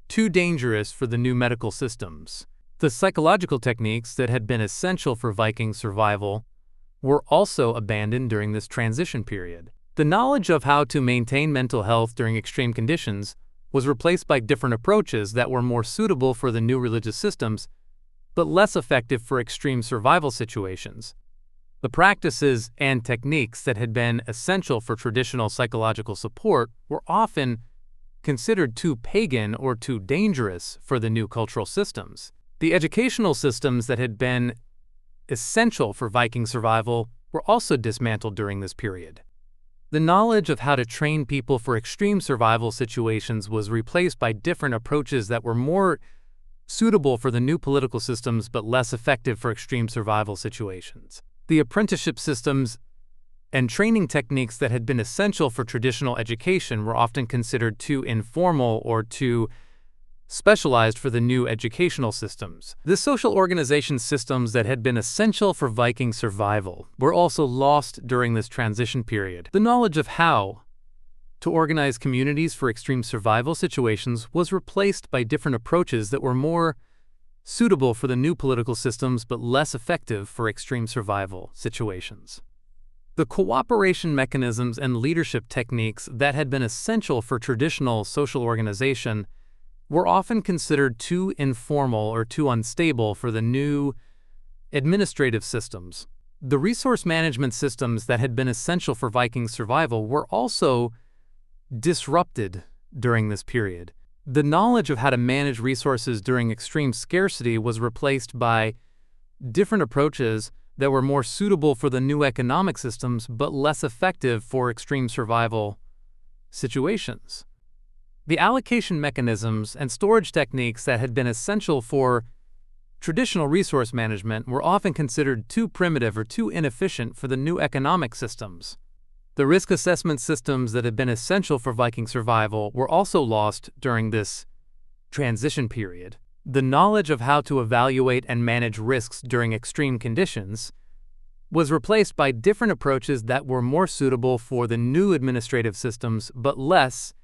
too dangerous for the new medical systems. The psychological techniques that had been essential for Viking survival were also abandoned during this transition period. The knowledge of how to maintain mental health during extreme conditions was replaced by different approaches that were more suitable for the new religious systems but less effective for extreme survival situations. The practices and techniques that had been essential for traditional psychological support were often considered too pagan or too dangerous for the new cultural systems. The educational systems that had been essential for Viking survival were also dismantled during this period. The knowledge of how to train people for extreme survival situations was replaced by different approaches that were more suitable for the new political systems but less effective for extreme survival situations. The apprenticeship systems and training techniques that had been essential for traditional education were often considered too informal or too specialized for the new educational systems. The social organization systems that had been essential for Viking survival were also lost during this transition period. The knowledge of how to organize communities for extreme survival situations was replaced by different approaches that were more suitable for the new political systems but less effective for extreme survival situations. The cooperation mechanisms and leadership techniques that had been essential for traditional social organization were often considered too informal or too unstable for the new administrative systems. The resource management systems that had been essential for Viking survival were also disrupted during this period. The knowledge of how to manage resources during extreme scarcity was replaced by different approaches that were more suitable for the new economic systems but less effective for extreme survival situations. The allocation mechanisms and storage techniques that had been essential for traditional resource management were often considered too primitive or too inefficient for the new economic systems. The risk assessment systems that had been essential for Viking survival were also lost during this transition period. The knowledge of how to evaluate and manage risks during extreme conditions was replaced by different approaches that were more suitable for the new administrative systems but less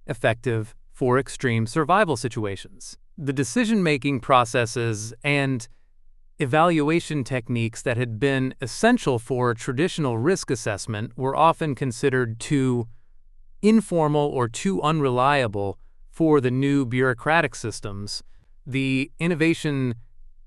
effective for extreme survival situations. The decision-making processes and evaluation techniques that had been essential for traditional risk assessment were often considered too informal or too unreliable for the new bureaucratic systems. The innovation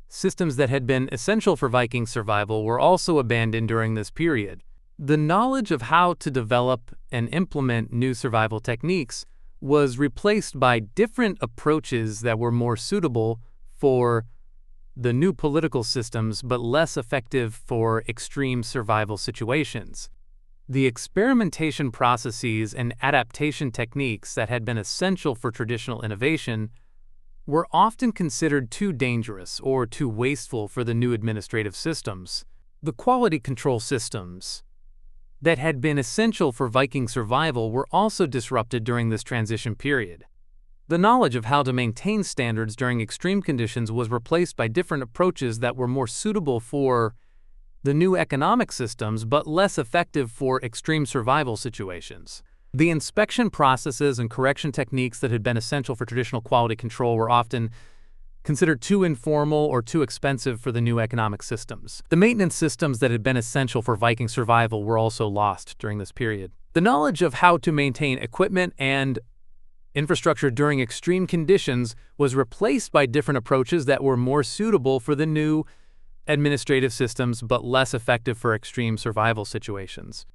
systems that had been essential for Viking survival were also abandoned during this period. The knowledge of how to develop and implement new survival techniques was replaced by different approaches that were more suitable for the new political systems but less effective for extreme survival situations. The experimentation processes and adaptation techniques that had been essential for traditional innovation were often considered too dangerous or too wasteful for the new administrative systems. The quality control systems that had been essential for Viking survival were also disrupted during this transition period. The knowledge of how to maintain standards during extreme conditions was replaced by different approaches that were more suitable for the new economic systems but less effective for extreme survival situations. The inspection processes and correction techniques that had been essential for traditional quality control were often considered too informal or too expensive for the new economic systems. The maintenance systems that had been essential for Viking survival were also lost during this period. The knowledge of how to maintain equipment and infrastructure during extreme conditions was replaced by different approaches that were more suitable for the new administrative systems but less effective for extreme survival situations.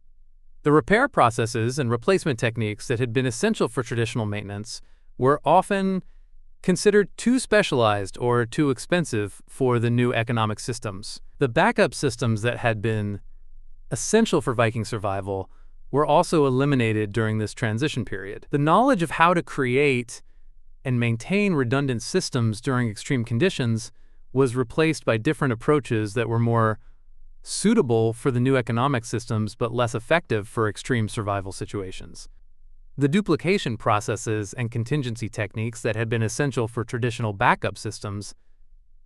The repair processes and replacement techniques that had been essential for traditional maintenance were often considered too specialized or too expensive for the new economic systems. The backup systems that had been essential for Viking survival were also eliminated during this transition period. The knowledge of how to create and maintain redundant systems during extreme conditions was replaced by different approaches that were more suitable for the new economic systems but less effective for extreme survival situations. The duplication processes and contingency techniques that had been essential for traditional backup systems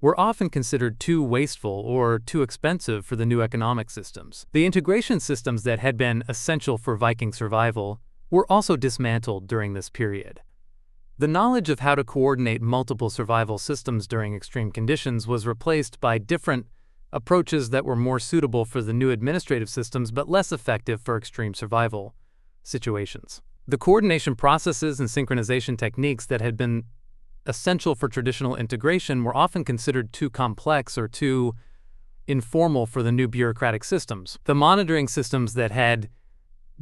were often considered too wasteful or too expensive for the new economic systems. The integration systems that had been essential for Viking survival were also dismantled during this period. The knowledge of how to coordinate multiple survival systems during extreme conditions was replaced by different approaches that were more suitable for the new administrative systems but less effective for extreme survival situations. The coordination processes and synchronization techniques that had been essential for traditional integration were often considered too complex or too informal for the new bureaucratic systems. The monitoring systems that had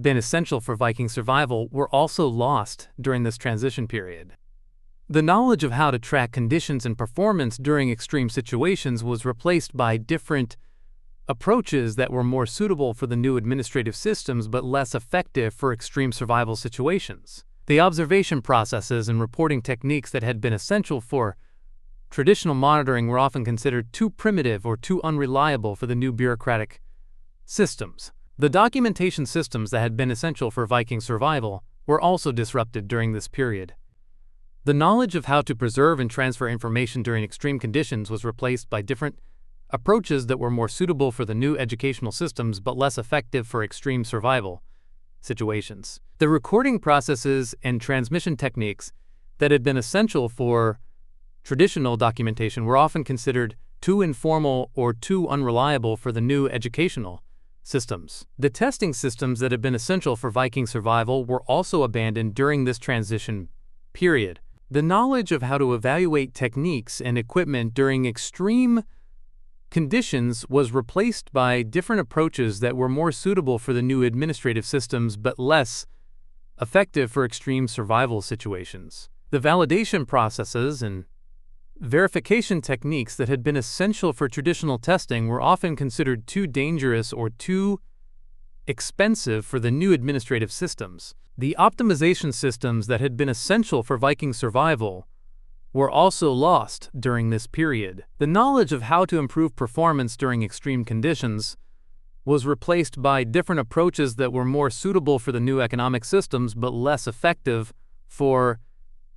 been essential for Viking survival were also lost during this transition period. The knowledge of how to track conditions and performance during extreme situations was replaced by different approaches that were more suitable for the new administrative systems but less effective for extreme survival situations. The observation processes and reporting techniques that had been essential for traditional monitoring were often considered too primitive or too unreliable for the new bureaucratic systems. The documentation systems that had been essential for Viking survival were also disrupted during this period. The knowledge of how to preserve and transfer information during extreme conditions was replaced by different approaches that were more suitable for the new educational systems but less effective for extreme survival situations. The recording processes and transmission techniques that had been essential for traditional documentation were often considered too informal or too unreliable for the new educational systems. The testing systems that had been essential for Viking survival were also abandoned during this transition period. The knowledge of how to evaluate techniques and equipment during extreme conditions was replaced by different approaches that were more suitable for the new administrative systems but less effective for extreme survival situations. The validation processes and verification techniques that had been essential for traditional testing were often considered too dangerous or too expensive for the new administrative systems. The optimization systems that had been essential for Viking survival were also lost during this period. The knowledge of how to improve performance during extreme conditions was replaced by different approaches that were more suitable for the new economic systems but less effective for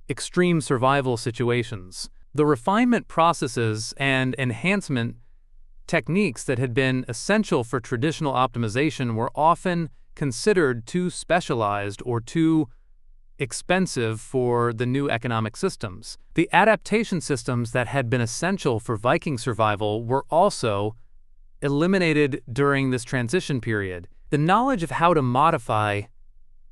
extreme survival situations. The refinement processes and enhancement techniques that had been essential for traditional optimization were often considered too specialized or too expensive for the new economic systems. The adaptation systems that had been essential for Viking survival were also eliminated during this transition period. The knowledge of how to modify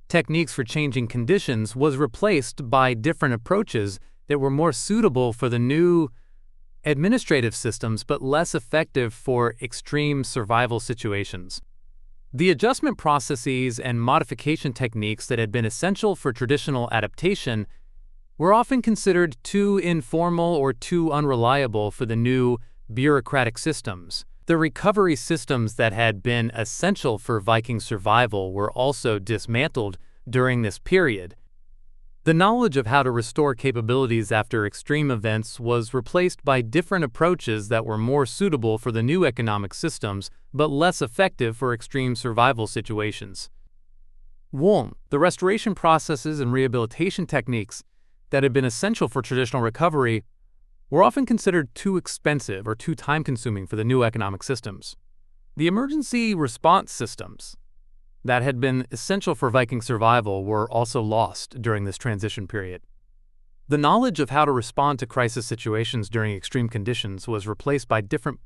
techniques for changing conditions was replaced by different approaches that were more suitable for the new administrative systems but less effective for extreme survival situations. The adjustment processes and modification techniques that had been essential for traditional adaptation were often considered too informal or too unreliable for the new bureaucratic systems. The recovery systems that had been essential for Viking survival were also dismantled during this period. The knowledge of how to restore capabilities after extreme events was replaced by different approaches that were more suitable for the new economic systems but less effective for extreme survival situations. 1. The restoration processes and rehabilitation techniques that had been essential for traditional recovery were often considered too expensive or too time-consuming for the new economic systems. The emergency response systems that had been essential for Viking survival were also lost during this transition period. The knowledge of how to respond to crisis situations during extreme conditions was replaced by different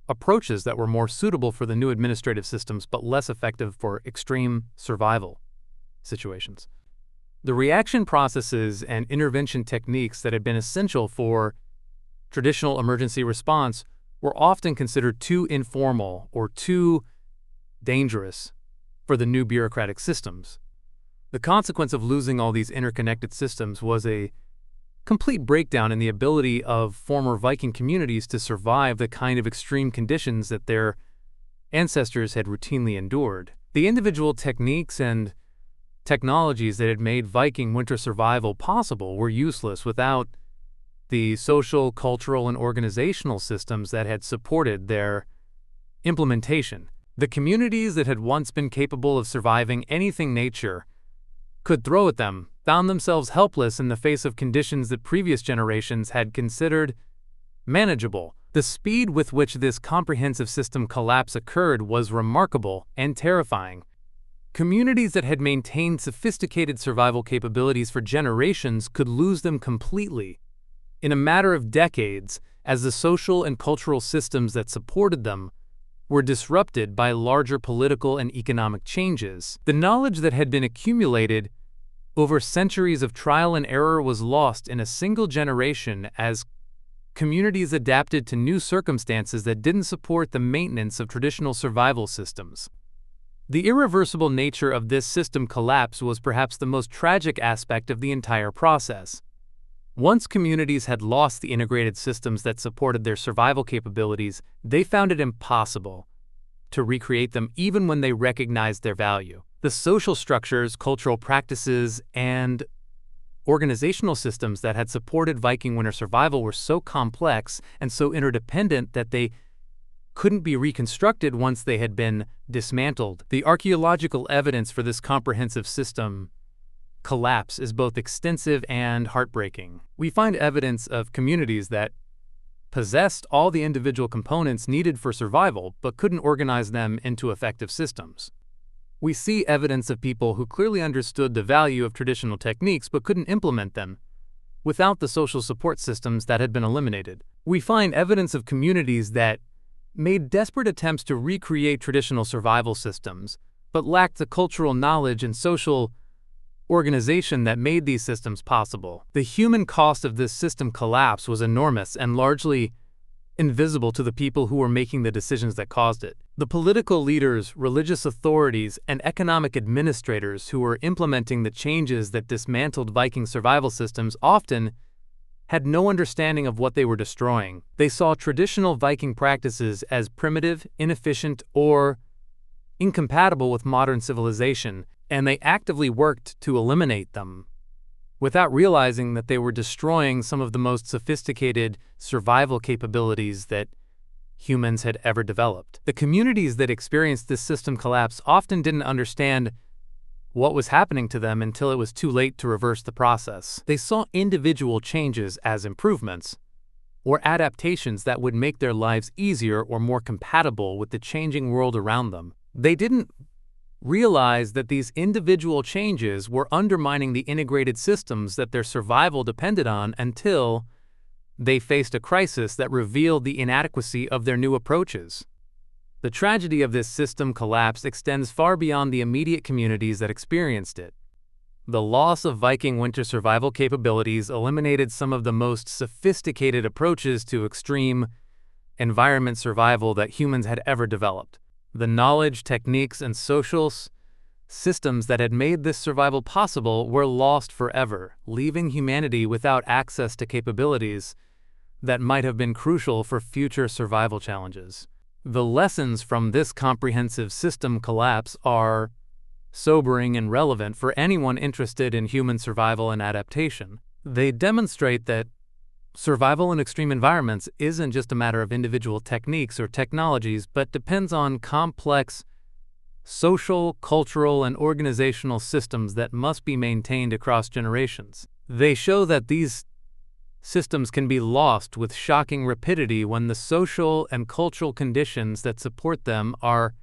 approaches that were more suitable for the new administrative systems but less effective for extreme survival situations. The reaction processes and intervention techniques that had been essential for traditional emergency response were often considered too informal or too dangerous for the new bureaucratic systems. The consequence of losing all these interconnected systems was a complete breakdown in the ability of former Viking communities to survive the kind of extreme conditions that their ancestors had routinely endured. The individual techniques and technologies that had made Viking winter survival possible were useless without the social, cultural, and organizational systems that had supported their implementation. The communities that had once been capable of surviving anything nature could throw at them found themselves helpless in the face of conditions that previous generations had considered manageable. The speed with which this comprehensive system collapse occurred was remarkable and terrifying. Communities that had maintained sophisticated survival capabilities for generations could lose them completely in a matter of decades as the social and cultural systems that supported them were disrupted by larger political and economic changes. The knowledge that had been accumulated over centuries of trial and error was lost in a single generation as communities adapted to new circumstances that didn't support the maintenance of traditional survival systems. The irreversible nature of this system collapse was perhaps the most tragic aspect of the entire process. Once communities had lost the integrated systems that supported their survival capabilities, they found it impossible to recreate them even when they recognized their value. The social structures, cultural practices, and organizational systems that had supported Viking winter survival were so complex and so interdependent that they couldn't be reconstructed once they had been dismantled. The archaeological evidence for this comprehensive system collapse is both extensive and heartbreaking. We find evidence of communities that possessed all the individual components needed for survival but couldn't organize them into effective systems. We see evidence of people who clearly understood the value of traditional techniques but couldn't implement them without the social support systems that had been eliminated. We find evidence of communities that made desperate attempts to recreate traditional survival systems but lacked the cultural knowledge and social organization that made these systems possible. The human cost of this system collapse was enormous and largely invisible to the people who were making the decisions that caused it. The political leaders, religious authorities, and economic administrators who were implementing the changes that dismantled Viking survival systems often had no understanding of what they were destroying. They saw traditional Viking practices as primitive, inefficient, or incompatible with modern civilization, and they actively worked to eliminate them, without realizing that they were destroying some of the most sophisticated survival capabilities that humans had ever developed. The communities that experienced this system collapse often didn't understand what was happening to them until it was too late to reverse the process. They saw individual changes as improvements, or adaptations that would make their lives easier or more compatible with the changing world around them. They didn't realize that these individual changes were undermining the integrated systems that their survival depended on until they faced a crisis that revealed the inadequacy of their new approaches. The tragedy of this system collapse extends far beyond the immediate communities that experienced it. The loss of Viking winter survival capabilities eliminated some of the most sophisticated approaches to extreme environment survival that humans had ever developed. The knowledge, techniques, and social systems that had made this survival possible were lost forever, leaving humanity without access to capabilities that might have been crucial for future survival challenges. The lessons from this comprehensive system collapse are sobering and relevant for anyone interested in human survival and adaptation. They demonstrate that survival in extreme environments isn't just a matter of individual techniques or technologies, but depends on complex social, cultural, and organizational systems that must be maintained across generations. They show that these systems can be lost with shocking rapidity when the social and cultural conditions that support them are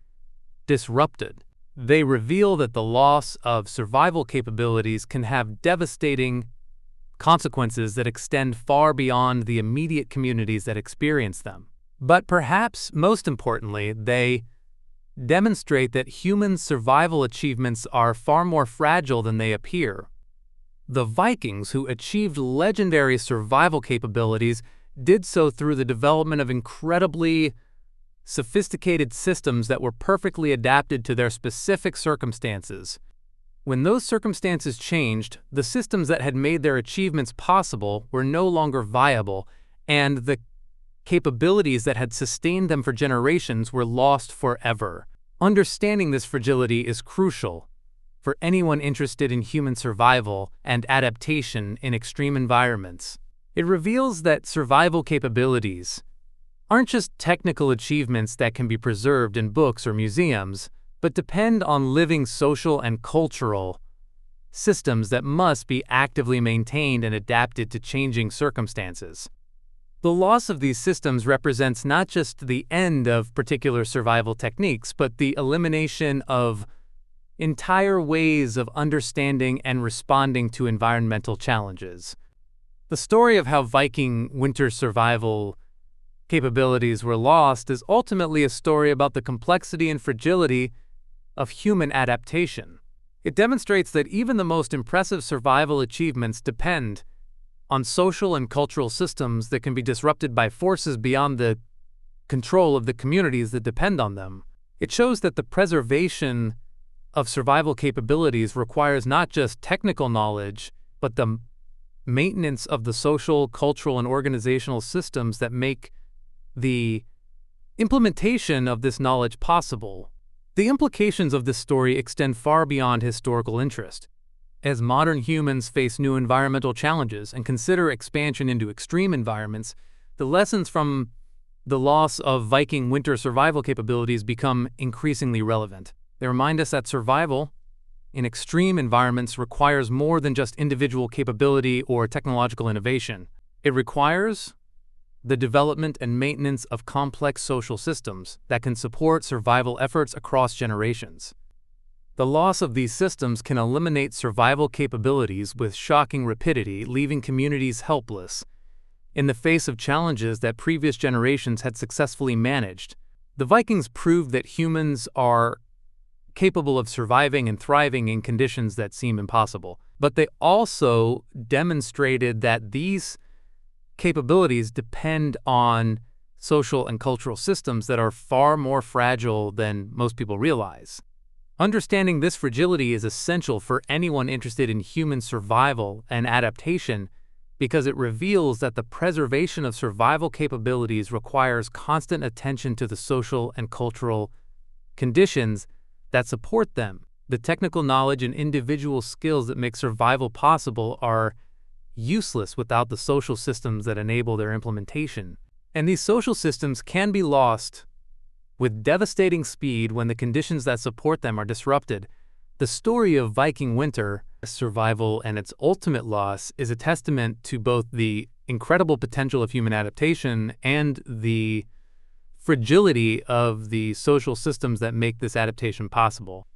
disrupted. They reveal that the loss of survival capabilities can have devastating consequences that extend far beyond the immediate communities that experience them. But perhaps most importantly, they demonstrate that human survival achievements are far more fragile than they appear. The Vikings, who achieved legendary survival capabilities, did so through the development of incredibly sophisticated systems that were perfectly adapted to their specific circumstances. When those circumstances changed, the systems that had made their achievements possible were no longer viable, and the capabilities that had sustained them for generations were lost forever. Understanding this fragility is crucial for anyone interested in human survival and adaptation in extreme environments. It reveals that survival capabilities aren't just technical achievements that can be preserved in books or museums, but depend on living social and cultural systems that must be actively maintained and adapted to changing circumstances. The loss of these systems represents not just the end of particular survival techniques, but the elimination of entire ways of understanding and responding to environmental challenges. The story of how Viking winter survival capabilities were lost is ultimately a story about the complexity and fragility of human adaptation. It demonstrates that even the most impressive survival achievements depend on social and cultural systems that can be disrupted by forces beyond the control of the communities that depend on them. It shows that the preservation of survival capabilities requires not just technical knowledge, but the maintenance of the social, cultural, and organizational systems that make the implementation of this knowledge possible. The implications of this story extend far beyond historical interest. As modern humans face new environmental challenges and consider expansion into extreme environments, the lessons from the loss of Viking winter survival capabilities become increasingly relevant. They remind us that survival in extreme environments requires more than just individual capability or technological innovation. It requires the development and maintenance of complex social systems that can support survival efforts across generations. The loss of these systems can eliminate survival capabilities with shocking rapidity, leaving communities helpless in the face of challenges that previous generations had successfully managed. The Vikings proved that humans are capable of surviving and thriving in conditions that seem impossible, but they also demonstrated that these capabilities depend on social and cultural systems that are far more fragile than most people realize. Understanding this fragility is essential for anyone interested in human survival and adaptation because it reveals that the preservation of survival capabilities requires constant attention to the social and cultural conditions that support them. The technical knowledge and individual skills that make survival possible are useless without the social systems that enable their implementation. And these social systems can be lost with devastating speed when the conditions that support them are disrupted. The story of Viking winter survival and its ultimate loss is a testament to both the incredible potential of human adaptation and the fragility of the social systems that make this adaptation possible.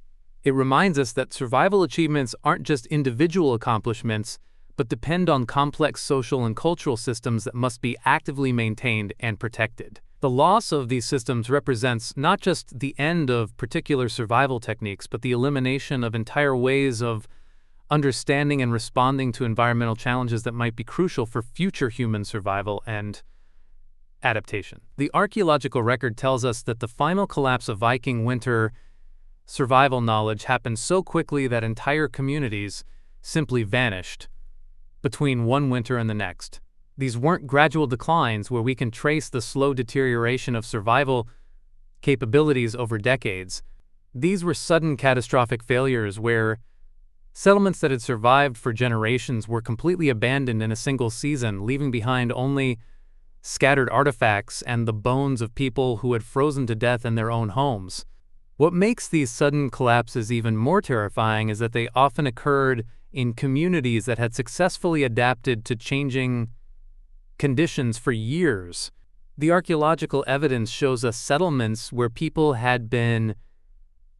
It reminds us that survival achievements aren't just individual accomplishments, but depend on complex social and cultural systems that must be actively maintained and protected. The loss of these systems represents not just the end of particular survival techniques, but the elimination of entire ways of understanding and responding to environmental challenges that might be crucial for future human survival and adaptation. The archaeological record tells us that the final collapse of Viking winter survival knowledge happened so quickly that entire communities simply vanished between one winter and the next. These weren't gradual declines where we can trace the slow deterioration of survival capabilities over decades. These were sudden catastrophic failures where settlements that had survived for generations were completely abandoned in a single season, leaving behind only scattered artifacts and the bones of people who had frozen to death in their own homes. What makes these sudden collapses even more terrifying is that they often occurred in communities that had successfully adapted to changing conditions for years. The archaeological evidence shows us settlements where people had been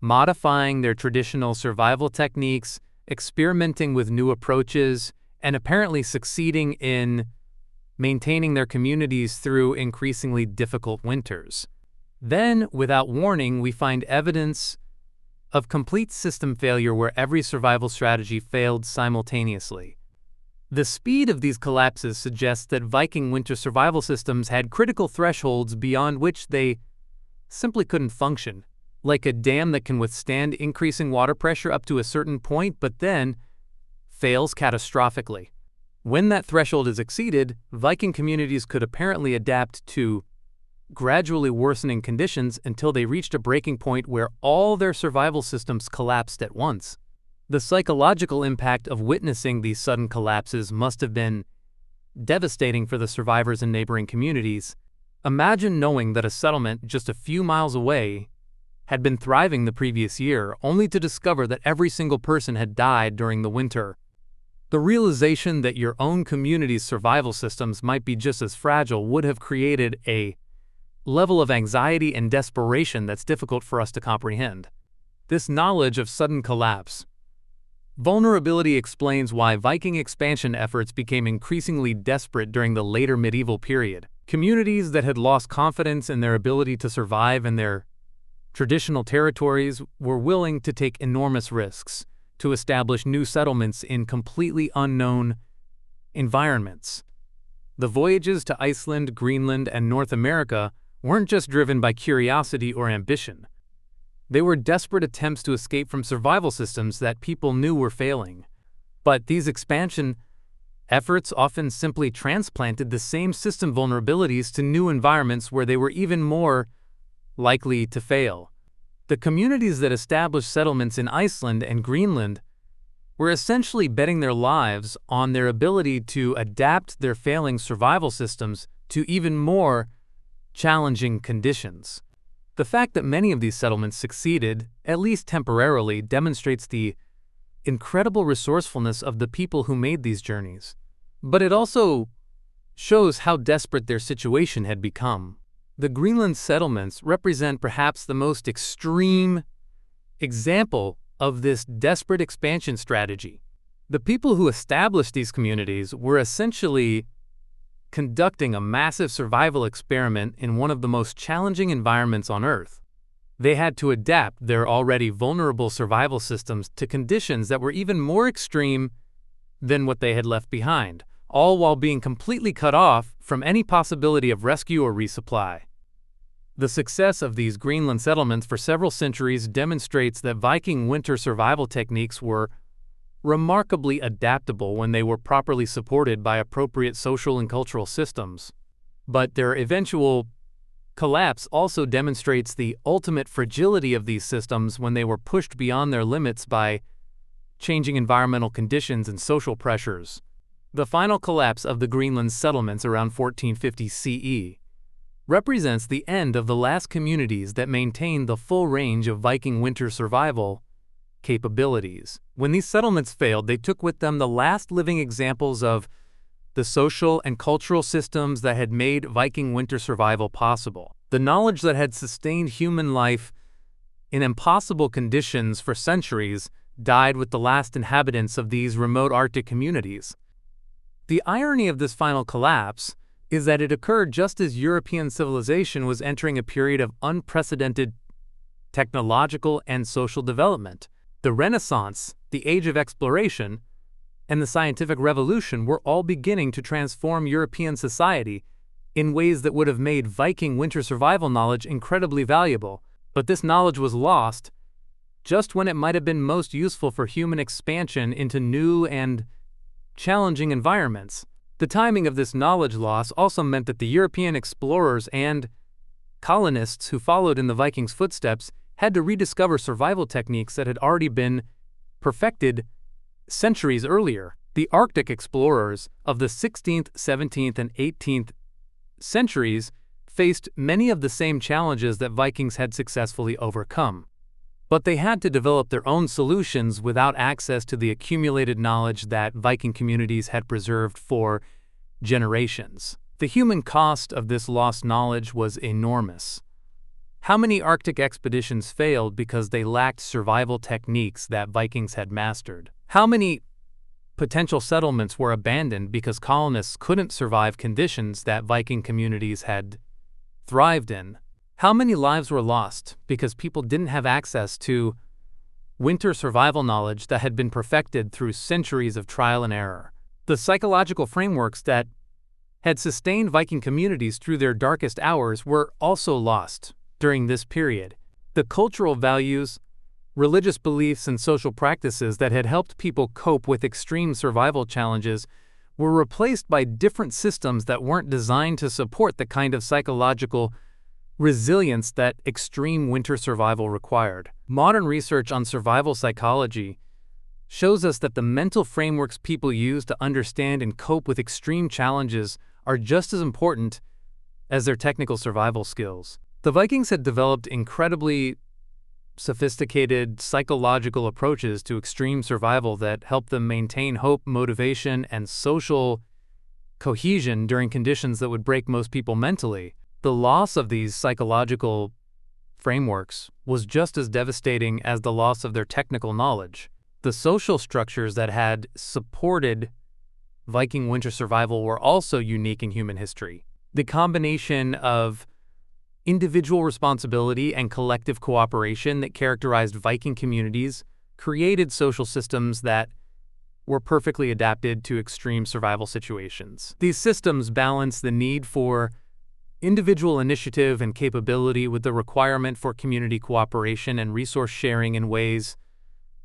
modifying their traditional survival techniques, experimenting with new approaches, and apparently succeeding in maintaining their communities through increasingly difficult winters. Then, without warning, we find evidence of complete system failure where every survival strategy failed simultaneously. The speed of these collapses suggests that Viking winter survival systems had critical thresholds beyond which they simply couldn't function, like a dam that can withstand increasing water pressure up to a certain point but then fails catastrophically. When that threshold is exceeded, Viking communities could apparently adapt to gradually worsening conditions until they reached a breaking point where all their survival systems collapsed at once. The psychological impact of witnessing these sudden collapses must have been devastating for the survivors in neighboring communities. Imagine knowing that a settlement just a few miles away had been thriving the previous year, only to discover that every single person had died during the winter. The realization that your own community's survival systems might be just as fragile would have created a level of anxiety and desperation that's difficult for us to comprehend. This knowledge of sudden collapse vulnerability explains why Viking expansion efforts became increasingly desperate during the later medieval period. Communities that had lost confidence in their ability to survive in their traditional territories were willing to take enormous risks to establish new settlements in completely unknown environments. The voyages to Iceland, Greenland, and North America weren't just driven by curiosity or ambition. They were desperate attempts to escape from survival systems that people knew were failing. But these expansion efforts often simply transplanted the same system vulnerabilities to new environments where they were even more likely to fail. The communities that established settlements in Iceland and Greenland were essentially betting their lives on their ability to adapt their failing survival systems to even more challenging conditions. The fact that many of these settlements succeeded, at least temporarily, demonstrates the incredible resourcefulness of the people who made these journeys. But it also shows how desperate their situation had become. The Greenland settlements represent perhaps the most extreme example of this desperate expansion strategy. The people who established these communities were essentially conducting a massive survival experiment in one of the most challenging environments on Earth. They had to adapt their already vulnerable survival systems to conditions that were even more extreme than what they had left behind, all while being completely cut off from any possibility of rescue or resupply. The success of these Greenland settlements for several centuries demonstrates that Viking winter survival techniques were remarkably adaptable when they were properly supported by appropriate social and cultural systems. But their eventual collapse also demonstrates the ultimate fragility of these systems when they were pushed beyond their limits by changing environmental conditions and social pressures. The final collapse of the Greenland settlements around 1450 CE represents the end of the last communities that maintained the full range of Viking winter survival capabilities. When these settlements failed, they took with them the last living examples of the social and cultural systems that had made Viking winter survival possible. The knowledge that had sustained human life in impossible conditions for centuries died with the last inhabitants of these remote Arctic communities. The irony of this final collapse is that it occurred just as European civilization was entering a period of unprecedented technological and social development. The Renaissance, the Age of Exploration, and the Scientific Revolution were all beginning to transform European society in ways that would have made Viking winter survival knowledge incredibly valuable. But this knowledge was lost just when it might have been most useful for human expansion into new and challenging environments. The timing of this knowledge loss also meant that the European explorers and colonists who followed in the Vikings' footsteps had to rediscover survival techniques that had already been perfected centuries earlier. The Arctic explorers of the 16th, 17th, and 18th centuries faced many of the same challenges that Vikings had successfully overcome. But they had to develop their own solutions without access to the accumulated knowledge that Viking communities had preserved for generations. The human cost of this lost knowledge was enormous. How many Arctic expeditions failed because they lacked survival techniques that Vikings had mastered? How many potential settlements were abandoned because colonists couldn't survive conditions that Viking communities had thrived in? How many lives were lost because people didn't have access to winter survival knowledge that had been perfected through centuries of trial and error? The psychological frameworks that had sustained Viking communities through their darkest hours were also lost during this period. The cultural values, religious beliefs, and social practices that had helped people cope with extreme survival challenges were replaced by different systems that weren't designed to support the kind of psychological resilience that extreme winter survival required. Modern research on survival psychology shows us that the mental frameworks people use to understand and cope with extreme challenges are just as important as their technical survival skills. The Vikings had developed incredibly sophisticated psychological approaches to extreme survival that helped them maintain hope, motivation, and social cohesion during conditions that would break most people mentally. The loss of these psychological frameworks was just as devastating as the loss of their technical knowledge. The social structures that had supported Viking winter survival were also unique in human history. The combination of individual responsibility and collective cooperation that characterized Viking communities created social systems that were perfectly adapted to extreme survival situations. These systems balance the need for individual initiative and capability with the requirement for community cooperation and resource sharing in ways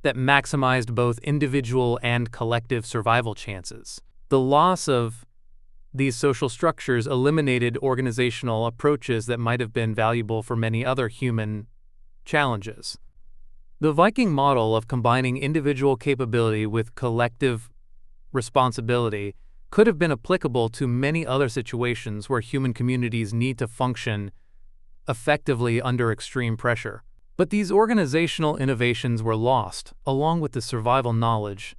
that maximized both individual and collective survival chances. The loss of these social structures eliminated organizational approaches that might have been valuable for many other human challenges. The Viking model of combining individual capability with collective responsibility could have been applicable to many other situations where human communities need to function effectively under extreme pressure. But these organizational innovations were lost, along with the survival knowledge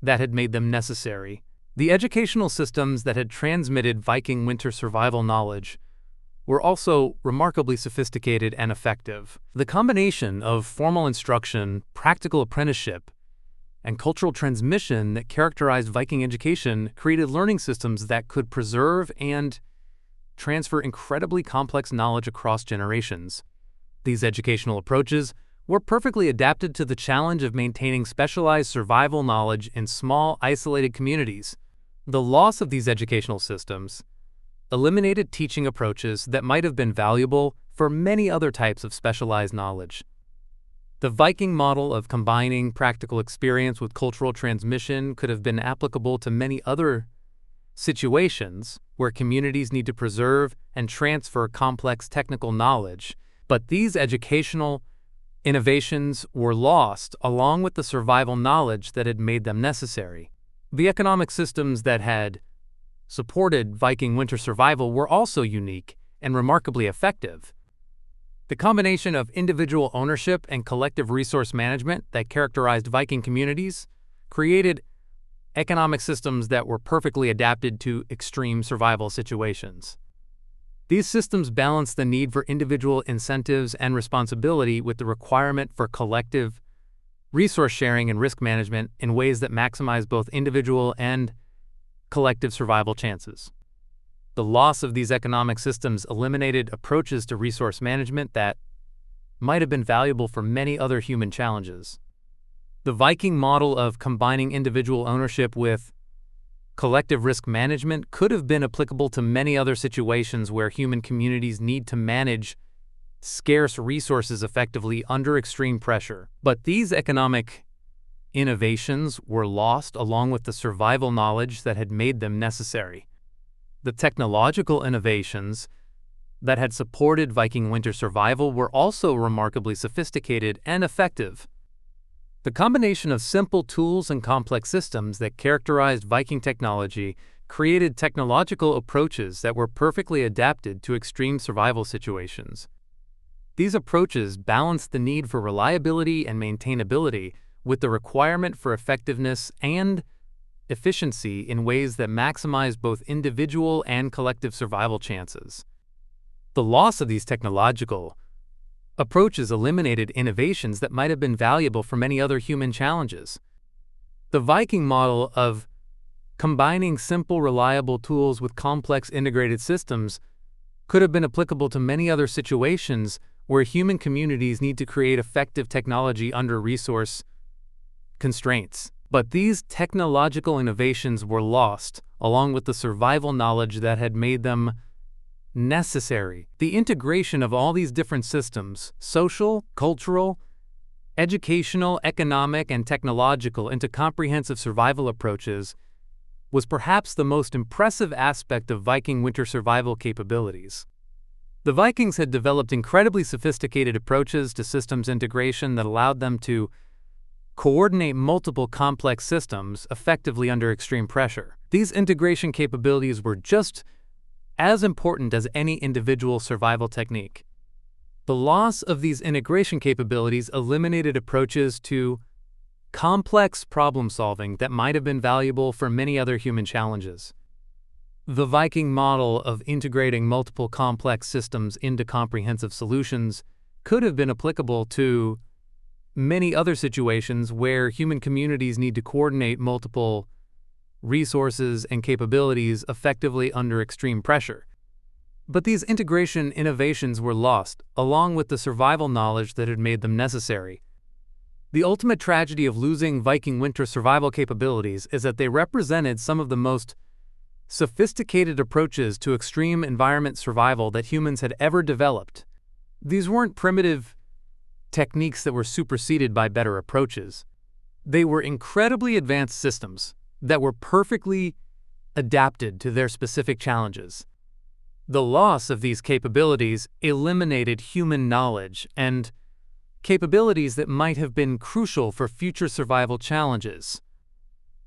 that had made them necessary. The educational systems that had transmitted Viking winter survival knowledge were also remarkably sophisticated and effective. The combination of formal instruction, practical apprenticeship, and cultural transmission that characterized Viking education created learning systems that could preserve and transfer incredibly complex knowledge across generations. These educational approaches were perfectly adapted to the challenge of maintaining specialized survival knowledge in small, isolated communities. The loss of these educational systems eliminated teaching approaches that might have been valuable for many other types of specialized knowledge. The Viking model of combining practical experience with cultural transmission could have been applicable to many other situations where communities need to preserve and transfer complex technical knowledge, but these educational innovations were lost along with the survival knowledge that had made them necessary. The economic systems that had supported Viking winter survival were also unique and remarkably effective. The combination of individual ownership and collective resource management that characterized Viking communities created economic systems that were perfectly adapted to extreme survival situations. These systems balanced the need for individual incentives and responsibility with the requirement for collective resource sharing and risk management in ways that maximize both individual and collective survival chances. The loss of these economic systems eliminated approaches to resource management that might have been valuable for many other human challenges. The Viking model of combining individual ownership with collective risk management could have been applicable to many other situations where human communities need to manage scarce resources effectively under extreme pressure. But these economic innovations were lost along with the survival knowledge that had made them necessary. The technological innovations that had supported Viking winter survival were also remarkably sophisticated and effective. The combination of simple tools and complex systems that characterized Viking technology created technological approaches that were perfectly adapted to extreme survival situations. These approaches balanced the need for reliability and maintainability with the requirement for effectiveness and efficiency in ways that maximized both individual and collective survival chances. The loss of these technological approaches eliminated innovations that might have been valuable for many other human challenges. The Viking model of combining simple, reliable tools with complex integrated systems could have been applicable to many other situations where human communities need to create effective technology under resource constraints. But these technological innovations were lost, along with the survival knowledge that had made them necessary. The integration of all these different systems, social, cultural, educational, economic, and technological, into comprehensive survival approaches was perhaps the most impressive aspect of Viking winter survival capabilities. The Vikings had developed incredibly sophisticated approaches to systems integration that allowed them to coordinate multiple complex systems effectively under extreme pressure. These integration capabilities were just as important as any individual survival technique. The loss of these integration capabilities eliminated approaches to complex problem-solving that might have been valuable for many other human challenges. The Viking model of integrating multiple complex systems into comprehensive solutions could have been applicable to many other situations where human communities need to coordinate multiple resources and capabilities effectively under extreme pressure. But these integration innovations were lost, along with the survival knowledge that had made them necessary. The ultimate tragedy of losing Viking winter survival capabilities is that they represented some of the most sophisticated approaches to extreme environment survival that humans had ever developed. These weren't primitive techniques that were superseded by better approaches. They were incredibly advanced systems that were perfectly adapted to their specific challenges. The loss of these capabilities eliminated human knowledge and capabilities that might have been crucial for future survival challenges.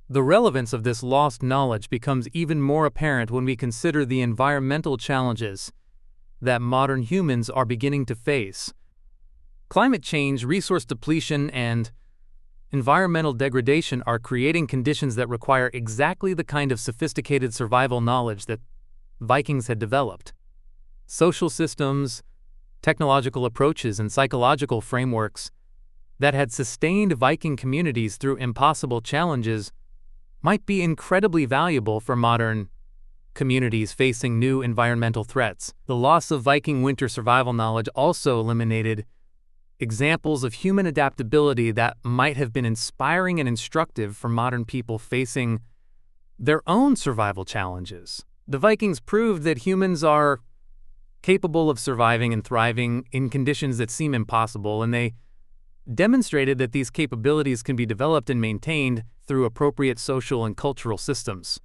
The relevance of this lost knowledge becomes even more apparent when we consider the environmental challenges that modern humans are beginning to face. Climate change, resource depletion, and environmental degradation are creating conditions that require exactly the kind of sophisticated survival knowledge that Vikings had developed. Social systems, technological approaches, and psychological frameworks that had sustained Viking communities through impossible challenges might be incredibly valuable for modern communities facing new environmental threats. The loss of Viking winter survival knowledge also eliminated examples of human adaptability that might have been inspiring and instructive for modern people facing their own survival challenges. The Vikings proved that humans are capable of surviving and thriving in conditions that seem impossible, and they demonstrated that these capabilities can be developed and maintained through appropriate social and cultural systems.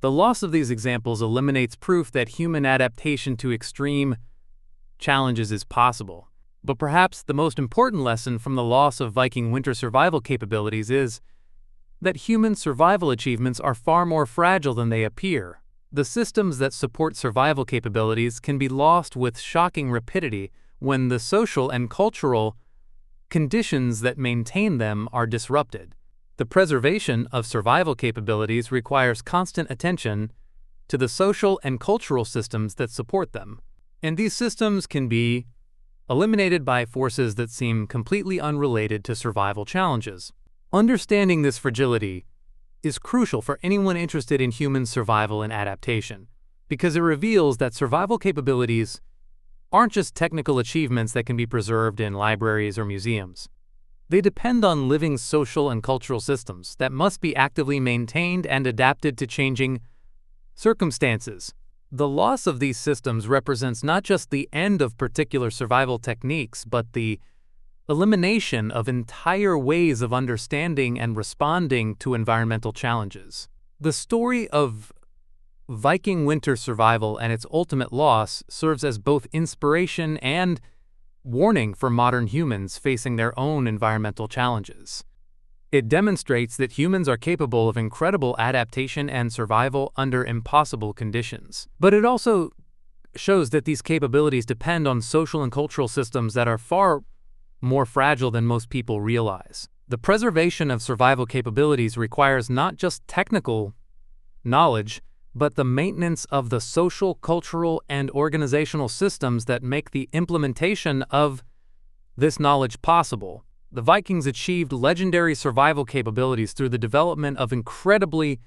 The loss of these examples eliminates proof that human adaptation to extreme challenges is possible. But perhaps the most important lesson from the loss of Viking winter survival capabilities is that human survival achievements are far more fragile than they appear. The systems that support survival capabilities can be lost with shocking rapidity when the social and cultural conditions that maintain them are disrupted. The preservation of survival capabilities requires constant attention to the social and cultural systems that support them. And these systems can be eliminated by forces that seem completely unrelated to survival challenges. Understanding this fragility is crucial for anyone interested in human survival and adaptation, because it reveals that survival capabilities aren't just technical achievements that can be preserved in libraries or museums. They depend on living social and cultural systems that must be actively maintained and adapted to changing circumstances. The loss of these systems represents not just the end of particular survival techniques, but the elimination of entire ways of understanding and responding to environmental challenges. The story of Viking winter survival and its ultimate loss serves as both inspiration and warning for modern humans facing their own environmental challenges. It demonstrates that humans are capable of incredible adaptation and survival under impossible conditions. But it also shows that these capabilities depend on social and cultural systems that are far more fragile than most people realize. The preservation of survival capabilities requires not just technical knowledge, but the maintenance of the social, cultural, and organizational systems that make the implementation of this knowledge possible. The Vikings achieved legendary survival capabilities through the development of incredibly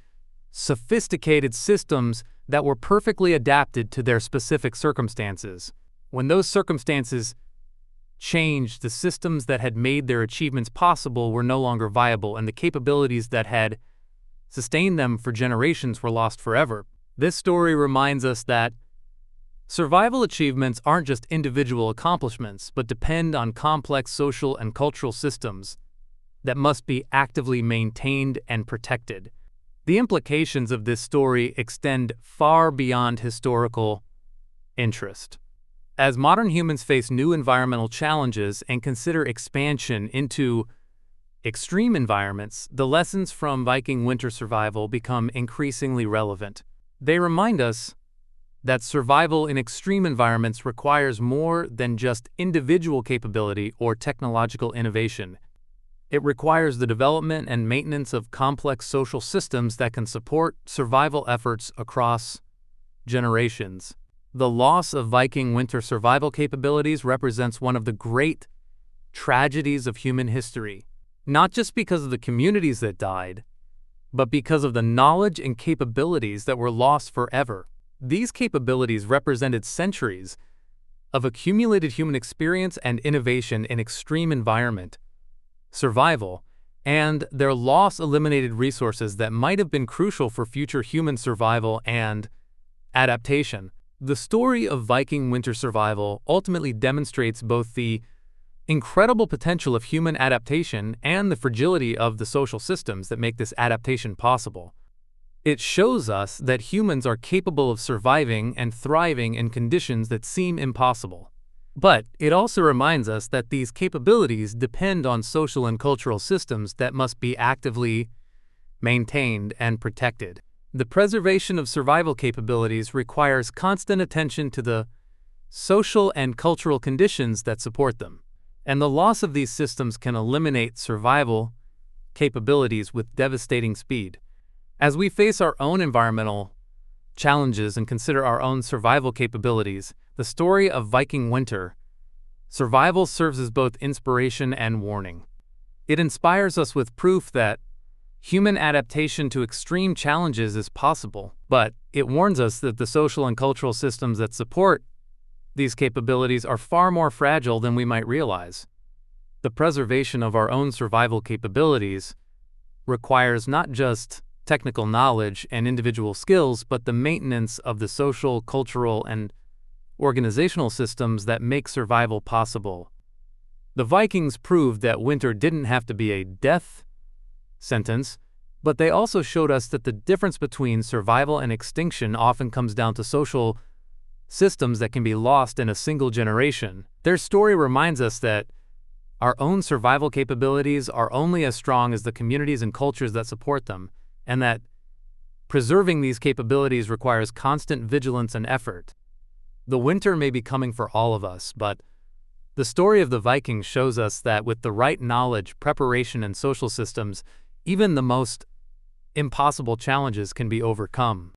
sophisticated systems that were perfectly adapted to their specific circumstances. When those circumstances changed, the systems that had made their achievements possible were no longer viable, and the capabilities that had sustained them for generations were lost forever. This story reminds us that survival achievements aren't just individual accomplishments, but depend on complex social and cultural systems that must be actively maintained and protected. The implications of this story extend far beyond historical interest. As modern humans face new environmental challenges and consider expansion into extreme environments, the lessons from Viking winter survival become increasingly relevant. They remind us that survival in extreme environments requires more than just individual capability or technological innovation. It requires the development and maintenance of complex social systems that can support survival efforts across generations. The loss of Viking winter survival capabilities represents one of the great tragedies of human history, not just because of the communities that died, but because of the knowledge and capabilities that were lost forever. These capabilities represented centuries of accumulated human experience and innovation in extreme environment survival, and their loss eliminated resources that might have been crucial for future human survival and adaptation. The story of Viking winter survival ultimately demonstrates both the incredible potential of human adaptation and the fragility of the social systems that make this adaptation possible. It shows us that humans are capable of surviving and thriving in conditions that seem impossible. But it also reminds us that these capabilities depend on social and cultural systems that must be actively maintained and protected. The preservation of survival capabilities requires constant attention to the social and cultural conditions that support them, and the loss of these systems can eliminate survival capabilities with devastating speed. As we face our own environmental challenges and consider our own survival capabilities, the story of Viking winter survival serves as both inspiration and warning. It inspires us with proof that human adaptation to extreme challenges is possible, but it warns us that the social and cultural systems that support these capabilities are far more fragile than we might realize. The preservation of our own survival capabilities requires not just technical knowledge and individual skills, but the maintenance of the social, cultural, and organizational systems that make survival possible. The Vikings proved that winter didn't have to be a death sentence, but they also showed us that the difference between survival and extinction often comes down to social systems that can be lost in a single generation. Their story reminds us that our own survival capabilities are only as strong as the communities and cultures that support them, and that preserving these capabilities requires constant vigilance and effort. The winter may be coming for all of us, but The story of the Vikings shows us that with the right knowledge, preparation, and social systems, even the most impossible challenges can be overcome.